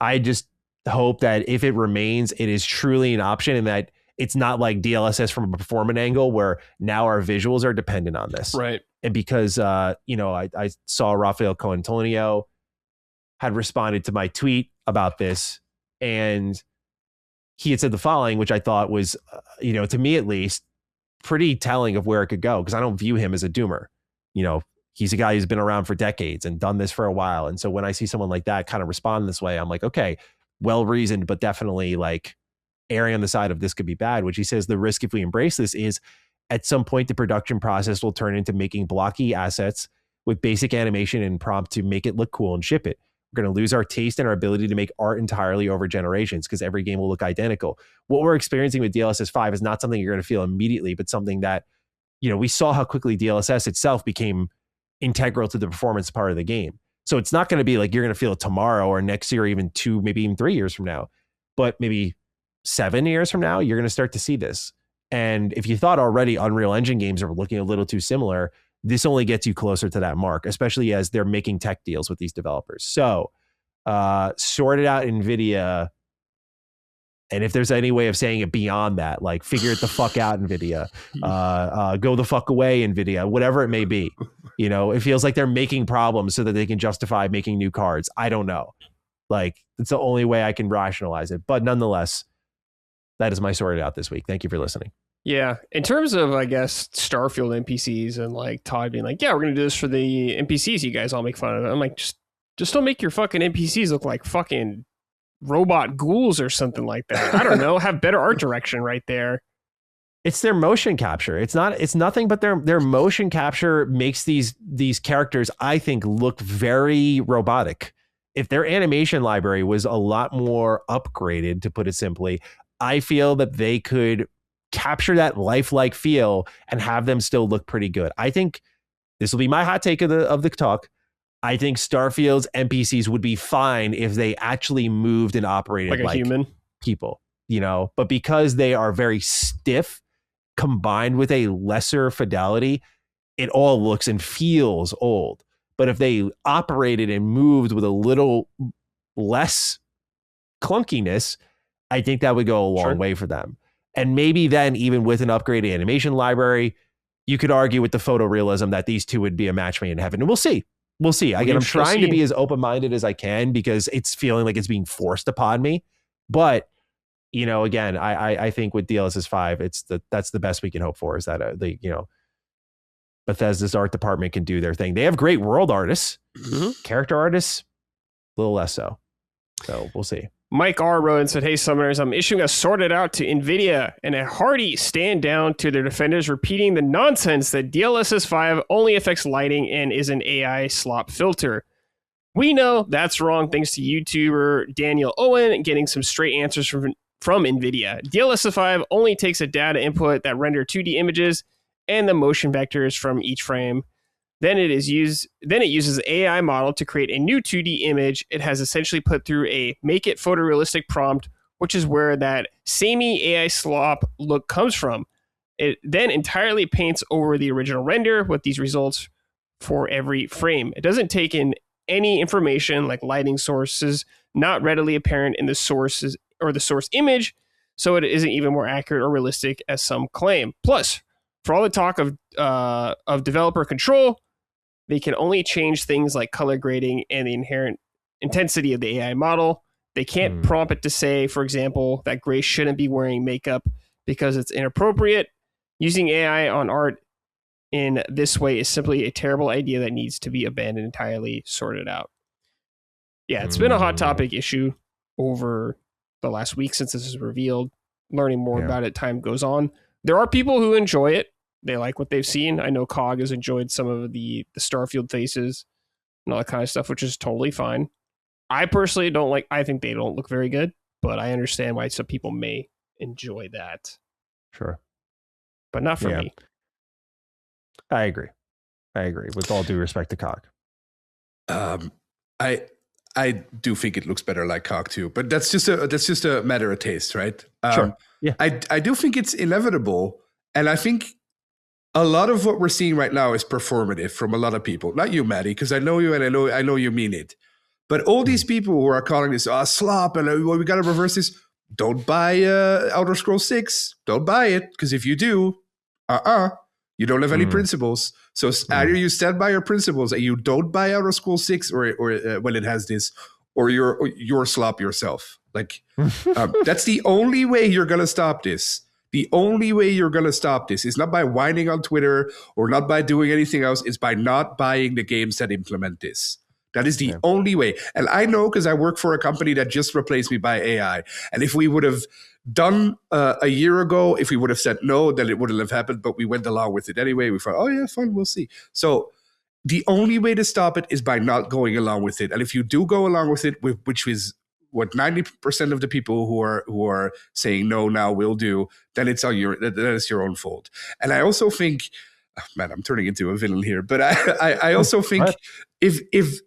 I just hope that if it remains, it is truly an option, and that it's not like DLSS from a performance angle where now our visuals are dependent on this. Right. And because, you know, I saw Rafael Coantonio had responded to my tweet about this, and he had said the following, which I thought was, you know, to me at least, pretty telling of where it could go, because I don't view him as a doomer. You know, he's a guy who's been around for decades and done this for a while. And so when I see someone like that kind of respond this way, I'm like, okay, well-reasoned, but definitely like erring on the side of this could be bad, which he says the risk if we embrace this is at some point the production process will turn into making blocky assets with basic animation and prompt to make it look cool and ship it. We're going to lose our taste and our ability to make art entirely over generations, because every game will look identical. What we're experiencing with DLSS 5 is not something you're going to feel immediately, but something that, you know, we saw how quickly DLSS itself became integral to the performance part of the game. So it's not going to be like you're going to feel it tomorrow or next year, or even 2, maybe even 3 years from now, but maybe 7 years from now, you're going to start to see this. And if you thought already Unreal Engine games are looking a little too similar, this only gets you closer to that mark, especially as they're making tech deals with these developers. So sort it out, NVIDIA. And if there's any way of saying it beyond that, like figure it the fuck out, NVIDIA. Go the fuck away, NVIDIA, whatever it may be. You know, it feels like they're making problems so that they can justify making new cards. I don't know. Like, it's the only way I can rationalize it. But nonetheless, that is my sorted out this week. Thank you for listening. Yeah. In terms of, I guess, Starfield NPCs and like Todd being like, yeah, we're going to do this for the NPCs you guys all make fun of. I'm like, just don't make your fucking NPCs look like fucking robot ghouls or something like that. I don't know. Have better art direction right there. It's their motion capture. It's nothing but their motion capture makes these characters, I think, look very robotic. If their animation library was a lot more upgraded, to put it simply, I feel that they could capture that lifelike feel and have them still look pretty good. I think this will be my hot take of the talk. I think Starfield's NPCs would be fine if they actually moved and operated like a human people, you know, but because they are very stiff combined with a lesser fidelity, it all looks and feels old. But if they operated and moved with a little less clunkiness, I think that would go a long way for them. And maybe then even with an upgraded animation library, you could argue with the photorealism that these two would be a match made in heaven. And we'll see. We'll see. Again, I'm trying to be as open-minded as I can because it's feeling like it's being forced upon me. But, you know, again, I think with DLSS 5, that's the best we can hope for is that Bethesda's art department can do their thing. They have great world artists, character artists, a little less so. So we'll see. Mike R. wrote and said, "Hey, Summoners, I'm issuing a sorted out to NVIDIA and a hearty stand down to their defenders repeating the nonsense that DLSS 5 only affects lighting and is an AI slop filter. We know that's wrong thanks to YouTuber Daniel Owen getting some straight answers from NVIDIA. DLSS 5 only takes a data input that render 2D images and the motion vectors from each frame. Then it uses an AI model to create a new 2D image. It has essentially put through a make it photorealistic prompt, which is where that samey AI slop look comes from. It then entirely paints over the original render with these results for every frame. It doesn't take in any information like lighting sources not readily apparent in the sources or the source image, so it isn't even more accurate or realistic as some claim. Plus, for all the talk of developer control, they can only change things like color grading and the inherent intensity of the AI model. They can't prompt it to say, for example, that Grace shouldn't be wearing makeup because it's inappropriate. Using AI on art in this way is simply a terrible idea that needs to be abandoned entirely, sorted out. Yeah, it's been a hot topic issue over the last week since this is revealed. Learning more about it, time goes on. There are people who enjoy it. They like what they've seen. I know Cog has enjoyed some of the Starfield faces and all that kind of stuff, which is totally fine. I personally don't like, I think they don't look very good, but I understand why some people may enjoy that. Sure. But not for me. I agree. With all due respect to Cog. I do think it looks better like Cog too, but that's just a matter of taste, right? Sure. Yeah. I do think it's inevitable, and I think a lot of what we're seeing right now is performative from a lot of people. Not you, Matty, because I know you and I know you mean it. But all these people who are calling this slop and we got to reverse this, don't buy Elder Scrolls 6. Don't buy it, because if you do, you don't have any principles. So either you stand by your principles and you don't buy Elder Scrolls 6 or when it has this, or you're slop yourself. Like that's the only way you're going to stop this. The only way you're going to stop this is not by whining on Twitter or not by doing anything else. It's by not buying the games that implement this. That is the only way. And I know because I work for a company that just replaced me by AI. And if we would have done a year ago, if we would have said no, then it wouldn't have happened. But we went along with it anyway. We thought, oh yeah, fine, we'll see. So the only way to stop it is by not going along with it. And if you do go along with it, which is what 90% of the people who are saying no now will do, then it's on that is your own fault. And I also think, man, I'm turning into a villain here, but I also think if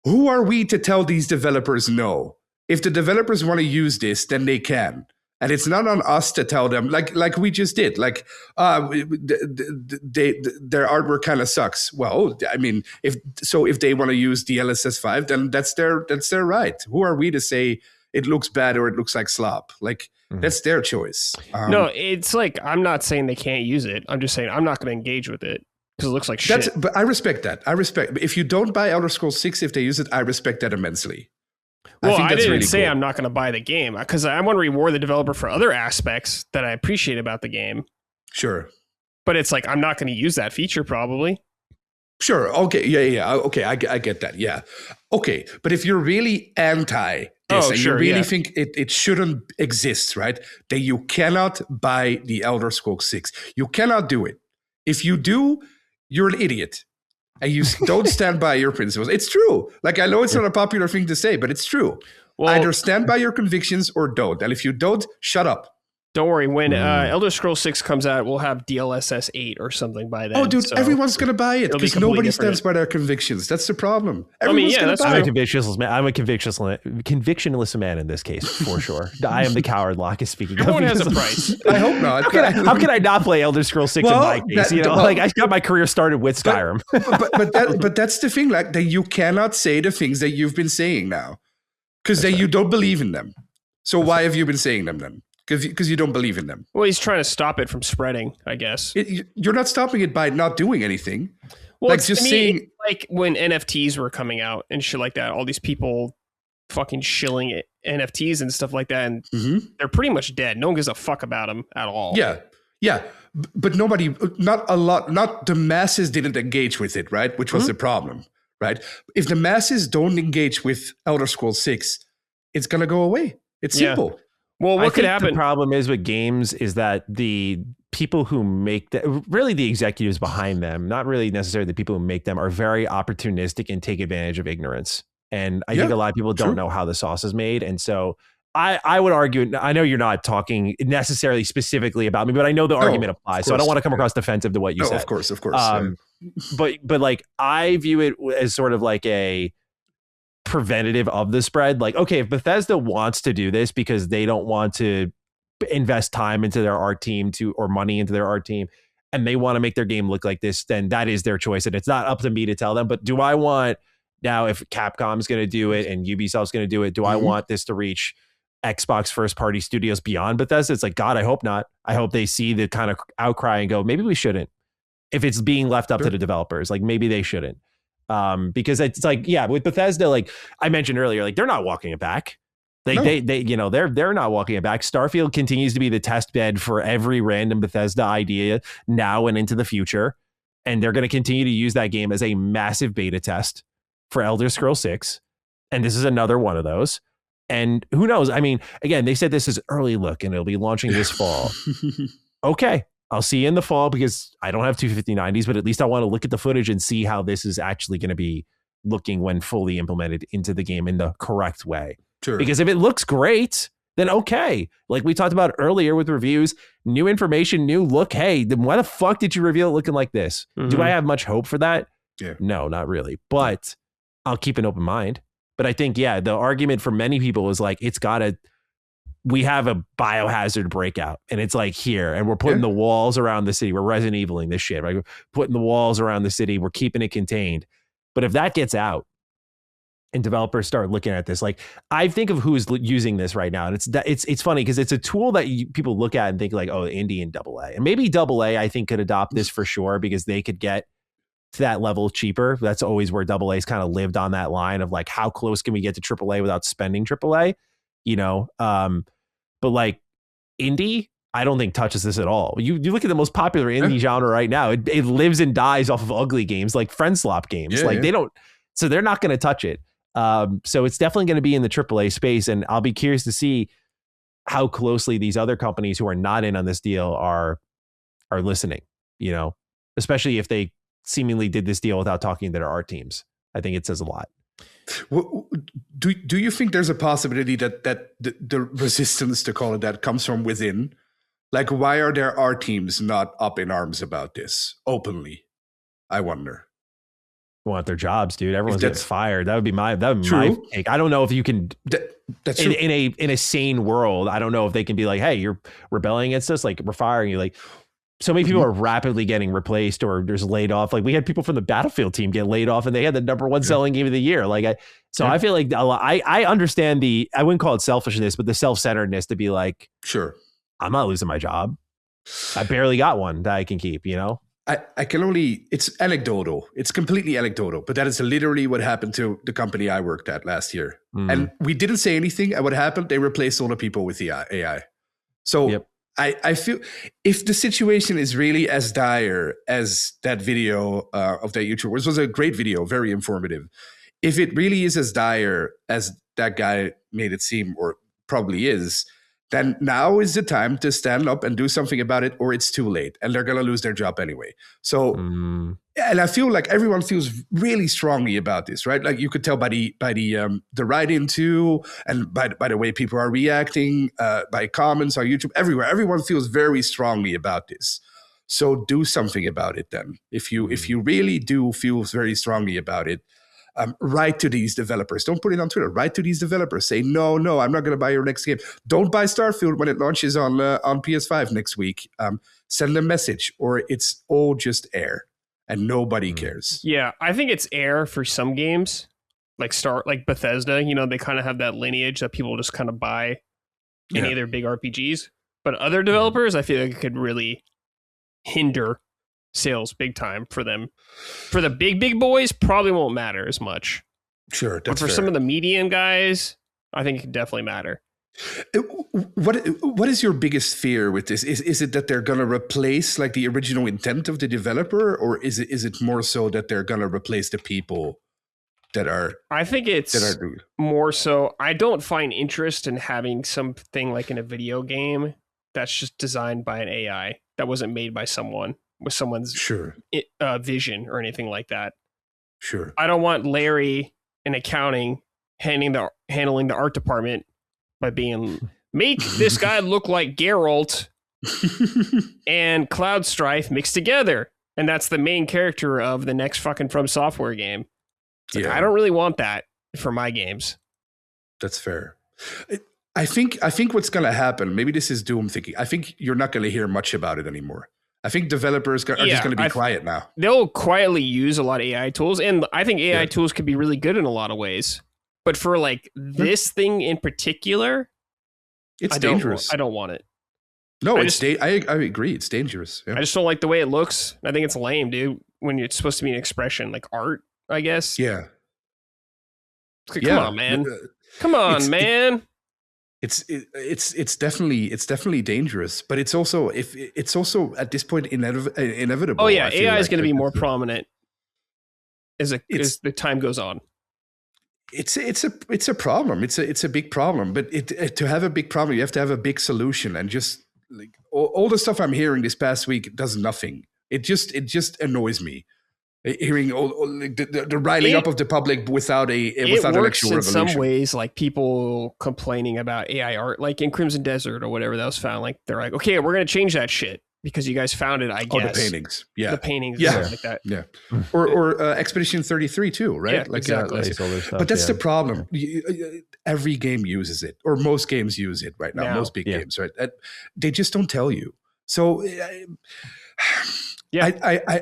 who are we to tell these developers no? If the developers want to use this, then they can. And it's not on us to tell them, like we just did, like their artwork kind of sucks. Well, I mean, if they want to use the DLSS 5, then that's their right. Who are we to say it looks bad or it looks like slop? Like that's their choice. No, it's like, I'm not saying they can't use it. I'm just saying I'm not going to engage with it because it looks like shit. But I respect that. If you don't buy Elder Scrolls 6, if they use it, I respect that immensely. Well, I didn't really say cool. I'm not going to buy the game because I want to reward the developer for other aspects that I appreciate about the game. Sure. But it's like, I'm not going to use that feature probably. Sure. Okay. Yeah. Okay. I get that. Yeah. Okay. But if you're really anti this and you really think it shouldn't exist, right? Then you cannot buy the Elder Scrolls 6. You cannot do it. If you do, you're an idiot. And you don't stand by your principles. It's true. Like, I know it's not a popular thing to say, but it's true. Well, either stand by your convictions or don't. And if you don't, shut up. Don't worry. When Elder Scrolls 6 comes out, we'll have DLSS 8 or something by then. Oh, dude, so everyone's going to buy it because nobody stands by their convictions. That's the problem. Everyone's going to buy it. I'm a convictionless man in this case, for sure. I am the coward Locke is speaking. Everyone has a price. I hope not. How can I not play Elder Scrolls 6 in my case? I got my career started with Skyrim. But that's the thing. Like, that you cannot say the things that you've been saying now. Because you don't believe in them. So why have you been saying them then? Because you don't believe in them. Well, he's trying to stop it from spreading, I guess. You're not stopping it by not doing anything. Well, like just saying, like when NFTs were coming out and shit like that, all these people fucking shilling NFTs and stuff like that, and they're pretty much dead. No one gives a fuck about them at all. Yeah. But nobody, not the masses didn't engage with it, right? Which was the problem, right? If the masses don't engage with Elder Scrolls 6, it's going to go away. It's simple. Well, what could happen? The problem is with games is that the people who make really the executives behind them, not really necessarily the people who make them, are very opportunistic and take advantage of ignorance. And I think a lot of people don't know how the sauce is made. And so I would argue, I know you're not talking necessarily specifically about me, but I know the argument applies. So I don't want to come across defensive to what you said. Of course. But like I view it as sort of like a preventative of the spread. Like, okay, if Bethesda wants to do this because they don't want to invest time into their art team or money into their art team, and they want to make their game look like this, then that is their choice. And it's not up to me to tell them. But do I want now, if Capcom's going to do it and Ubisoft's going to do it, do I want this to reach Xbox first party studios beyond Bethesda? It's like, God, I hope not. I hope they see the kind of outcry and go, maybe we shouldn't. If it's being left up to the developers, like maybe they shouldn't. Because it's like, yeah, with Bethesda, like I mentioned earlier, like they're not walking it back. They they're not walking it back. Starfield continues to be the test bed for every random Bethesda idea now and into the future. And they're going to continue to use that game as a massive beta test for Elder Scrolls 6. And this is another one of those. And who knows? I mean, again, they said this is early look and it'll be launching this fall. Okay. I'll see you in the fall because I don't have 250-90s, but at least I want to look at the footage and see how this is actually going to be looking when fully implemented into the game in the correct way. Sure. Because if it looks great, then okay. Like we talked about earlier with reviews, new information, new look. Hey, then why the fuck did you reveal it looking like this? Do I have much hope for that? Yeah. No, not really. But I'll keep an open mind. But I think, the argument for many people is like, we have a biohazard breakout and it's like here, and we're putting the walls around the city. We're Resident Eviling this shit, right? We're putting the walls around the city. We're keeping it contained. But if that gets out and developers start looking at this, like I think of who's using this right now. And it's funny because it's a tool that people look at and think like, oh, indie and AA. And maybe AA, I think, could adopt this for sure because they could get to that level cheaper. That's always where AA's kind of lived on that line of like, how close can we get to AAA without spending AAA? But like indie, I don't think touches this at all. You look at the most popular indie genre right now. It lives and dies off of ugly games like friend slop games. They don't, so they're not going to touch it. So it's definitely going to be in the AAA space, and I'll be curious to see how closely these other companies who are not in on this deal are listening. Especially if they seemingly did this deal without talking to their art teams. I think it says a lot. Do you think there's a possibility that the resistance, to call it that, comes from within? Like, why are there art teams not up in arms about this openly? I wonder. Want their jobs, dude. Everyone's getting fired. That would be my take. I don't know if you can. That's in a sane world. I don't know if they can be like, hey, you're rebelling against us. Like, we're firing you. Like, so many people are rapidly getting replaced or there's laid off. Like we had people from the Battlefield team get laid off and they had the number one selling game of the year. Like, I feel like I understand I wouldn't call it selfishness, but the self-centeredness to be like, sure, I'm not losing my job. I barely got one that I can keep, I can only, it's anecdotal. It's completely anecdotal, but that is literally what happened to the company I worked at last year. And we didn't say anything. And what happened? They replaced all the people with the AI. So I feel if the situation is really as dire as that video of that YouTuber, which was a great video, very informative. If it really is as dire as that guy made it seem, or probably is, then now is the time to stand up and do something about it, or it's too late and they're going to lose their job anyway. So, and I feel like everyone feels really strongly about this, right? Like you could tell by the write-in too, and by the way people are reacting, by comments on YouTube, everywhere. Everyone feels very strongly about this. So do something about it then. If you really do feel very strongly about it, write to these developers. Don't put it on Twitter. Write to these developers. Say, no, I'm not going to buy your next game. Don't buy Starfield when it launches on PS5 next week. Send a message, or it's all just air and nobody cares. Yeah, I think it's air for some games, like Bethesda, they kind of have that lineage that people just kind of buy any of their big RPGs. But other developers, I feel like it could really hinder sales big time for them. For the big boys, probably won't matter as much. Sure, but for some of the medium guys, I think it could definitely matter. What is your biggest fear with this? Is it that they're going to replace like the original intent of the developer, or is it more so that they're going to replace the people that are? I think it's more so. I don't find interest in having something like in a video game that's just designed by an AI that wasn't made by someone with someone's vision or anything like that. Sure. I don't want Larry in accounting handling the art department by being make this guy look like Geralt and Cloud Strife mixed together, and that's the main character of the next fucking From Software game. Like, I don't really want that for my games. That's fair. I think what's going to happen, maybe this is doom thinking. I think you're not going to hear much about it anymore. I think developers are just going to be quiet now. They'll quietly use a lot of AI tools, and I think AI tools could be really good in a lot of ways. But for like this thing in particular, it's dangerous. I don't want it. No, I agree. It's dangerous. Yeah. I just don't like the way it looks. I think it's lame, dude. When it's supposed to be an expression, like art, I guess. Yeah. Come on, man. Come on, man. It's definitely dangerous, but it's also at this point inevitable. Oh yeah, AI is going to be more prominent as the time goes on. It's a problem. It's a big problem. But to have a big problem, you have to have a big solution. And just like all the stuff I'm hearing this past week does nothing. It just annoys me. Hearing the riling up of the public without an actual revolution. It works in some ways, like people complaining about AI art, like in Crimson Desert or whatever that was found. Like they're like, okay, we're going to change that shit because you guys found it, I guess. Oh, the paintings. Yeah. The paintings. Yeah. Like that. Yeah. Or Expedition 33 too, right? Yeah, like exactly. But that's the problem. Every game uses it, or most games use it right now. Most big games, right? They just don't tell you. So... Yeah,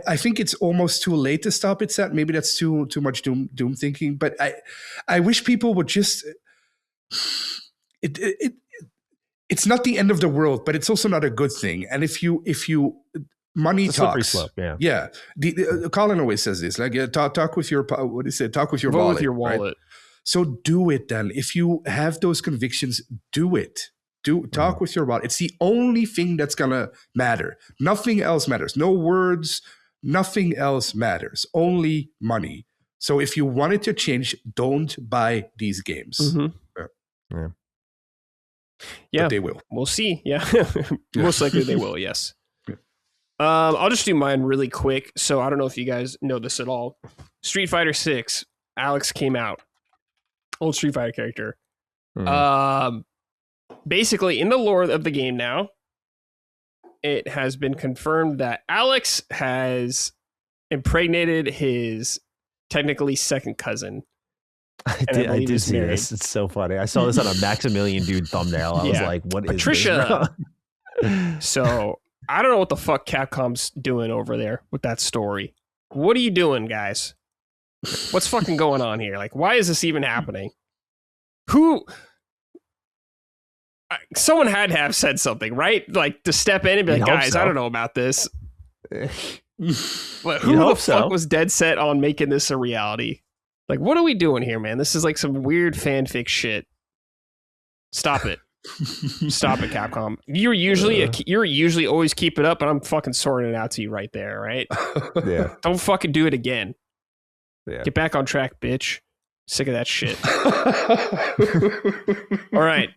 I think it's almost too late to stop it. Set maybe that's too much doom thinking. But I wish people would just. It's not the end of the world, but it's also not a good thing. And if you money talks, slope, yeah. Colin always says this, like talk with your what do you say? Talk with your wallet. With your wallet. Right? So do it then. If you have those convictions, do it. Talk with your wallet. It's the only thing that's gonna matter. Nothing else matters. No words. Nothing else matters. Only money. So if you want it to change, don't buy these games. Mm-hmm. Yeah, but they will. We'll see. Yeah, most likely they will. Yes. Yeah. I'll just do mine really quick. So I don't know if you guys know this at all. Street Fighter 6. Alex came out. Old Street Fighter character. Mm-hmm. Basically, in the lore of the game now, it has been confirmed that Alex has impregnated his technically second cousin. I did see this. It's so funny. I saw this on a Maximilian Dude thumbnail. I was like, what Patricia. Is this? So I don't know what the fuck Capcom's doing over there with that story. What are you doing, guys? What's fucking going on here? Like, why is this even happening? Someone had to have said something, right? Like to step in and be like, guys, I don't know about this. But who the fuck was dead set on making this a reality? Like, what are we doing here, man? This is like some weird fanfic shit. Stop it. Stop it, Capcom. You're usually always keep it up, and I'm fucking sorting it out to you right there, right? Yeah. Don't fucking do it again. Yeah. Get back on track, bitch. Sick of that shit. All right.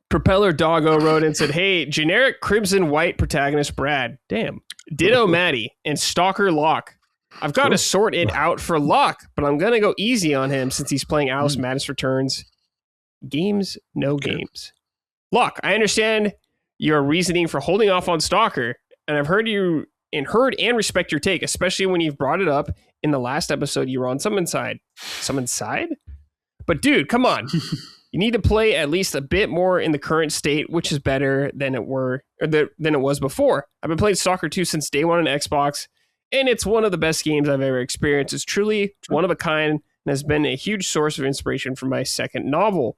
Propeller Doggo wrote and said, hey, generic Crimson White protagonist Brad. Damn. Ditto Matty and Stalker Locke. I've got to sort it out for Locke, but I'm going to go easy on him since he's playing Alice Madness Returns. Games, no games. Locke, I understand your reasoning for holding off on Stalker, and I've heard and respect your take, especially when you've brought it up in the last episode you were on Someone's Side. Someone's Side? But dude, come on. You need to play at least a bit more in the current state, which is better than it was before. I've been playing Stalker 2 since day one on Xbox, and it's one of the best games I've ever experienced. It's truly one of a kind and has been a huge source of inspiration for my second novel.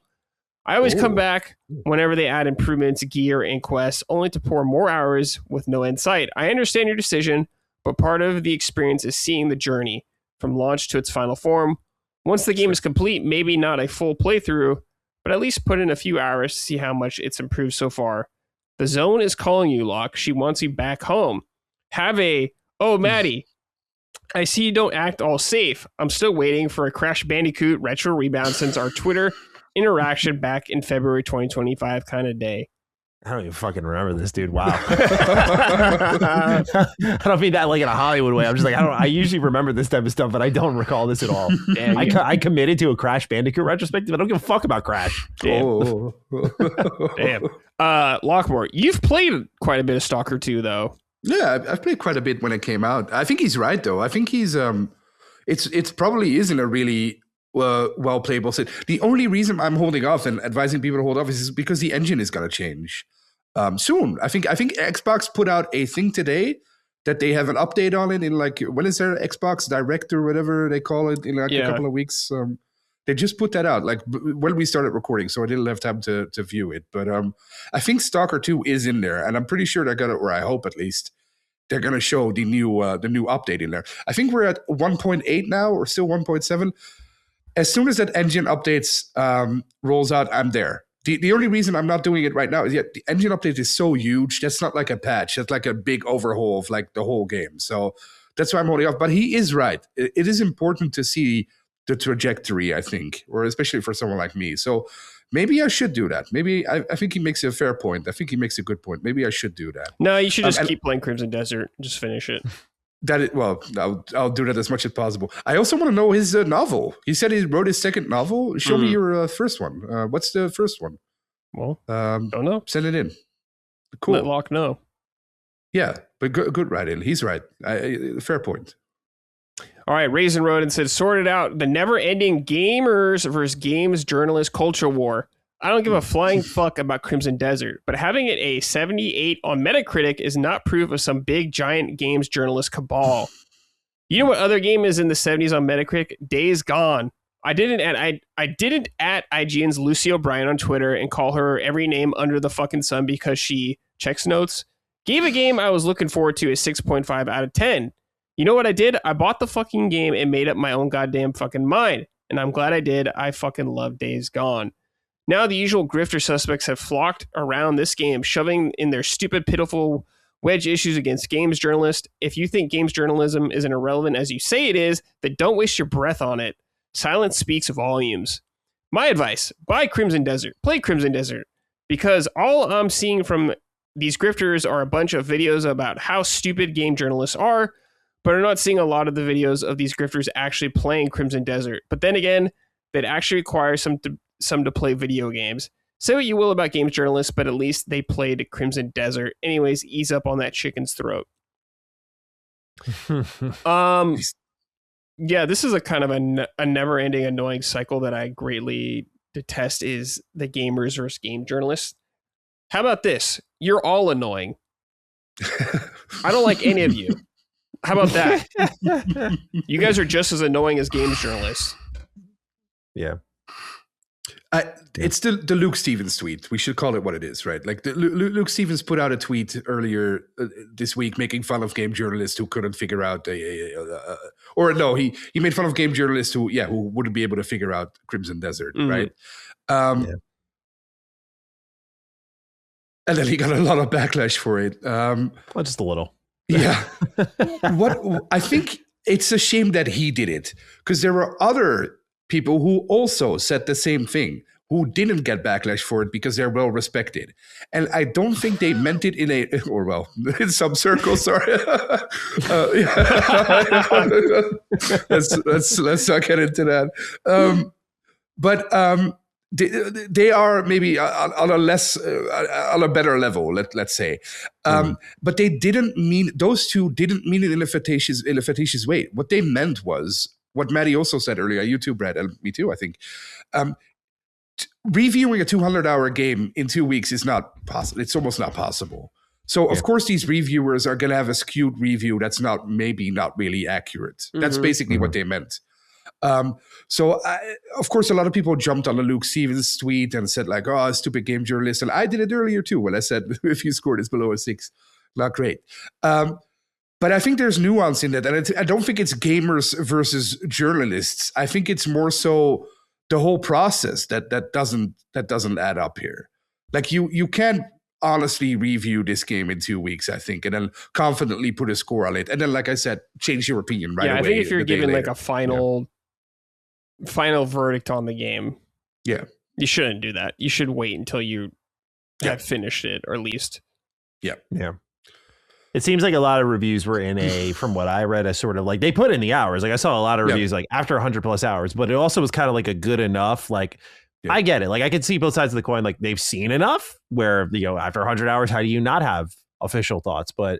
I always come back whenever they add improvements, gear, and quests, only to pour more hours with no end sight. I understand your decision, but part of the experience is seeing the journey from launch to its final form. Once the game is complete, maybe not a full playthrough, but at least put in a few hours to see how much it's improved so far. The zone is calling you, Locke. She wants you back home. Oh, Matty, I see you don't act all safe. I'm still waiting for a Crash Bandicoot retro rebound since our Twitter interaction back in February 2025 kind of day. I don't even fucking remember this, dude. Wow. I don't mean that like in a Hollywood way. I'm just like, I usually remember this type of stuff, but I don't recall this at all. Damn, I committed to a Crash Bandicoot retrospective. I don't give a fuck about Crash. Damn. Damn. Lockmore, you've played quite a bit of Stalker 2, though. Yeah, I've played quite a bit when it came out. I think he's right, though. I think he's it's probably isn't a really well playable set. The only reason I'm holding off and advising people to hold off is because the engine is going to change soon. I think Xbox put out a thing today that they have an update on it in like, when is there Xbox Direct or whatever they call it in like a couple of weeks. They just put that out like when we started recording, so I didn't have time to view it. But I think Stalker 2 is in there, and I'm pretty sure they're gonna, or I hope at least, they're gonna show the new update in there. I think we're at 1.8 now, or still 1.7. As soon as that engine updates rolls out, I'm there. The only reason I'm not doing it right now is the engine update is so huge. That's not like a patch. That's like a big overhaul of like the whole game. So that's why I'm holding off. But he is right. It is important to see the trajectory, I think, or especially for someone like me. So maybe I should do that. Maybe I think he makes a fair point. I think he makes a good point. Maybe I should do that. No, you should just keep playing Crimson Desert. Just finish it. I'll do that as much as possible. I also want to know his novel. He said he wrote his second novel. Show me your first one. What's the first one? Well, don't know. Send it in. Cool. Let Locke know. Yeah, but good writing. He's right. Fair point. All right, Raisin Road and said, sorted out the never-ending gamers versus games journalist culture war. I don't give a flying fuck about Crimson Desert, but having it a 78 on Metacritic is not proof of some big giant games journalist cabal. You know what other game is in the 70s on Metacritic? Days Gone. I didn't at IGN's Lucy O'Brien on Twitter and call her every name under the fucking sun because she checks notes. Gave a game I was looking forward to a 6.5 out of 10. You know what I did? I bought the fucking game and made up my own goddamn fucking mind. And I'm glad I did. I fucking love Days Gone. Now the usual grifter suspects have flocked around this game, shoving in their stupid, pitiful wedge issues against games journalists. If you think games journalism isn't irrelevant as you say it is, then don't waste your breath on it. Silence speaks volumes. My advice, buy Crimson Desert. Play Crimson Desert. Because all I'm seeing from these grifters are a bunch of videos about how stupid game journalists are, but I'm not seeing a lot of the videos of these grifters actually playing Crimson Desert. But then again, that actually requires some to play video games. Say what you will about games journalists, but at least they played Crimson Desert. Anyways, ease up on that chicken's throat. Yeah, this is a kind of a never-ending annoying cycle that I greatly detest, is the gamers versus game journalists. How about this? You're all annoying. I don't like any of you. How about that? You guys are just as annoying as games journalists. Yeah. It's the Luke Stevens tweet. We should call it what it is, right? Like Luke Stevens put out a tweet earlier this week making fun of game journalists who couldn't figure out he made fun of game journalists who wouldn't be able to figure out Crimson Desert, right? And then he got a lot of backlash for it. Well, just a little. Yeah. I think it's a shame that he did it, because there were other people who also said the same thing, who didn't get backlash for it because they're well respected. And I don't think they meant it in some circles, sorry. Let's not get into that. But they are maybe on a better level, let's say. But they didn't mean, those two didn't mean it in a fictitious way. What they meant was what Matty also said earlier, you too, Brad, and me too, I think. Reviewing a 200-hour game in 2 weeks is not possible. It's almost not possible. So, of course, these reviewers are going to have a skewed review that's not really accurate. That's basically what they meant. Of course, a lot of people jumped on the Luke Stevens tweet and said like, "Oh, stupid game journalist," and I did it earlier too when I said if you score this below a 6, not great. But I think there's nuance in that, and I don't think it's gamers versus journalists. I think it's more so the whole process that doesn't add up here. Like you can't honestly review this game in 2 weeks, I think, and then confidently put a score on it, and then, like I said, change your opinion right away. I think if you're given like a final verdict on the game, you shouldn't do that. You should wait until you have finished it, or at least. Yeah. It seems like a lot of reviews were from what I read, a sort of like they put in the hours. Like I saw a lot of reviews like after 100+ hours, but it also was kind of like a good enough. Like I get it. Like I can see both sides of the coin. Like they've seen enough where, after 100 hours, how do you not have official thoughts? But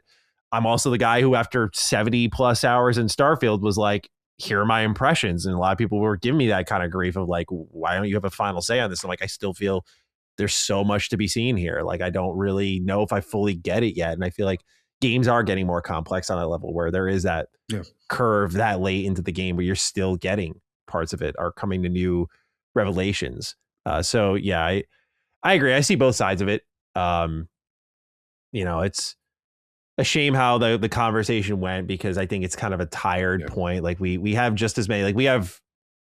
I'm also the guy who after 70+ hours in Starfield was like, here are my impressions. And a lot of people were giving me that kind of grief of like, why don't you have a final say on this? I'm like, I still feel there's so much to be seen here. Like I don't really know if I fully get it yet. And I feel like games are getting more complex on a level where there is that curve that late into the game where you're still getting parts of it are coming to new revelations. So I agree. I see both sides of it. It's a shame how the conversation went, because I think it's kind of a tired point. Like we have just as many, like we have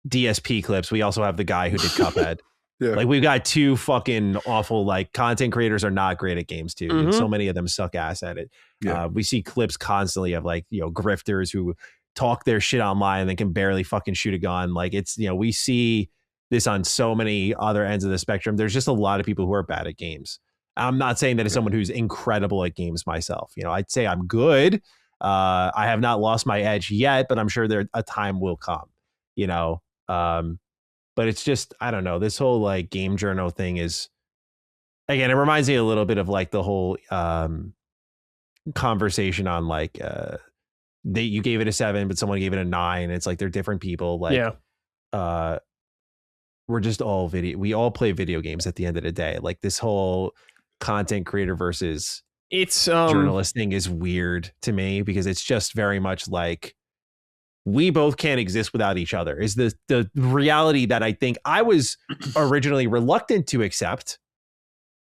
DSP clips. We also have the guy who did Cuphead. Like we've got two fucking awful, like content creators are not great at games too. And so many of them suck ass at it. We see clips constantly of like, grifters who talk their shit online and they can barely fucking shoot a gun. Like it's, we see this on so many other ends of the spectrum. There's just a lot of people who are bad at games. I'm not saying that as someone who's incredible at games myself. I'd say I'm good. I have not lost my edge yet, but I'm sure a time will come, but it's just, I don't know, this whole like game journal thing is, again, it reminds me a little bit of like the whole conversation on like you gave it a 7, but someone gave it a 9. It's like they're different people. Like, we're just we all play video games at the end of the day. Like this whole content creator versus journalist thing is weird to me, because it's just very much like we both can't exist without each other is the reality that I think I was originally reluctant to accept,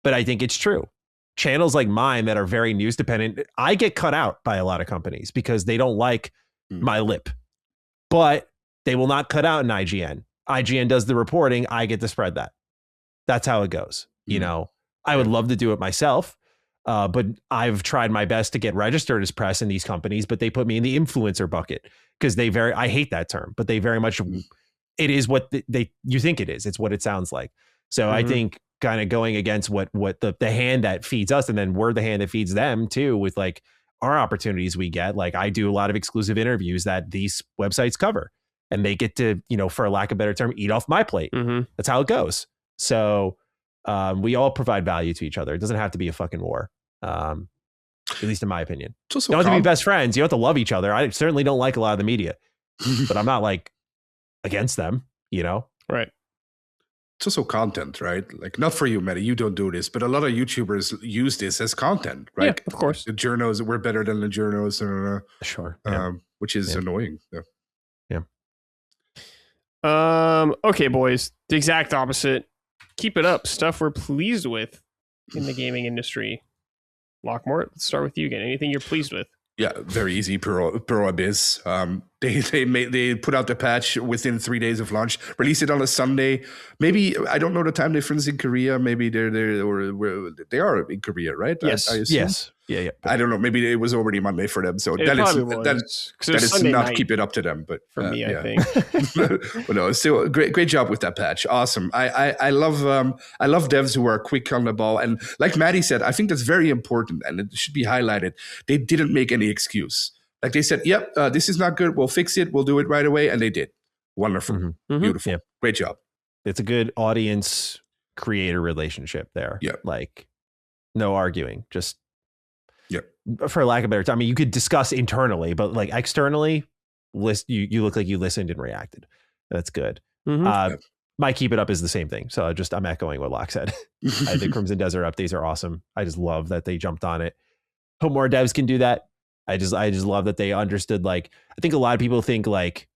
but I think it's true. Channels like mine that are very news dependent, I get cut out by a lot of companies because they don't like my lip, but they will not cut out an IGN. IGN does the reporting. I get to spread that. That's how it goes. I would love to do it myself. But I've tried my best to get registered as press in these companies, but they put me in the influencer bucket because I hate that term, but they very much, it is what you think it is. It's what it sounds like. So I think kind of going against what the hand that feeds us, and then we're the hand that feeds them too, with like our opportunities we get. Like I do a lot of exclusive interviews that these websites cover, and they get to, for lack of a better term, eat off my plate. That's how it goes. So we all provide value to each other. It doesn't have to be a fucking war. At least in my opinion. You don't have to be best friends. You don't have to love each other. I certainly don't like a lot of the media, but I'm not like against them, Right. It's also content, right? Like not for you, Matty, you don't do this, but a lot of YouTubers use this as content, right? Yeah, of course. The journos, we're better than the journos. Sure. Which is annoying. Okay, boys. The exact opposite. Keep it up. Stuff we're pleased with in the gaming industry. Lockmore, let's start with you again. Anything you're pleased with? Yeah, very easy. Pro Abyss. They put out the patch within 3 days of launch. Release it on a Sunday. Maybe I don't know the time difference in Korea. Maybe they are in Korea, right? Yes. I assume. Yes. Yeah. I don't know. Maybe it was already Monday for them. So that is not keep it up to them. But for me, I think. But no, still great job with that patch. Awesome. I love devs who are quick on the ball, and like Matty said, I think that's very important, and it should be highlighted. They didn't make any excuse. Like they said, yep, this is not good. We'll fix it. We'll do it right away, and they did. Wonderful, beautiful, great job. It's a good audience creator relationship there. Yeah, like no arguing, just. For lack of a better time, I mean, you could discuss internally, but like externally, you look like you listened and reacted. That's good. My keep it up is the same thing. So I'm echoing what Locke said. I think Crimson Desert updates are awesome. I just love that they jumped on it. Hope more devs can do that. I just love that they understood. Like, I think a lot of people think like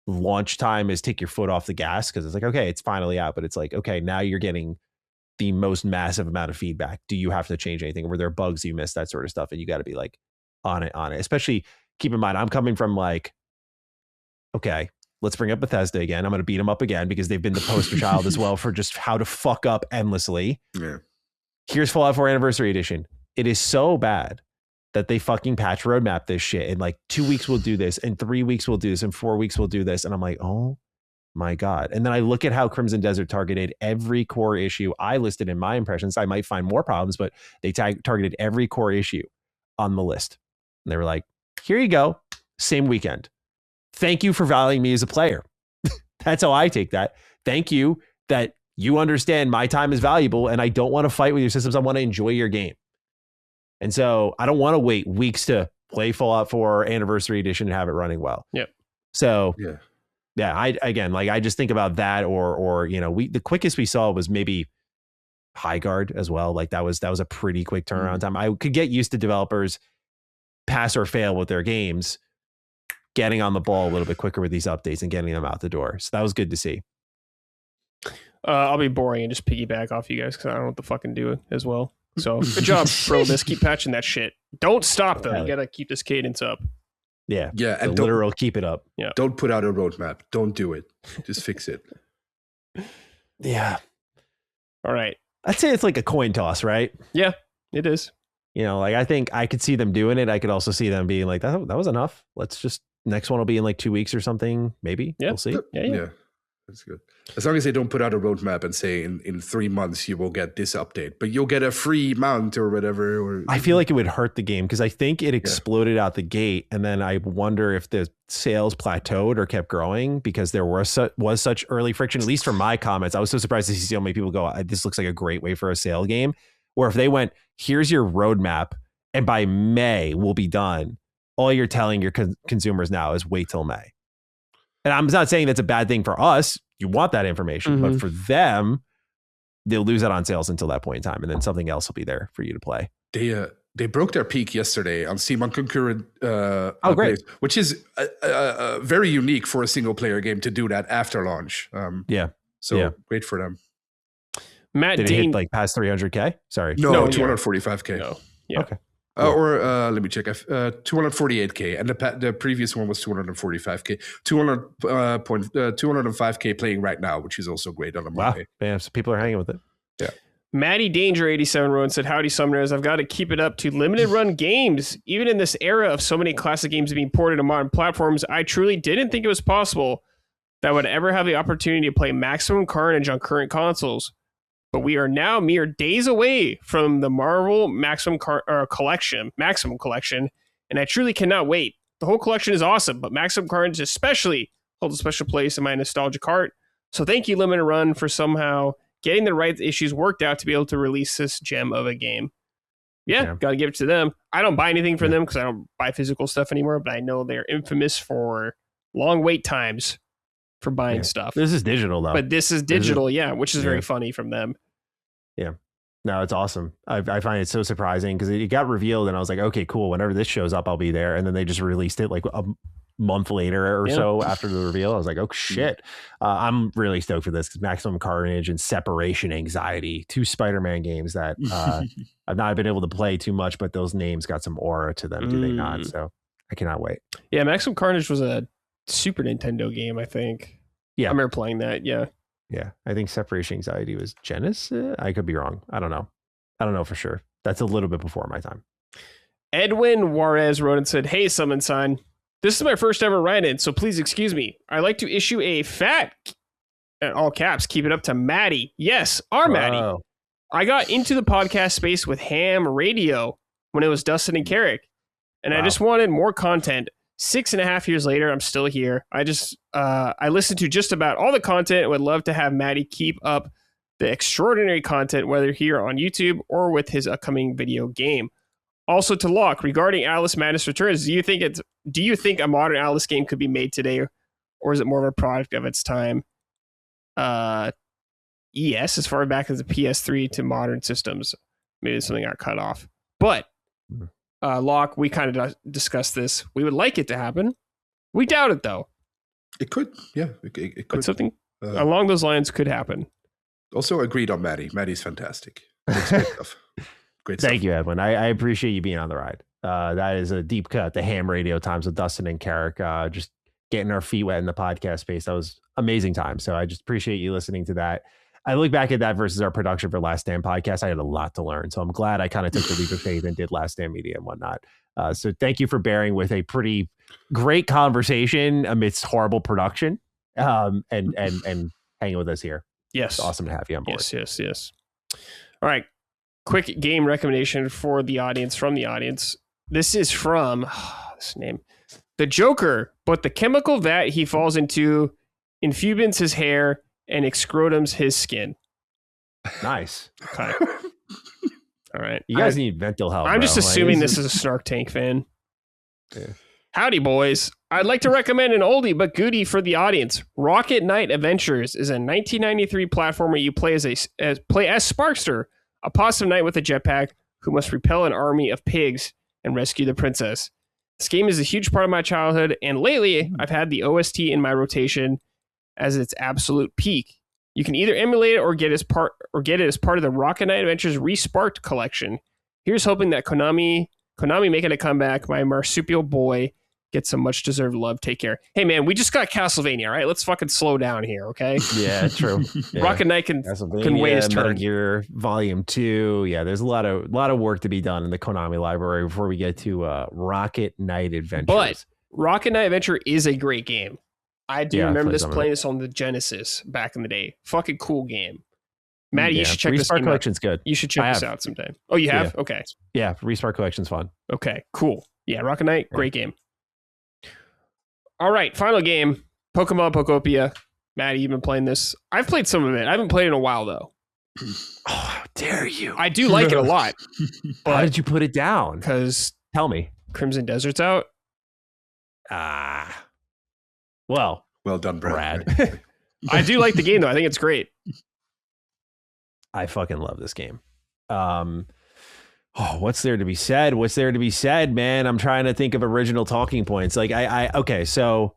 launch time is take your foot off the gas because it's like, okay, it's finally out, but it's like, okay, now you're getting the most massive amount of feedback. Do you have to change anything? Were there bugs you missed? That sort of stuff. And you got to be like on it. Especially keep in mind, I'm coming from like, okay, let's bring up Bethesda again. I'm going to beat them up again because they've been the poster child as well for just how to fuck up endlessly. Yeah. Here's Fallout 4 Anniversary Edition. It is so bad that they fucking patch roadmap this shit. In like 2 weeks we'll do this, in 3 weeks we'll do this, in 4 weeks we'll do this. And I'm like, oh my God. And then I look at how Crimson Desert targeted every core issue I listed in my impressions. I might find more problems, but they targeted every core issue on the list. And they were like, here you go. Same weekend. Thank you for valuing me as a player. That's how I take that. Thank you that you understand my time is valuable and I don't want to fight with your systems. I want to enjoy your game. And so I don't want to wait weeks to play Fallout 4 Anniversary Edition and have it running well. Yep. So yeah, I just think about that or the quickest we saw was maybe High Guard as well. Like that was a pretty quick turnaround time. I could get used to developers pass or fail with their games, getting on the ball a little bit quicker with these updates and getting them out the door. So that was good to see. I'll be boring and just piggyback off you guys because I don't know what to fucking do as well. So good job, Probus. Keep patching that shit. Don't stop though. You gotta keep this cadence up. Yeah. And literal keep it up. Yeah. Don't put out a roadmap. Don't do it. Just fix it. Yeah. All right. I'd say it's like a coin toss, right? Yeah, it is. Like I think I could see them doing it. I could also see them being like, that was enough. Let's just, next one will be in like 2 weeks or something. Maybe. Yeah. We'll see. Yeah. That's good. As long as they don't put out a roadmap and say in 3 months you will get this update, but you'll get a free mount or whatever. I feel like it would hurt the game because I think it exploded out the gate, and then I wonder if the sales plateaued or kept growing because there was such early friction. At least from my comments, I was so surprised to see so many people go, "This looks like a great way for a sale game." Or if they went, "Here's your roadmap, and by May we'll be done." All you're telling your consumers now is wait till May. And I'm not saying that's a bad thing for us. You want that information, but for them, they'll lose out on sales until that point in time, and then something else will be there for you to play. They broke their peak yesterday on Steam on concurrent. Great! Which is very unique for a single player game to do that after launch. Great for them. Matt Did Dean it hit like past 300K? Sorry, no, 245K. No. Yeah. Okay. Let me check. 248K, and the previous one was 245K. 205K playing right now, which is also great on the Monday. Wow, yeah, so people are hanging with it. Yeah. Matty Danger 87 wrote and said, "Howdy, Summoners. I've got to keep it up to limited run games. Even in this era of so many classic games being ported to modern platforms, I truly didn't think it was possible that I would ever have the opportunity to play Maximum Carnage on current consoles. But we are now mere days away from the Marvel Maximum Collection, and I truly cannot wait. The whole collection is awesome, but Maximum Carnage especially holds a special place in my nostalgic heart. So thank you, Limited Run, for somehow getting the right issues worked out to be able to release this gem of a game." Yeah. Got to give it to them. I don't buy anything from them because I don't buy physical stuff anymore, but I know they're infamous for long wait times for buying stuff. This is digital though. But this is digital, which is very funny from them. Yeah. No, it's awesome. I find it so surprising because it got revealed and I was like, okay, cool. Whenever this shows up, I'll be there. And then they just released it like a month later or so after the reveal. I was like, oh shit. I'm really stoked for this because Maximum Carnage and Separation Anxiety, 2 Spider-Man games that I've not been able to play too much, but those names got some aura to them, do they not? So I cannot wait. Yeah, Maximum Carnage was a Super Nintendo game, I think. Yeah. I remember playing that, yeah. Yeah, I think Separation Anxiety was Genesis. I could be wrong. I don't know for sure. That's a little bit before my time. Edwin Juarez wrote and said, "Hey, Summon Sign. This is my first ever write-in, so please excuse me. I'd like to issue a fat, in all caps, keep it up to Matty. Yes, our Matty. I got into the podcast space with ham radio when it was Dustin and Carrick, and I just wanted more content. 6.5 years later, I'm still here. I listened to just about all the content and would love to have Matty keep up the extraordinary content, whether here on YouTube or with his upcoming video game. Also to Locke, regarding Alice Madness Returns, do you think a modern Alice game could be made today, or is it more of a product of its time? Yes, as far back as the PS3 to modern systems. Maybe something got cut off. But Locke, we kind of discussed this. We would like it to happen. We doubt it, though. It could, yeah, it could. But something along those lines could happen. Also agreed on Matty. Matty's fantastic. Makes great stuff. Great stuff. Thank you, Edwin. I appreciate you being on the ride. That is a deep cut. The ham radio times with Dustin and Carrick, just getting our feet wet in the podcast space. That was amazing time. So I just appreciate you listening to that. I look back at that versus our production for Last Stand podcast. I had a lot to learn. So I'm glad I kind of took the leap of faith and did Last Stand Media and whatnot. So thank you for bearing with a pretty great conversation amidst horrible production, and hanging with us here. Yes. It's awesome to have you on board. Yes. All right. Quick game recommendation for the audience, from the audience. This is from this name, The Joker, but the chemical vat he falls into infubins his hair and excrotums his skin. Nice. Okay. All right. You guys need mental health. I'm just assuming this is a Snark Tank fan. Yeah. Howdy, boys. I'd like to recommend an oldie but goodie for the audience. Rocket Knight Adventures is a 1993 platformer you play as Sparkster, a positive knight with a jetpack who must repel an army of pigs and rescue the princess. This game is a huge part of my childhood, and lately I've had the OST in my rotation as its absolute peak. You can either emulate it or get it as part of the Rocket Knight Adventures Resparked collection. Here's hoping that Konami making a comeback. My marsupial boy gets some much deserved love. Take care. Hey man, we just got Castlevania, all right? Let's fucking slow down here, okay? Yeah, true. Yeah. Rocket Knight can wait his turn. Metal Gear Volume 2. Yeah, there's a lot of work to be done in the Konami library before we get to Rocket Knight Adventures. But Rocket Knight Adventure is a great game. I do remember playing this on the Genesis back in the day. Fucking cool game. Matty, you should check this game out. Collection's good. You should check this out sometime. Oh, you have? Yeah. Okay. Yeah, Respark Collection's fun. Okay, cool. Yeah, Rocket Knight, great game. All right, final game, Pokémon Pokopia. Matty, you've been playing this. I've played some of it. I haven't played it in a while, though. Oh, how dare you. I do like it a lot. How did you put it down? Because tell me. Crimson Desert's out. Well done, Brad. I do like the game, though. I think it's great. I fucking love this game. What's there to be said? What's there to be said, man? I'm trying to think of original talking points. Like okay, so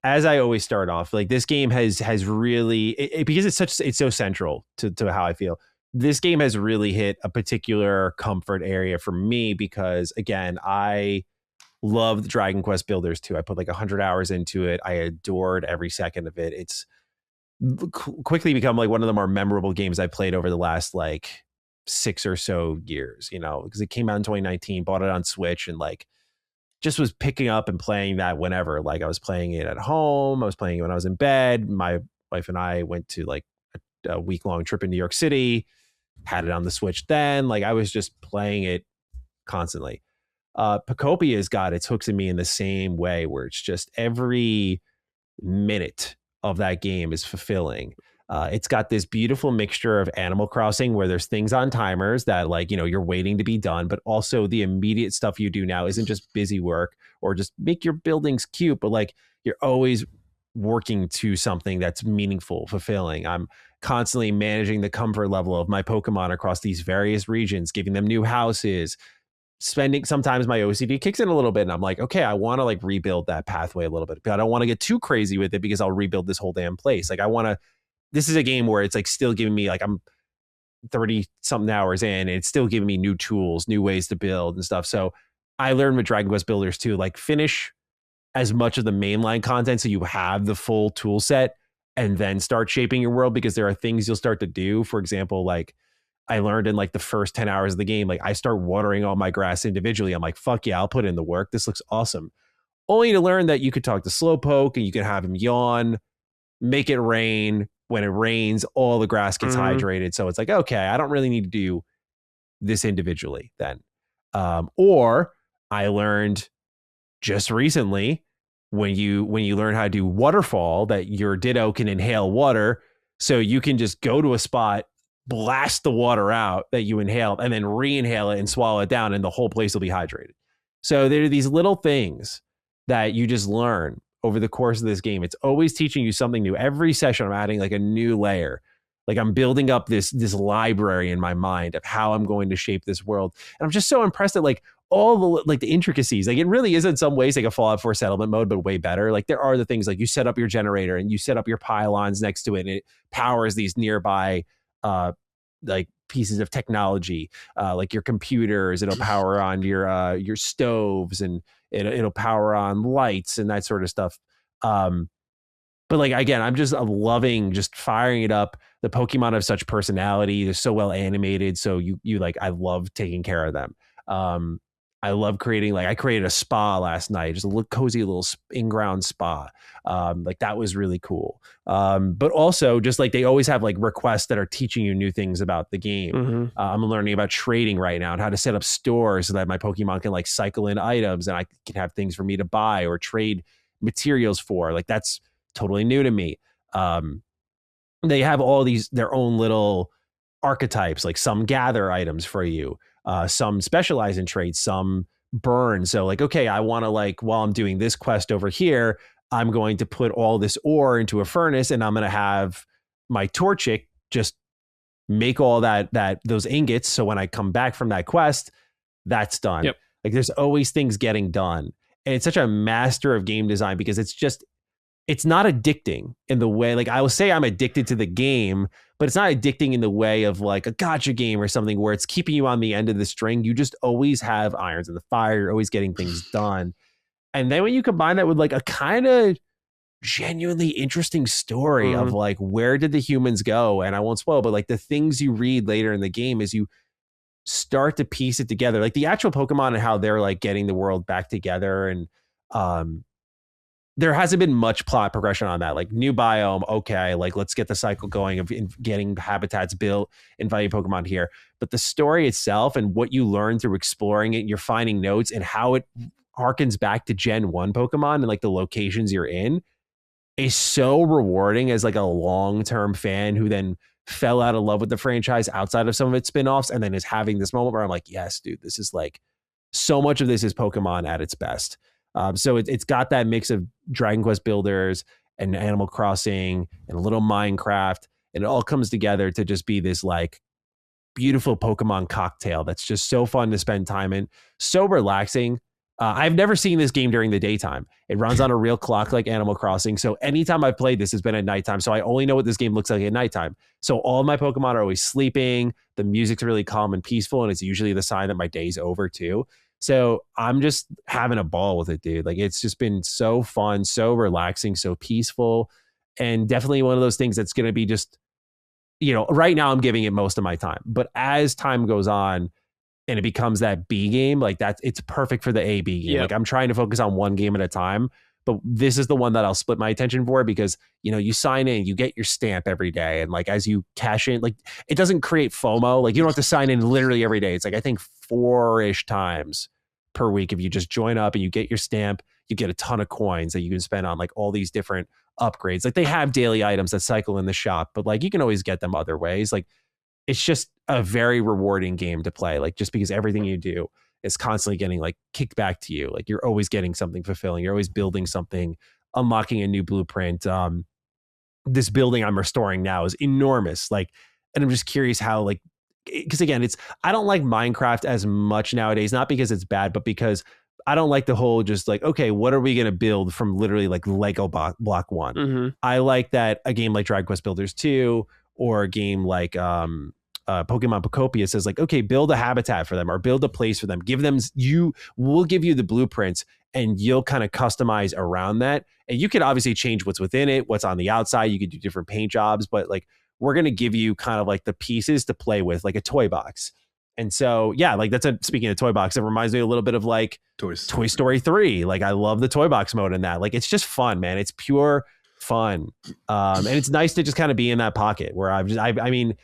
as I always start off, like this game has really because it's so central to how I feel. This game has really hit a particular comfort area for me because again, I loved Dragon Quest Builders 2. I put like 100 hours into it. I adored every second of it. It's quickly become like one of the more memorable games I played over the last like 6 or so years, because it came out in 2019, bought it on Switch and like just was picking up and playing that whenever. Like I was playing it at home. I was playing it when I was in bed. My wife and I went to like a week-long trip in New York City, had it on the Switch then. Like I was just playing it constantly. Pokopia's got its hooks in me in the same way where it's just every minute of that game is fulfilling. It's got this beautiful mixture of Animal Crossing where there's things on timers that like, you're waiting to be done, but also the immediate stuff you do now isn't just busy work or just make your buildings cute, but like you're always working to something that's meaningful, fulfilling. I'm constantly managing the comfort level of my Pokemon across these various regions, giving them new houses, sometimes my OCD kicks in a little bit and I'm like, okay, I want to like rebuild that pathway a little bit, but I don't want to get too crazy with it because I'll rebuild this whole damn place. Like this is a game where it's like still giving me like I'm 30 something hours in and it's still giving me new tools, new ways to build and stuff. So I learned with Dragon Quest Builders too, like finish as much of the mainline content so you have the full tool set and then start shaping your world because there are things you'll start to do. For example, like I learned in like the first 10 hours of the game, like I start watering all my grass individually. I'm like, fuck yeah, I'll put in the work. This looks awesome. Only to learn that you could talk to Slowpoke and you can have him yawn, make it rain. When it rains, all the grass gets hydrated. So it's like, okay, I don't really need to do this individually then. Or I learned just recently when you learn how to do waterfall that your Ditto can inhale water. So you can just go to a spot, blast the water out that you inhaled and then re-inhale it and swallow it down and the whole place will be hydrated. So there are these little things that you just learn over the course of this game. It's always teaching you something new. Every session I'm adding like a new layer Like I'm building up this library in my mind of how I'm going to shape this world. And I'm just so impressed at like all the like the intricacies. Like it really is in some ways like a Fallout 4 settlement mode, but way better. Like there are the things like you set up your generator and you set up your pylons next to it and it powers these nearby like pieces of technology, like your computers. It'll power on your stoves and it'll power on lights and that sort of stuff. But like again, I'm loving just firing it up. The Pokemon have such personality. They're so well animated. So you like, I love taking care of them. I love creating, like I created a spa last night, just a little cozy little in-ground spa. Like that was really cool. But also just like they always have like requests that are teaching you new things about the game. I'm learning about trading right now and how to set up stores so that my Pokemon can like cycle in items and I can have things for me to buy or trade materials for. Like that's totally new to me. They have all these, their own little archetypes, like some gather items for you. Some specialize in trades, some burn. So like, okay, I want to like, while I'm doing this quest over here, I'm going to put all this ore into a furnace and I'm going to have my Torchic just make all those ingots. So when I come back from that quest, that's done. Yep. Like there's always things getting done. And it's such a master of game design because it's not addicting in the way, like I will say I'm addicted to the game, but it's not addicting in the way of like a gotcha game or something where it's keeping you on the end of the string. You just always have irons in the fire. You're always getting things done. And then when you combine that with like a kind of genuinely interesting story of like, where did the humans go? And I won't spoil, but like the things you read later in the game as you start to piece it together, like the actual Pokemon and how they're like getting the world back together. And, there hasn't been much plot progression on that. Like new biome, okay, like let's get the cycle going of getting habitats built, inviting Pokemon here. But the story itself and what you learn through exploring it, you're finding notes and how it harkens back to Gen 1 Pokemon and like the locations you're in is so rewarding as like a long-term fan who then fell out of love with the franchise outside of some of its spin-offs and then is having this moment where I'm like, yes, dude, this is like, so much of this is Pokemon at its best. So it's got that mix of Dragon Quest Builders and Animal Crossing and a little Minecraft, and it all comes together to just be this like beautiful Pokemon cocktail that's just so fun to spend time in, so relaxing. I've never seen this game during the daytime. It runs on a real clock like Animal Crossing. So anytime I've played this has been at nighttime. So I only know what this game looks like at nighttime. So all of my Pokemon are always sleeping. The music's really calm and peaceful, and it's usually the sign that my day's over too. So I'm just having a ball with it, dude. Like it's just been so fun, so relaxing, so peaceful, and definitely one of those things that's going to be just, you know, right now I'm giving it most of my time. But as time goes on and it becomes that B game, like that's, it's perfect for the A B game. Yep. Like I'm trying to focus on one game at a time, but this is the one that I'll split my attention for because, you know, you sign in, you get your stamp every day. And like, as you cash in, like it doesn't create FOMO. Like you don't have to sign in literally every day. It's like, I think 4-ish times per week. If you just join up and you get your stamp, you get a ton of coins that you can spend on like all these different upgrades. Like they have daily items that cycle in the shop, but like you can always get them other ways. Like it's just a very rewarding game to play. Like just because everything you do is constantly getting like kicked back to you. Like you're always getting something fulfilling. You're always building something, unlocking a new blueprint. This building I'm restoring now is enormous. Like, and I'm just curious how like, because again, I don't like Minecraft as much nowadays, not because it's bad, but because I don't like the whole just like, okay, what are we going to build from literally like Lego block one? I like that a game like Dragon Quest Builders 2 or a game like Pokemon Pokopia says like, okay, build a habitat for them or build a place for them. We'll give you the blueprints and you'll kind of customize around that. And you can obviously change what's within it, what's on the outside. You could do different paint jobs, but like, we're going to give you kind of like the pieces to play with, like a toy box. And so, yeah, like speaking of toy box, it reminds me a little bit of like Toy Story 3. Like I love the toy box mode in that. Like, it's just fun, man. It's pure fun. And it's nice to just kind of be in that pocket where I mean,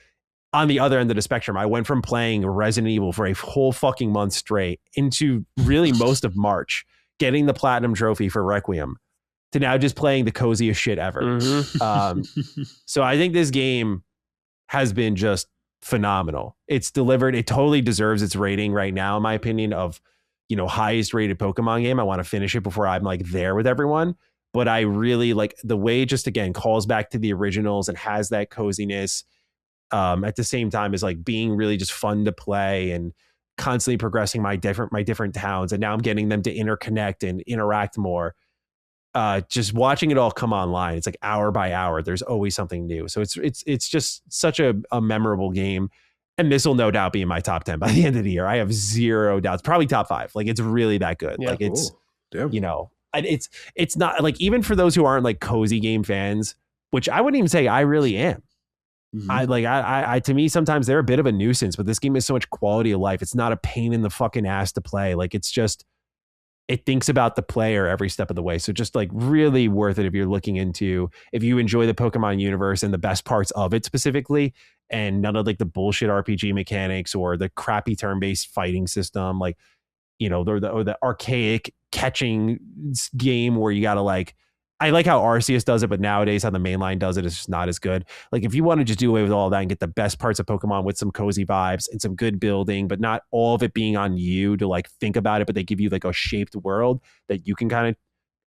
on the other end of the spectrum, I went from playing Resident Evil for a whole fucking month straight into really most of March, getting the platinum trophy for Requiem, to now just playing the coziest shit ever. So I think this game has been just phenomenal. It's delivered. It totally deserves its rating right now, in my opinion, of, you know, highest rated Pokemon game. I want to finish it before I'm like there with everyone. But I really like the way it just, again, calls back to the originals and has that coziness at the same time as like being really just fun to play and constantly progressing my different towns. And now I'm getting them to interconnect and interact more. Just watching it all come online, it's like hour by hour, there's always something new. So it's just such a memorable game. And this will no doubt be in my top 10 by the end of the year. I have zero doubts. Probably top 5. Like, it's really that good. Yeah, like, it's, you know, it's not like, even for those who aren't like cozy game fans, which I wouldn't even say I really am. Mm-hmm. I to me, sometimes they're a bit of a nuisance, but this game has so much quality of life. It's not a pain in the fucking ass to play. Like, it's just, it thinks about the player every step of the way. So just like really worth it if you're looking into, if you enjoy the Pokemon universe and the best parts of it specifically, and none of like the bullshit RPG mechanics or the crappy turn-based fighting system, like, you know, or the archaic catching game where you got to like, I like how Arceus does it, but nowadays how the mainline does it is just not as good. Like, if you want to just do away with all that and get the best parts of Pokemon with some cozy vibes and some good building, but not all of it being on you to like think about it, but they give you like a shaped world that you can kind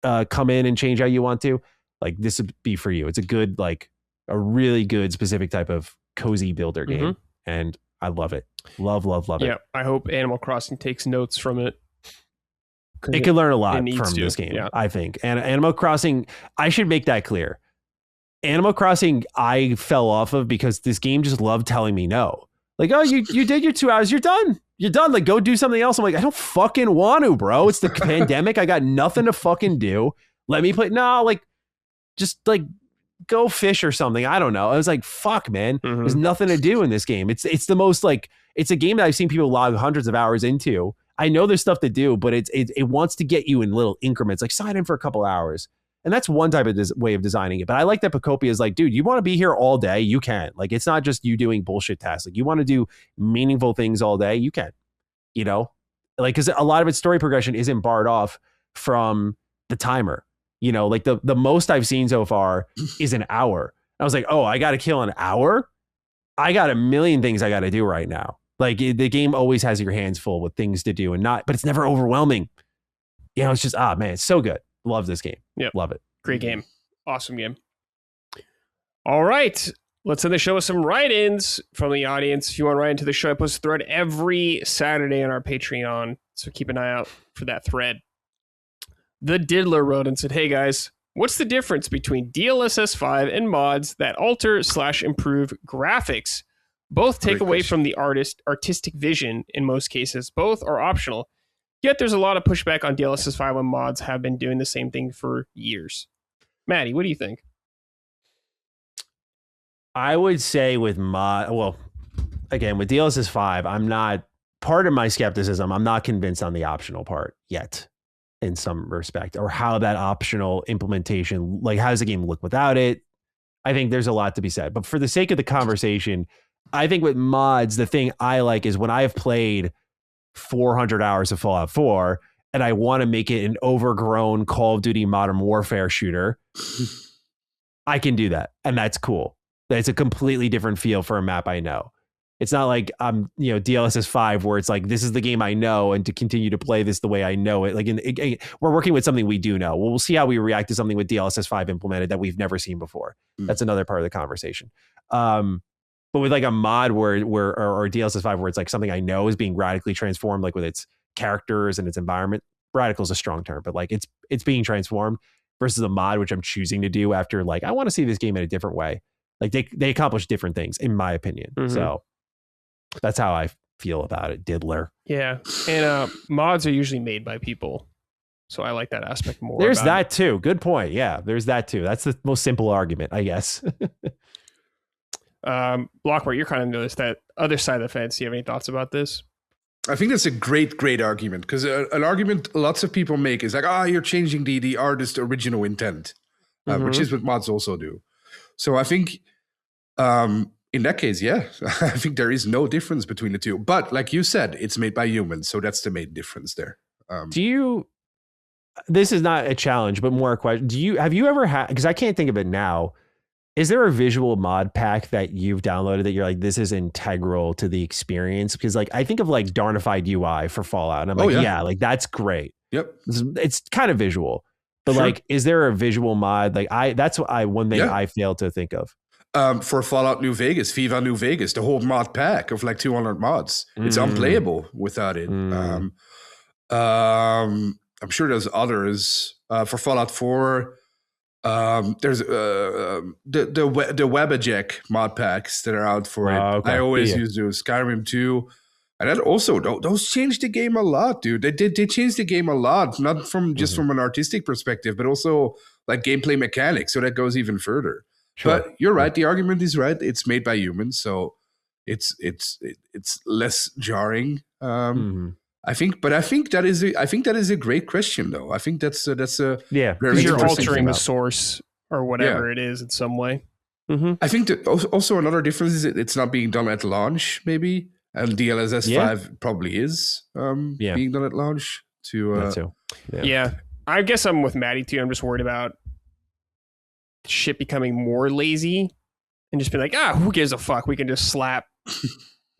of come in and change how you want to, like, this would be for you. It's a good, like a really good specific type of cozy builder game. And I love it. Love it. Yeah. I hope Animal Crossing takes notes from it. It could learn a lot from this game, I think. And Animal Crossing, I should make that clear. Animal Crossing, I fell off of because this game just loved telling me no. Like, oh, you did your 2 hours, you're done. You're done. Like, go do something else. I'm like, I don't fucking want to, bro. It's the pandemic. I got nothing to fucking do. Let me play. No, like, just like go fish or something. I don't know. I was like, fuck, man. There's nothing to do in this game. It's the most like, it's a game that I've seen people log hundreds of hours into. I know there's stuff to do, but it wants to get you in little increments, like sign in for a couple hours. And that's one type of way of designing it. But I like that Pokopia is like, dude, you want to be here all day? You can. Like, it's not just you doing bullshit tasks. Like, you want to do meaningful things all day? You can, you know, like, because a lot of its story progression isn't barred off from the timer. You know, like the most I've seen so far is an hour. I was like, oh, I got to kill an hour? I got a million things I got to do right now. Like, the game always has your hands full with things to do but it's never overwhelming. You know, it's just, man, it's so good. Love this game. Yeah. Love it. Great game. Awesome game. All right. Let's end the show with some write-ins from the audience. If you want to write into the show, I post a thread every Saturday on our Patreon. So keep an eye out for that thread. The Diddler wrote and said, hey guys, what's the difference between DLSS 5 and mods that alter/improve graphics? Both take away from the artistic vision in most cases. Both are optional. Yet there's a lot of pushback on DLSS 5 when mods have been doing the same thing for years. Matty, what do you think? I would say with again, with DLSS 5, I'm not, part of my skepticism, I'm not convinced on the optional part yet in some respect, or how that optional implementation, like, how does the game look without it? I think there's a lot to be said. But for the sake of the conversation, I think with mods, the thing I like is when I have played 400 hours of Fallout 4 and I want to make it an overgrown Call of Duty Modern Warfare shooter, I can do that. And that's cool. It's a completely different feel for a map I know. It's not like DLSS 5 where it's like, this is the game I know, and to continue to play this the way I know it. Like, we're working with something we do know. We'll see how we react to something with DLSS 5 implemented that we've never seen before. That's another part of the conversation. But with like a mod or DLSS 5 where it's like something I know is being radically transformed, like with its characters and its environment, radical is a strong term, but like it's being transformed, versus a mod, which I'm choosing to do after, like, I want to see this game in a different way. Like, they accomplish different things, in my opinion. So that's how I feel about it, Diddler. Yeah. And mods are usually made by people. So I like that aspect more. There's that too. Good point. Yeah, there's that too. That's the most simple argument, I guess. Blockwart, you're kind of noticed that other side of the fence. Do you have any thoughts about this? I think that's a great argument, because an argument lots of people make is like, you're changing the artist's original intent, which is what mods also do. So I think in that case, yeah, I think there is no difference between the two. But like you said, it's made by humans, so that's the main difference there. This is not a challenge, but more a question. Have you ever had, because I can't think of it now, is there a visual mod pack that you've downloaded that you're like, this is integral to the experience? Because like, I think of like Darnified UI for Fallout, and I'm like, yeah, like that's great. Yep. It's kind of visual, but like, is there a visual mod? Like that's one thing I fail to think of. for Fallout New Vegas, Viva New Vegas, the whole mod pack of like 200 mods. It's unplayable without it. I'm sure there's others. For Fallout 4, there's the WebAjack mod packs that are out for it. Okay. I always use those. Skyrim 2. And that also, those changed the game a lot, dude. They changed the game a lot, not from just from an artistic perspective, but also like gameplay mechanics. So that goes even further. Sure. But you're right. The argument is right. It's made by humans, so it's less jarring. I think that is a great question, though. I think that's a very you're altering the source or whatever it is in some way. I think that also another difference is it's not being done at launch, maybe. And DLSS 5 probably is being done at launch. I guess I'm with Matty too. I'm just worried about shit becoming more lazy and just be like, who gives a fuck? We can just slap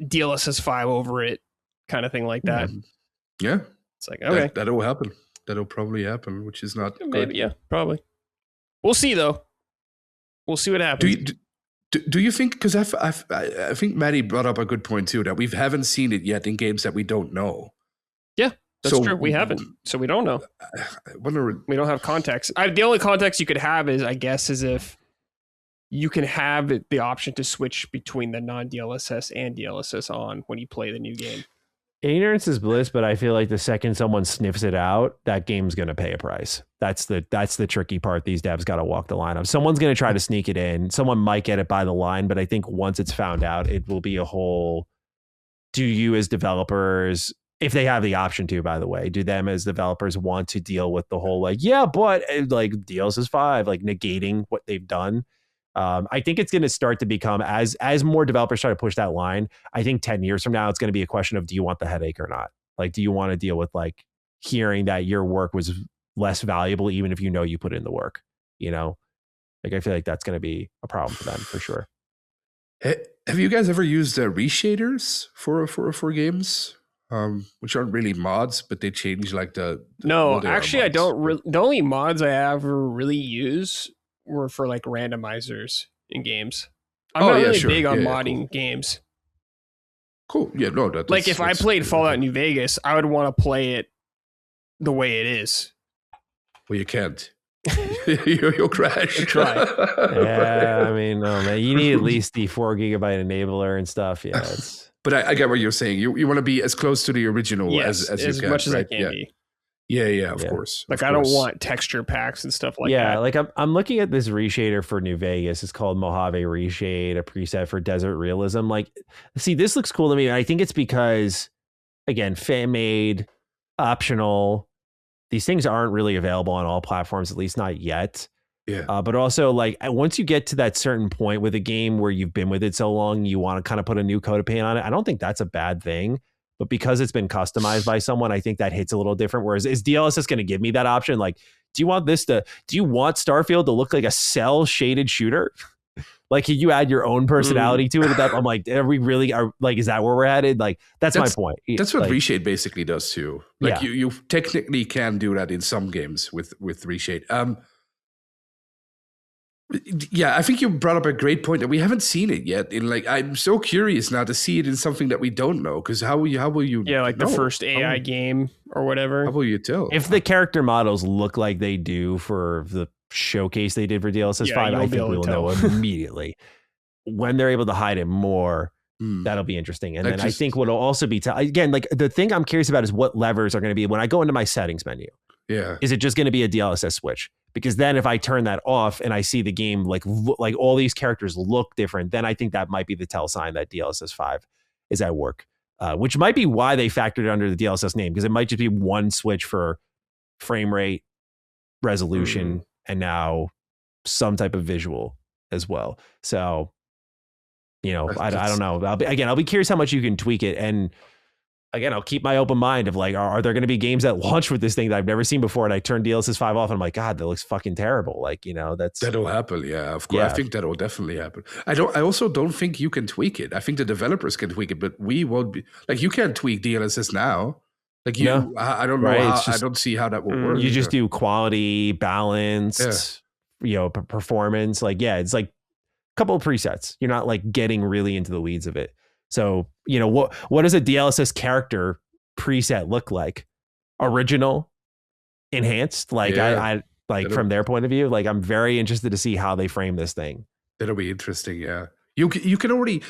DLSS 5 over it, kind of thing like that. Yeah. It's like, okay. That'll happen. That'll probably happen, which is not maybe, good. Probably. We'll see, though. We'll see what happens. Do you think, because I think Matty brought up a good point too, that we haven't seen it yet in games that we don't know. Yeah, that's true. We haven't, so we don't know. We don't have context. The only context you could have is if you can have the option to switch between the non-DLSS and DLSS on when you play the new game. Ignorance is bliss, but I feel like the second someone sniffs it out, that game's going to pay a price. That's the tricky part. These devs got to walk the line of. Someone's going to try to sneak it in. Someone might get it by the line, but I think once it's found out, it will be a whole. Do you as developers, if they have the option to, by the way, do them as developers want to deal with the whole but DLSS 5, like negating what they've done? I think it's going to start to become as more developers try to push that line. I think 10 years from now, it's going to be a question of, do you want the headache or not? Like, do you want to deal with like hearing that your work was less valuable, even if you know you put in the work, like, I feel like that's going to be a problem for them for sure. Have you guys ever used reshaders for games? Which aren't really mods, but they change like no, actually I don't the only mods I ever really use were for like randomizers in games. I'm not really big on modding games. Cool. Yeah, no. Like if I played Fallout New Vegas, I would want to play it the way it is. Well, you can't. You'll crash. Try. Yeah, I mean, no, man. You need at least the 4 gigabyte enabler and stuff. Yeah, but I get what you're saying. You want to be as close to the original as you can. As much as I can be. Yeah, of course. Like, I don't want texture packs and stuff like that. Yeah, like I'm looking at this reshader for New Vegas. It's called Mojave Reshade, a preset for desert realism. Like, see, this looks cool to me. I think it's because, again, fan-made, optional. These things aren't really available on all platforms, at least not yet. Yeah. But also, like, once you get to that certain point with a game where you've been with it so long, you want to kind of put a new coat of paint on it. I don't think that's a bad thing. But because it's been customized by someone, I think that hits a little different. Whereas, is DLSS going to give me that option? Like, do you want Starfield to look like a cell shaded shooter? Like, can you add your own personality to it? I'm like, is that where we're headed? Like, that's my point. That's what Reshade basically does too. Like, you technically can do that in some games with Reshade. Yeah, I think you brought up a great point that we haven't seen it yet. I'm so curious now to see it in something that we don't know. Because how will you? Yeah, like the first AI game or whatever. How will you tell? If the character models look like they do for the showcase they did for DLSS 5, I think we'll know immediately. When they're able to hide it more, that'll be interesting. And then I think what'll also be again, like, the thing I'm curious about is what levers are going to be when I go into my settings menu. Yeah, is it just going to be a DLSS switch? Because then if I turn that off and I see the game like all these characters look different, then I think that might be the tell sign that DLSS 5 is at work, which might be why they factored it under the DLSS name, because it might just be one switch for frame rate, resolution, and now some type of visual as well. So, I don't know. I'll be curious how much you can tweak it. And again, I'll keep my open mind of like, are there going to be games that launch with this thing that I've never seen before? And I turn DLSS 5 off and I'm like, God, that looks fucking terrible. Like, that'll happen. Yeah, of course. Yeah. I think that'll definitely happen. I also don't think you can tweak it. I think the developers can tweak it, but we won't be like, you can't tweak DLSS now. Like I don't know. Right? I don't see how that will work. You just do quality, balanced, performance. Like, it's like couple of presets. You're not like getting really into the weeds of it. So, you know, what does a DLSS character preset look like? Original, enhanced? Like I like from their point of view, like I'm very interested to see how they frame this thing. That'll be interesting. Yeah. You can already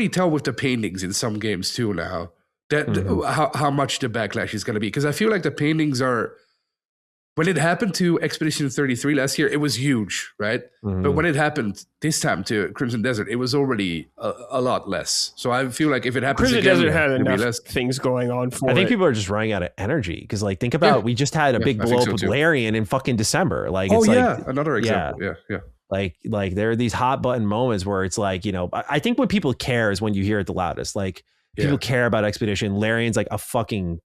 tell with the paintings in some games too now that how much the backlash is going to be. Because I feel like the paintings are, when it happened to Expedition 33 last year, it was huge, right? But when it happened this time to Crimson Desert, it was already a lot less. So I feel like if it happens Crimson again, Desert had enough things going on for it. I think people are just running out of energy because, like, think about we just had a big blow up with Larian in fucking December. Like, it's another example. Yeah. Like there are these hot button moments where it's like, you know, I think what people care is when you hear it the loudest. Like people care about Expedition. Larian's like a fucking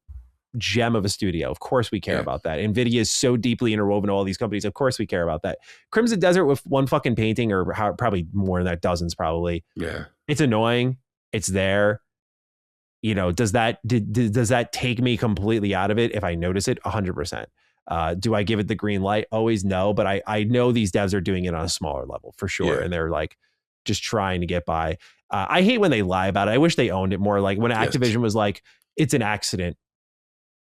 gem of a studio. Of course we care about that. NVIDIA is so deeply interwoven to all these companies. Of course we care about that. Crimson Desert with one fucking painting, or probably more than that, dozens probably. Yeah. It's annoying. It's there. You know, does that take me completely out of it if I notice it? 100%. Do I give it the green light? Always no, but I know these devs are doing it on a smaller level for sure. Yeah. And they're like just trying to get by. I hate when they lie about it. I wish they owned it more. Like when Activision was like, it's an accident.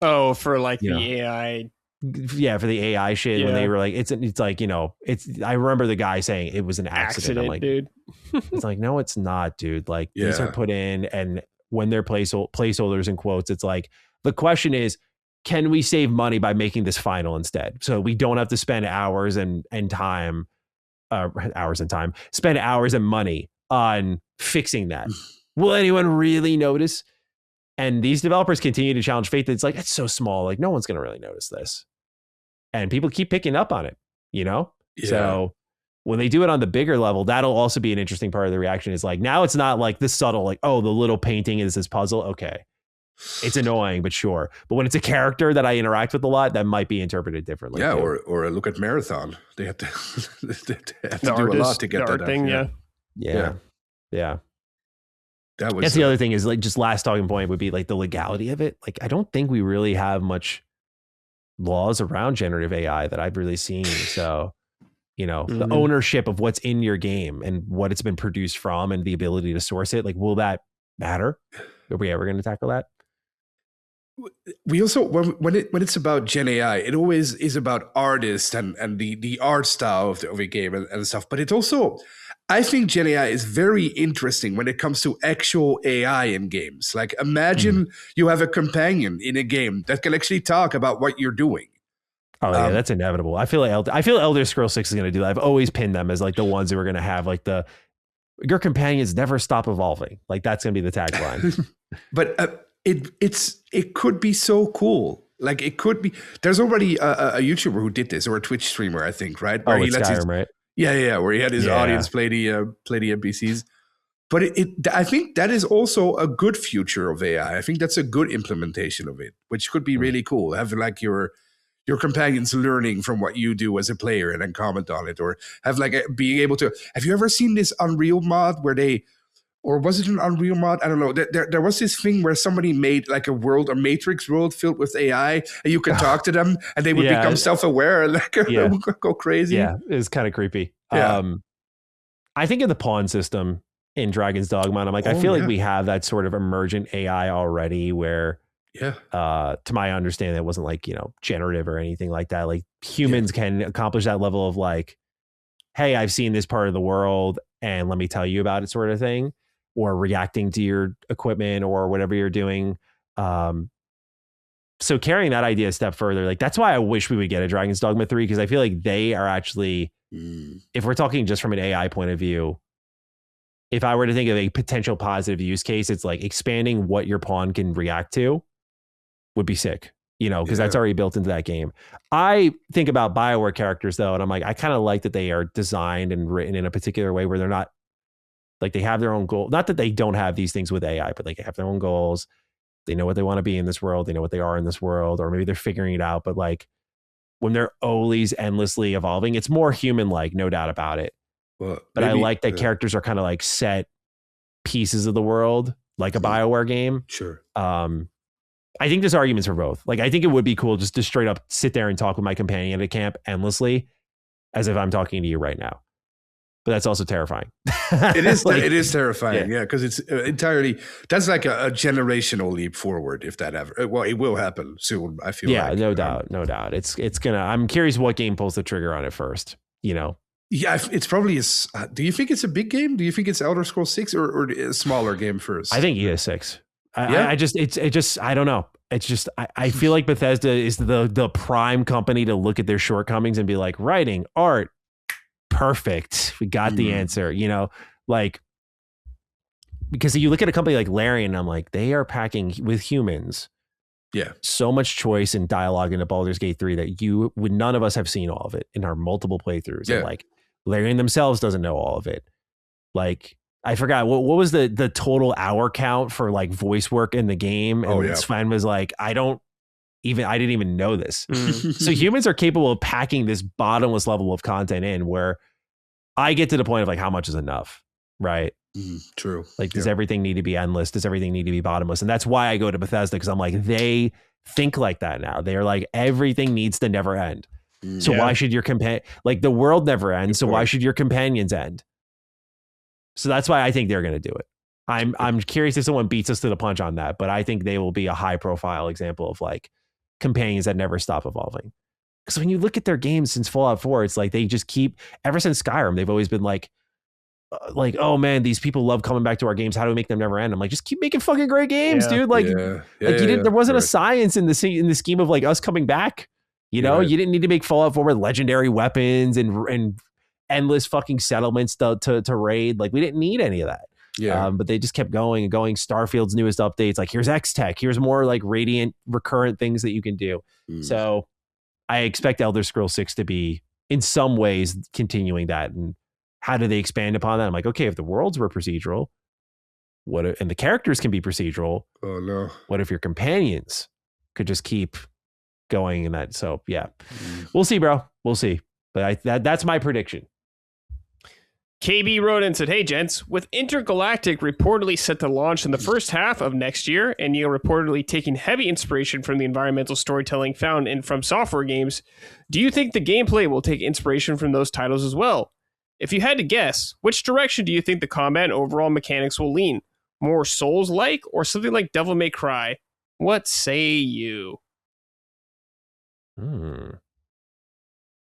Oh, for like the AI. Yeah, for the AI shit. When they were like, it's like, you know, I remember the guy saying it was an accident. I'm like, dude. It's like, no, it's not, dude. Like these are put in, and when they're placeholders in quotes, it's like, the question is, can we save money by making this final instead? So we don't have to spend hours and time, spend hours and money on fixing that. Will anyone really notice? And these developers continue to challenge faith. It's like, it's so small. Like no one's going to really notice this. And people keep picking up on it, you know? Yeah. So when they do it on the bigger level, that'll also be an interesting part of the reaction. Is like, now it's not like this subtle, like, oh, the little painting is this puzzle. Okay. It's annoying, but sure. But when it's a character that I interact with a lot, that might be interpreted differently. Yeah, or look at Marathon. They have to, do a lot to get that thing. Yeah. That's the other thing is, like, just last talking point would be like the legality of it. Like, I don't think we really have much laws around generative AI that I've really seen. So, you know, the ownership of what's in your game and what it's been produced from and the ability to source it, like, will that matter? Are we ever going to tackle that? We also, when it's about Gen AI, it always is about artists and the art style of a game and stuff. But it also, I think Gen AI is very interesting when it comes to actual AI in games. Like, imagine you have a companion in a game that can actually talk about what you're doing. Oh yeah, that's inevitable. I feel Elder Scrolls 6 is going to do that. I've always pinned them as like the ones who are going to have like your companions never stop evolving. Like that's going to be the tagline. But it could be so cool. Like it could be. There's already a YouTuber who did this, or a Twitch streamer, I think, right? Where he lets Skyrim, right? Yeah, where he had his audience play the NPCs. But I think that is also a good future of AI. I think that's a good implementation of it, which could be really cool. Have like your companions learning from what you do as a player and then comment on it, or have like being able to. Have you ever seen this Unreal mod where or was it an Unreal mod? I don't know. There was this thing where somebody made like a Matrix world filled with AI, and you could talk to them, and they would become self-aware and like go crazy. Yeah, it was kind of creepy. Yeah. I think of the pawn system in Dragon's Dogma, and I'm like, I feel like we have that sort of emergent AI already, where, to my understanding, it wasn't like, you know, generative or anything like that. Like humans can accomplish that level of like, hey, I've seen this part of the world, and let me tell you about it, sort of thing. Or reacting to your equipment or whatever you're doing. So carrying that idea a step further, like that's why I wish we would get a Dragon's Dogma 3, because I feel like they are actually, if we're talking just from an AI point of view, if I were to think of a potential positive use case, it's like expanding what your pawn can react to would be sick, you know, because that's already built into that game. I think about BioWare characters though, and I'm like, I kind of like that they are designed and written in a particular way where they're not, like they have their own goal. Not that they don't have these things with AI, but like they have their own goals. They know what they want to be in this world. They know what they are in this world, or maybe they're figuring it out. But like when they're always endlessly evolving, it's more human-like, no doubt about it. Well, but I like that characters are kind of like set pieces of the world, like a BioWare game. Sure. I think there's arguments for both. Like I think it would be cool just to straight up sit there and talk with my companion at a camp endlessly, as if I'm talking to you right now. but that's also terrifying. It is. It is terrifying. Yeah, because it's entirely. That's like a generational leap forward. If that ever, well, it will happen soon. I feel. Yeah, like. no doubt. It's gonna. I'm curious what game pulls the trigger on it first. Yeah, it's probably. Do you think it's a big game? Do you think it's Elder Scrolls 6 or a smaller game first? I think it is 6. I just I don't know. It's just I feel like Bethesda is the prime company to look at their shortcomings and be like, writing, art, perfect. We got the answer, like, because you look at a company like Larian, I'm like, they are packing with humans. Yeah. So much choice and dialogue into Baldur's Gate 3 that none of us have seen all of it in our multiple playthroughs. Yeah. And like Larian themselves doesn't know all of it. Like, I forgot what was the total hour count for like voice work in the game. And Sven was like, I didn't even know this. So humans are capable of packing this bottomless level of content in where I get to the point of like, how much is enough? Right. True. Like, does everything need to be endless? Does everything need to be bottomless? And that's why I go to Bethesda, because I'm like, they think like that now. They're like, everything needs to never end. So why should your like the world never ends? So why should your companions end? So that's why I think they're going to do it. I'm curious if someone beats us to the punch on that, but I think they will be a high profile example of like companions that never stop evolving. Because when you look at their games since Fallout 4, it's like they just keep, ever since Skyrim, they've always been like, oh man, these people love coming back to our games. How do we make them never end? I'm like, just keep making fucking great games, dude. Like, there wasn't a science in the scheme of like us coming back. You didn't need to make Fallout 4 with legendary weapons and endless fucking settlements to raid. Like, we didn't need any of that. But they just kept going and going. Starfield's newest updates, like, here's X-Tech, here's more like radiant recurrent things that you can do. So I expect Elder Scrolls 6 to be in some ways continuing that. And how do they expand upon that? I'm like, okay, if the worlds were procedural, and the characters can be procedural, what if your companions could just keep going in that? So we'll see, bro. We'll see. But that's my prediction. KB wrote and said, hey, gents, with Intergalactic reportedly set to launch in the first half of next year, and Neil reportedly taking heavy inspiration from the environmental storytelling found in From Software games, do you think the gameplay will take inspiration from those titles as well? If you had to guess, which direction do you think the combat and overall mechanics will lean? More Souls-like or something like Devil May Cry? What say you?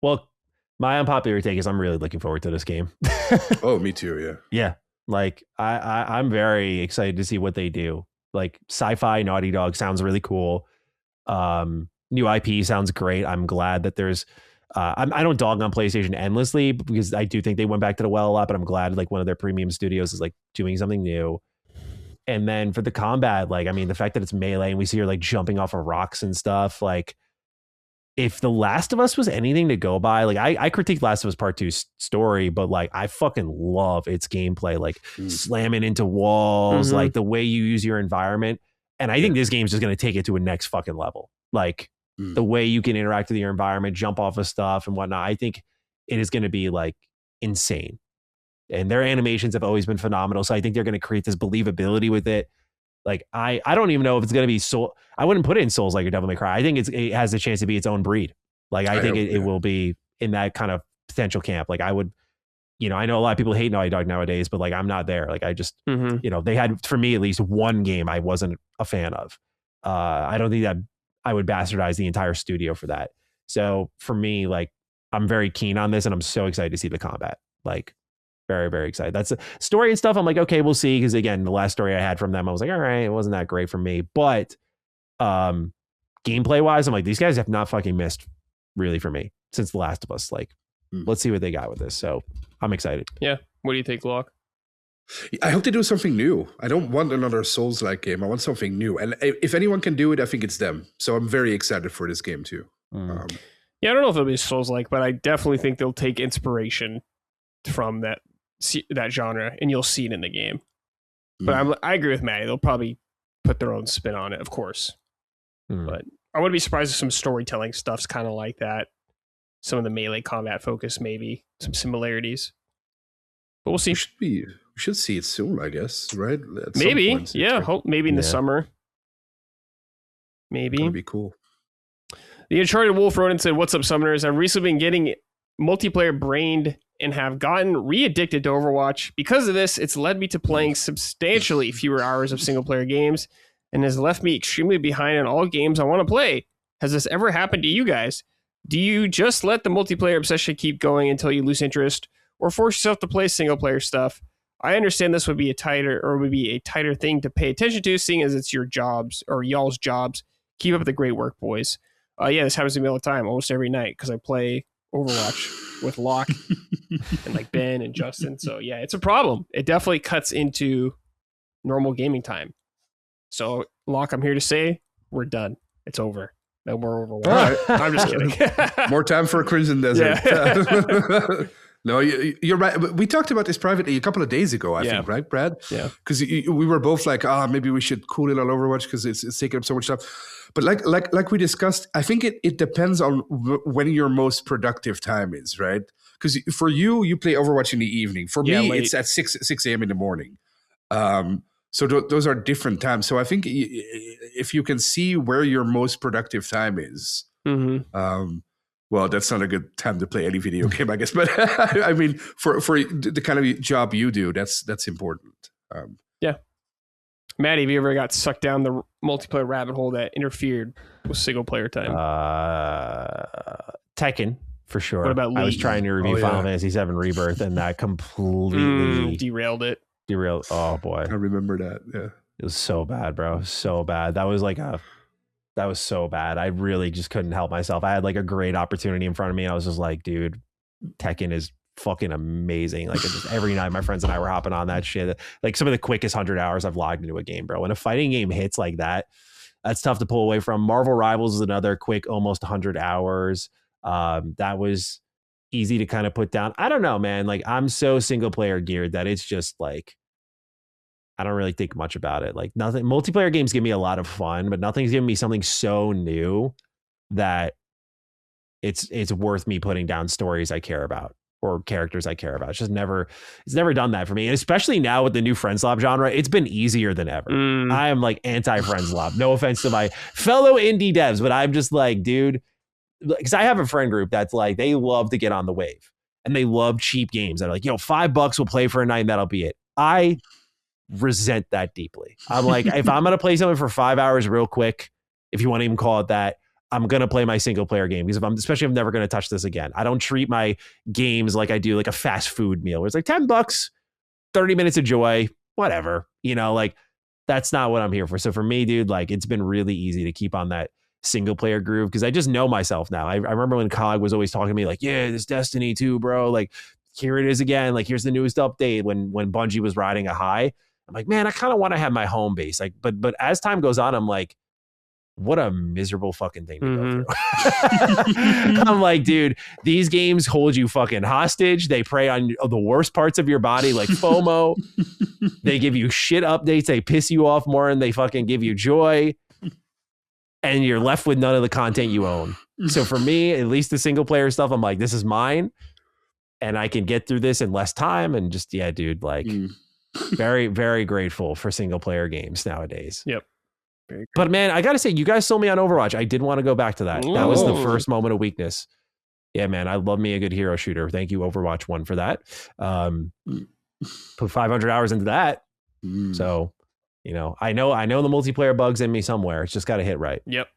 Well, my unpopular take is I'm really looking forward to this game. Oh, me too. Yeah. Yeah. Like I'm very excited to see what they do. Like, sci-fi Naughty Dog sounds really cool. New IP sounds great. I'm glad that there's, I don't dog on PlayStation endlessly because I do think they went back to the well a lot, but I'm glad like one of their premium studios is like doing something new. And then for the combat, like, I mean, the fact that it's melee and we see her like jumping off of rocks and stuff, like, if The Last of Us was anything to go by, like I critiqued Last of Us Part 2's story, but like I fucking love its gameplay, like slamming into walls, like the way you use your environment. And I think this game's just going to take it to a next fucking level. Like the way you can interact with your environment, jump off of stuff and whatnot. I think it is going to be like insane. And their animations have always been phenomenal. So I think they're going to create this believability with it. Like, I don't even know if it's going to be Soul. I wouldn't put it in Souls like a Devil May Cry. I think it has a chance to be its own breed. Like, I think it will be in that kind of potential camp. Like, I would, I know a lot of people hate Naughty Dog nowadays, but like, I'm not there. Like, I just, they had, for me, at least one game I wasn't a fan of. I don't think that I would bastardize the entire studio for that. So for me, like, I'm very keen on this and I'm so excited to see the combat. Like, very, very excited. That's a story and stuff. I'm like, okay, we'll see. Because again, the last story I had from them, I was like, all right, it wasn't that great for me. But gameplay wise, I'm like, these guys have not fucking missed really for me since The Last of Us. Like, let's see what they got with this. So I'm excited. Yeah. What do you think, Locke? I hope they do something new. I don't want another Souls-like game. I want something new. And if anyone can do it, I think it's them. So I'm very excited for this game too. Yeah, I don't know if it'll be Souls-like, but I definitely think they'll take inspiration from that genre, and you'll see it in the game. But I agree with Matty. They'll probably put their own spin on it, of course. But I wouldn't be surprised if some storytelling stuff's kind of like that. Some of the melee combat focus, maybe some similarities. But we'll see. We should see it soon, I guess. Right? Maybe, yeah. Hope maybe in the summer. Maybe. That'd be cool. The Uncharted Wolf wrote and said, "What's up, Summoners? I've recently been getting multiplayer brained and have gotten re-addicted to Overwatch. Because of this, it's led me to playing substantially fewer hours of single player games and has left me extremely behind on all games I want to play. Has this ever happened to you guys? Do you just let the multiplayer obsession keep going until you lose interest, or force yourself to play single player stuff? I understand this would be a tighter thing to pay attention to, seeing as it's your jobs or y'all's jobs. Keep up the great work, boys. Yeah, this happens to me all the time, almost every night, because I play Overwatch with Locke and like Ben and Justin. So yeah, it's a problem. It definitely cuts into normal gaming time. So Locke, I'm here to say we're done. It's over. No more Overwatch. Right. I'm just kidding. More time for Crimson Desert. Yeah. No, you're right. We talked about this privately a couple of days ago, I think, right, Brad? Yeah. Because we were both like, maybe we should cool it on Overwatch because it's taking up so much stuff. But like we discussed, I think it depends on when your most productive time is, right? Because for you play Overwatch in the evening. For me, late. it's at 6 a.m. in the morning. So those are different times. So I think if you can see where your most productive time is, well, that's not a good time to play any video game, I guess. But I mean, for the kind of job you do, that's important. Yeah. Matty, have you ever got sucked down the multiplayer rabbit hole that interfered with single player time? Tekken, for sure. What about League? I was trying to review Final Fantasy VII Rebirth, and that completely derailed it. Oh, boy. I remember that, yeah. It was so bad, bro. So bad. That was so bad. I really just couldn't help myself. I had like a great opportunity in front of me. And I was just like, dude, Tekken is fucking amazing. Like just every night, my friends and I were hopping on that shit. Like some of the quickest 100 hours I've logged into a game, bro. When a fighting game hits like that, that's tough to pull away from. Marvel Rivals is another quick, almost 100 hours. That was easy to kind of put down. I don't know, man. Like I'm so single player geared that it's just like, I don't really think much about it. Like nothing. Multiplayer games give me a lot of fun, but nothing's giving me something so new that it's worth me putting down stories I care about or characters I care about. It's never done that for me. And especially now with the new Friends Lab genre, it's been easier than ever. I am like anti Friends Lab. No offense to my fellow indie devs, but I'm just like, dude, because I have a friend group that's like, they love to get on the wave and they love cheap games. They're like, yo, $5 we'll play for a night and that'll be it. I resent that deeply. I'm like, if I'm gonna play something for 5 hours real quick, if you want to even call it that, I'm gonna play my single player game because especially if I'm never gonna touch this again. I don't treat my games like I do like a fast food meal where it's like $10, 30 minutes of joy, whatever, like that's not what I'm here for. So for me, dude, like it's been really easy to keep on that single player groove because I just know myself now. I remember when Cog was always talking to me like, yeah, this Destiny 2, bro, like here it is again, like here's the newest update when Bungie was riding a high. I'm like, man, I kind of want to have my home base. Like, but as time goes on, I'm like, what a miserable fucking thing to go through. I'm like, dude, these games hold you fucking hostage. They prey on the worst parts of your body, like FOMO. They give you shit updates. They piss you off more than they fucking give you joy. And you're left with none of the content you own. So for me, at least the single player stuff, I'm like, this is mine. And I can get through this in less time. And just, yeah, dude, like... very, very grateful for single player games nowadays. Yep. But man, I gotta say, you guys sold me on Overwatch. I did want to go back to that. That was the first moment of weakness. Yeah, man, I love me a good hero shooter. Thank you, Overwatch 1, for that. Put 500 hours into that. So, I know the multiplayer bug's in me somewhere. It's just got to hit right. Yep.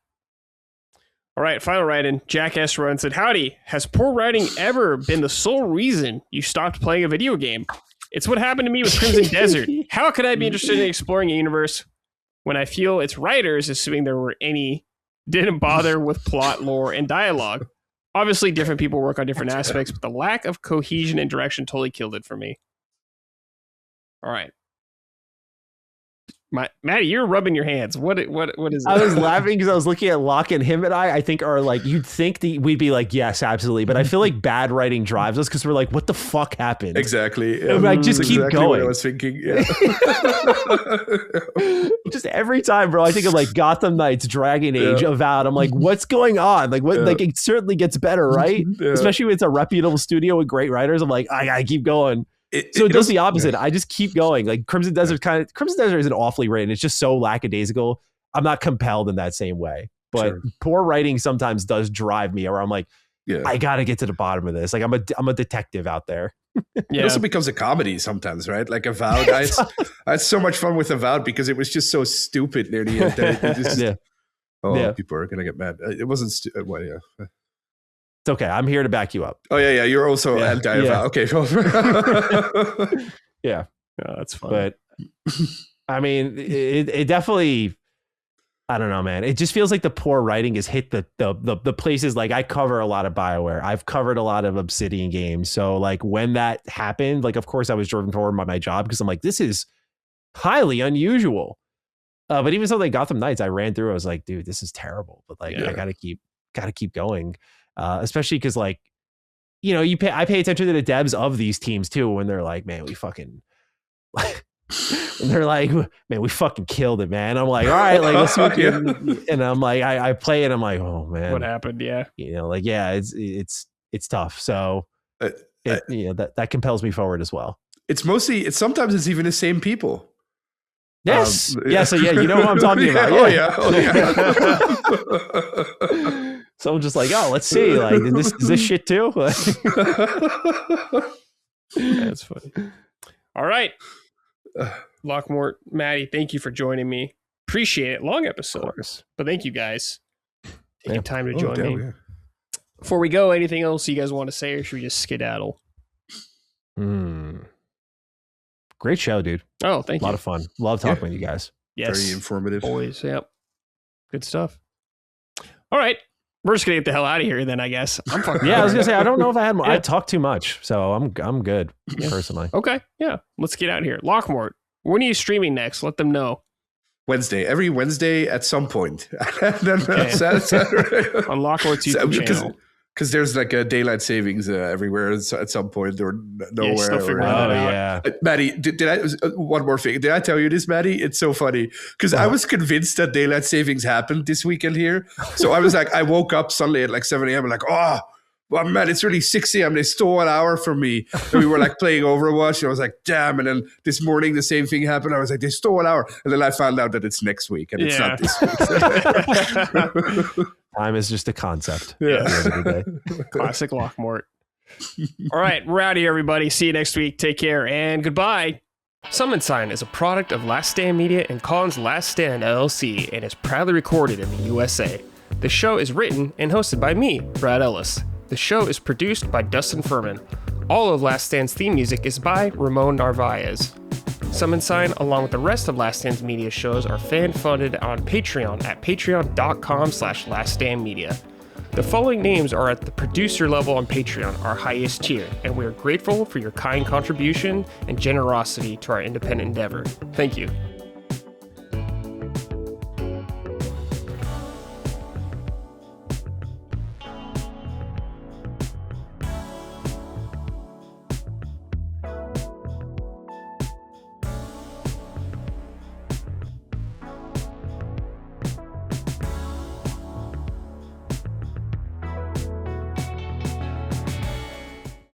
All right, final write-in. Jackass Run said, howdy, has poor writing ever been the sole reason you stopped playing a video game? It's what happened to me with Crimson Desert. How could I be interested in exploring a universe when I feel its writers, assuming there were any, didn't bother with plot, lore, and dialogue? Obviously, different people work on different aspects, but the lack of cohesion and direction totally killed it for me. All right. Matty, you're rubbing your hands. What is it? I was laughing because I was looking at Locke, and him and I think are like, you'd think we'd be like, yes, absolutely. But I feel like bad writing drives us because we're like, what the fuck happened? Exactly. Yeah. Like, just keep going. What I was thinking. Yeah. Just every time, bro, I think of like Gotham Knights, Dragon Age, Avowed. I'm like, what's going on? Like, what? Like, it certainly gets better, right? Especially when it's a reputable studio with great writers. I'm like, I gotta keep going. It does the opposite. I just keep going. Like Crimson Desert isn't awfully written. It's just so lackadaisical. I'm not compelled in that same way. But poor writing sometimes does drive me, or I'm like, I got to get to the bottom of this. Like I'm a detective out there. It also becomes a comedy sometimes, right? Like Avowed. I had so much fun with Avowed because it was just so stupid near the end. People are going to get mad. It wasn't well, yeah. It's okay. I'm here to back you up. Oh, yeah. You're also anti-Avowed. Yeah. Okay. Yeah. Oh, that's fun. But I mean, it definitely, I don't know, man. It just feels like the poor writing has hit the places. Like I cover a lot of BioWare. I've covered a lot of Obsidian games. So like when that happened, like, of course I was driven forward by my job because I'm like, this is highly unusual. But even so, like Gotham Knights, I ran through. I was like, dude, this is terrible. But like, I gotta keep going. Especially because like, you know, I pay attention to the devs of these teams too when they're like, man, we fucking. And they're like, man, we fucking killed it, man. I'm like, all right, like let's see what and I'm like, I play it. I'm like, oh man, what happened? Yeah, you know, like it's tough. So you know that compels me forward as well. It's sometimes it's even the same people. Yes, So you know what I'm talking about. So I'm just like, oh, let's see, like is this shit too? That's funny. All right. Lockmort, Matty, thank you for joining me. Appreciate it. Long episode, but thank you guys taking time to join me. Yeah. Before we go, anything else you guys want to say, or should we just skedaddle? Great show, dude. Oh, thank you. A lot of fun. Love talking with you guys. Yes. Very informative. Always. Yep. Good stuff. All right. We're just gonna get the hell out of here then, I guess. I'm fucking I was gonna say I don't know if I had more. I talked too much, so I'm good personally. Okay, yeah. Let's get out of here. Lockmort, when are you streaming next? Let them know. Wednesday. Every Wednesday at some point. Then Saturday. On Lockmort's YouTube channel. Because there's like a daylight savings everywhere at some point or nowhere. Matty, did I one more thing? Did I tell you this, Matty? It's so funny because I was convinced that daylight savings happened this weekend here. So I was like, I woke up suddenly at like 7 a.m. I'm like, oh, well, man, it's really 6 a.m. They stole an hour from me. And we were like playing Overwatch. And I was like, damn. And then this morning, the same thing happened. I was like, they stole an hour. And then I found out that it's next week and it's not this week. Time is just a concept. Yeah. Classic Lockmort. All right. We're out of here, everybody. See you next week. Take care and goodbye. Summon Sign is a product of Last Stand Media and Colin's Last Stand LLC and is proudly recorded in the USA. The show is written and hosted by me, Brad Ellis. The show is produced by Dustin Furman. All of Last Stand's theme music is by Ramon Narvaez. Summon Sign, along with the rest of Last Stand's media shows, are fan-funded on Patreon at patreon.com/laststandmedia. The following names are at the producer level on Patreon, our highest tier, and we are grateful for your kind contribution and generosity to our independent endeavor. Thank you.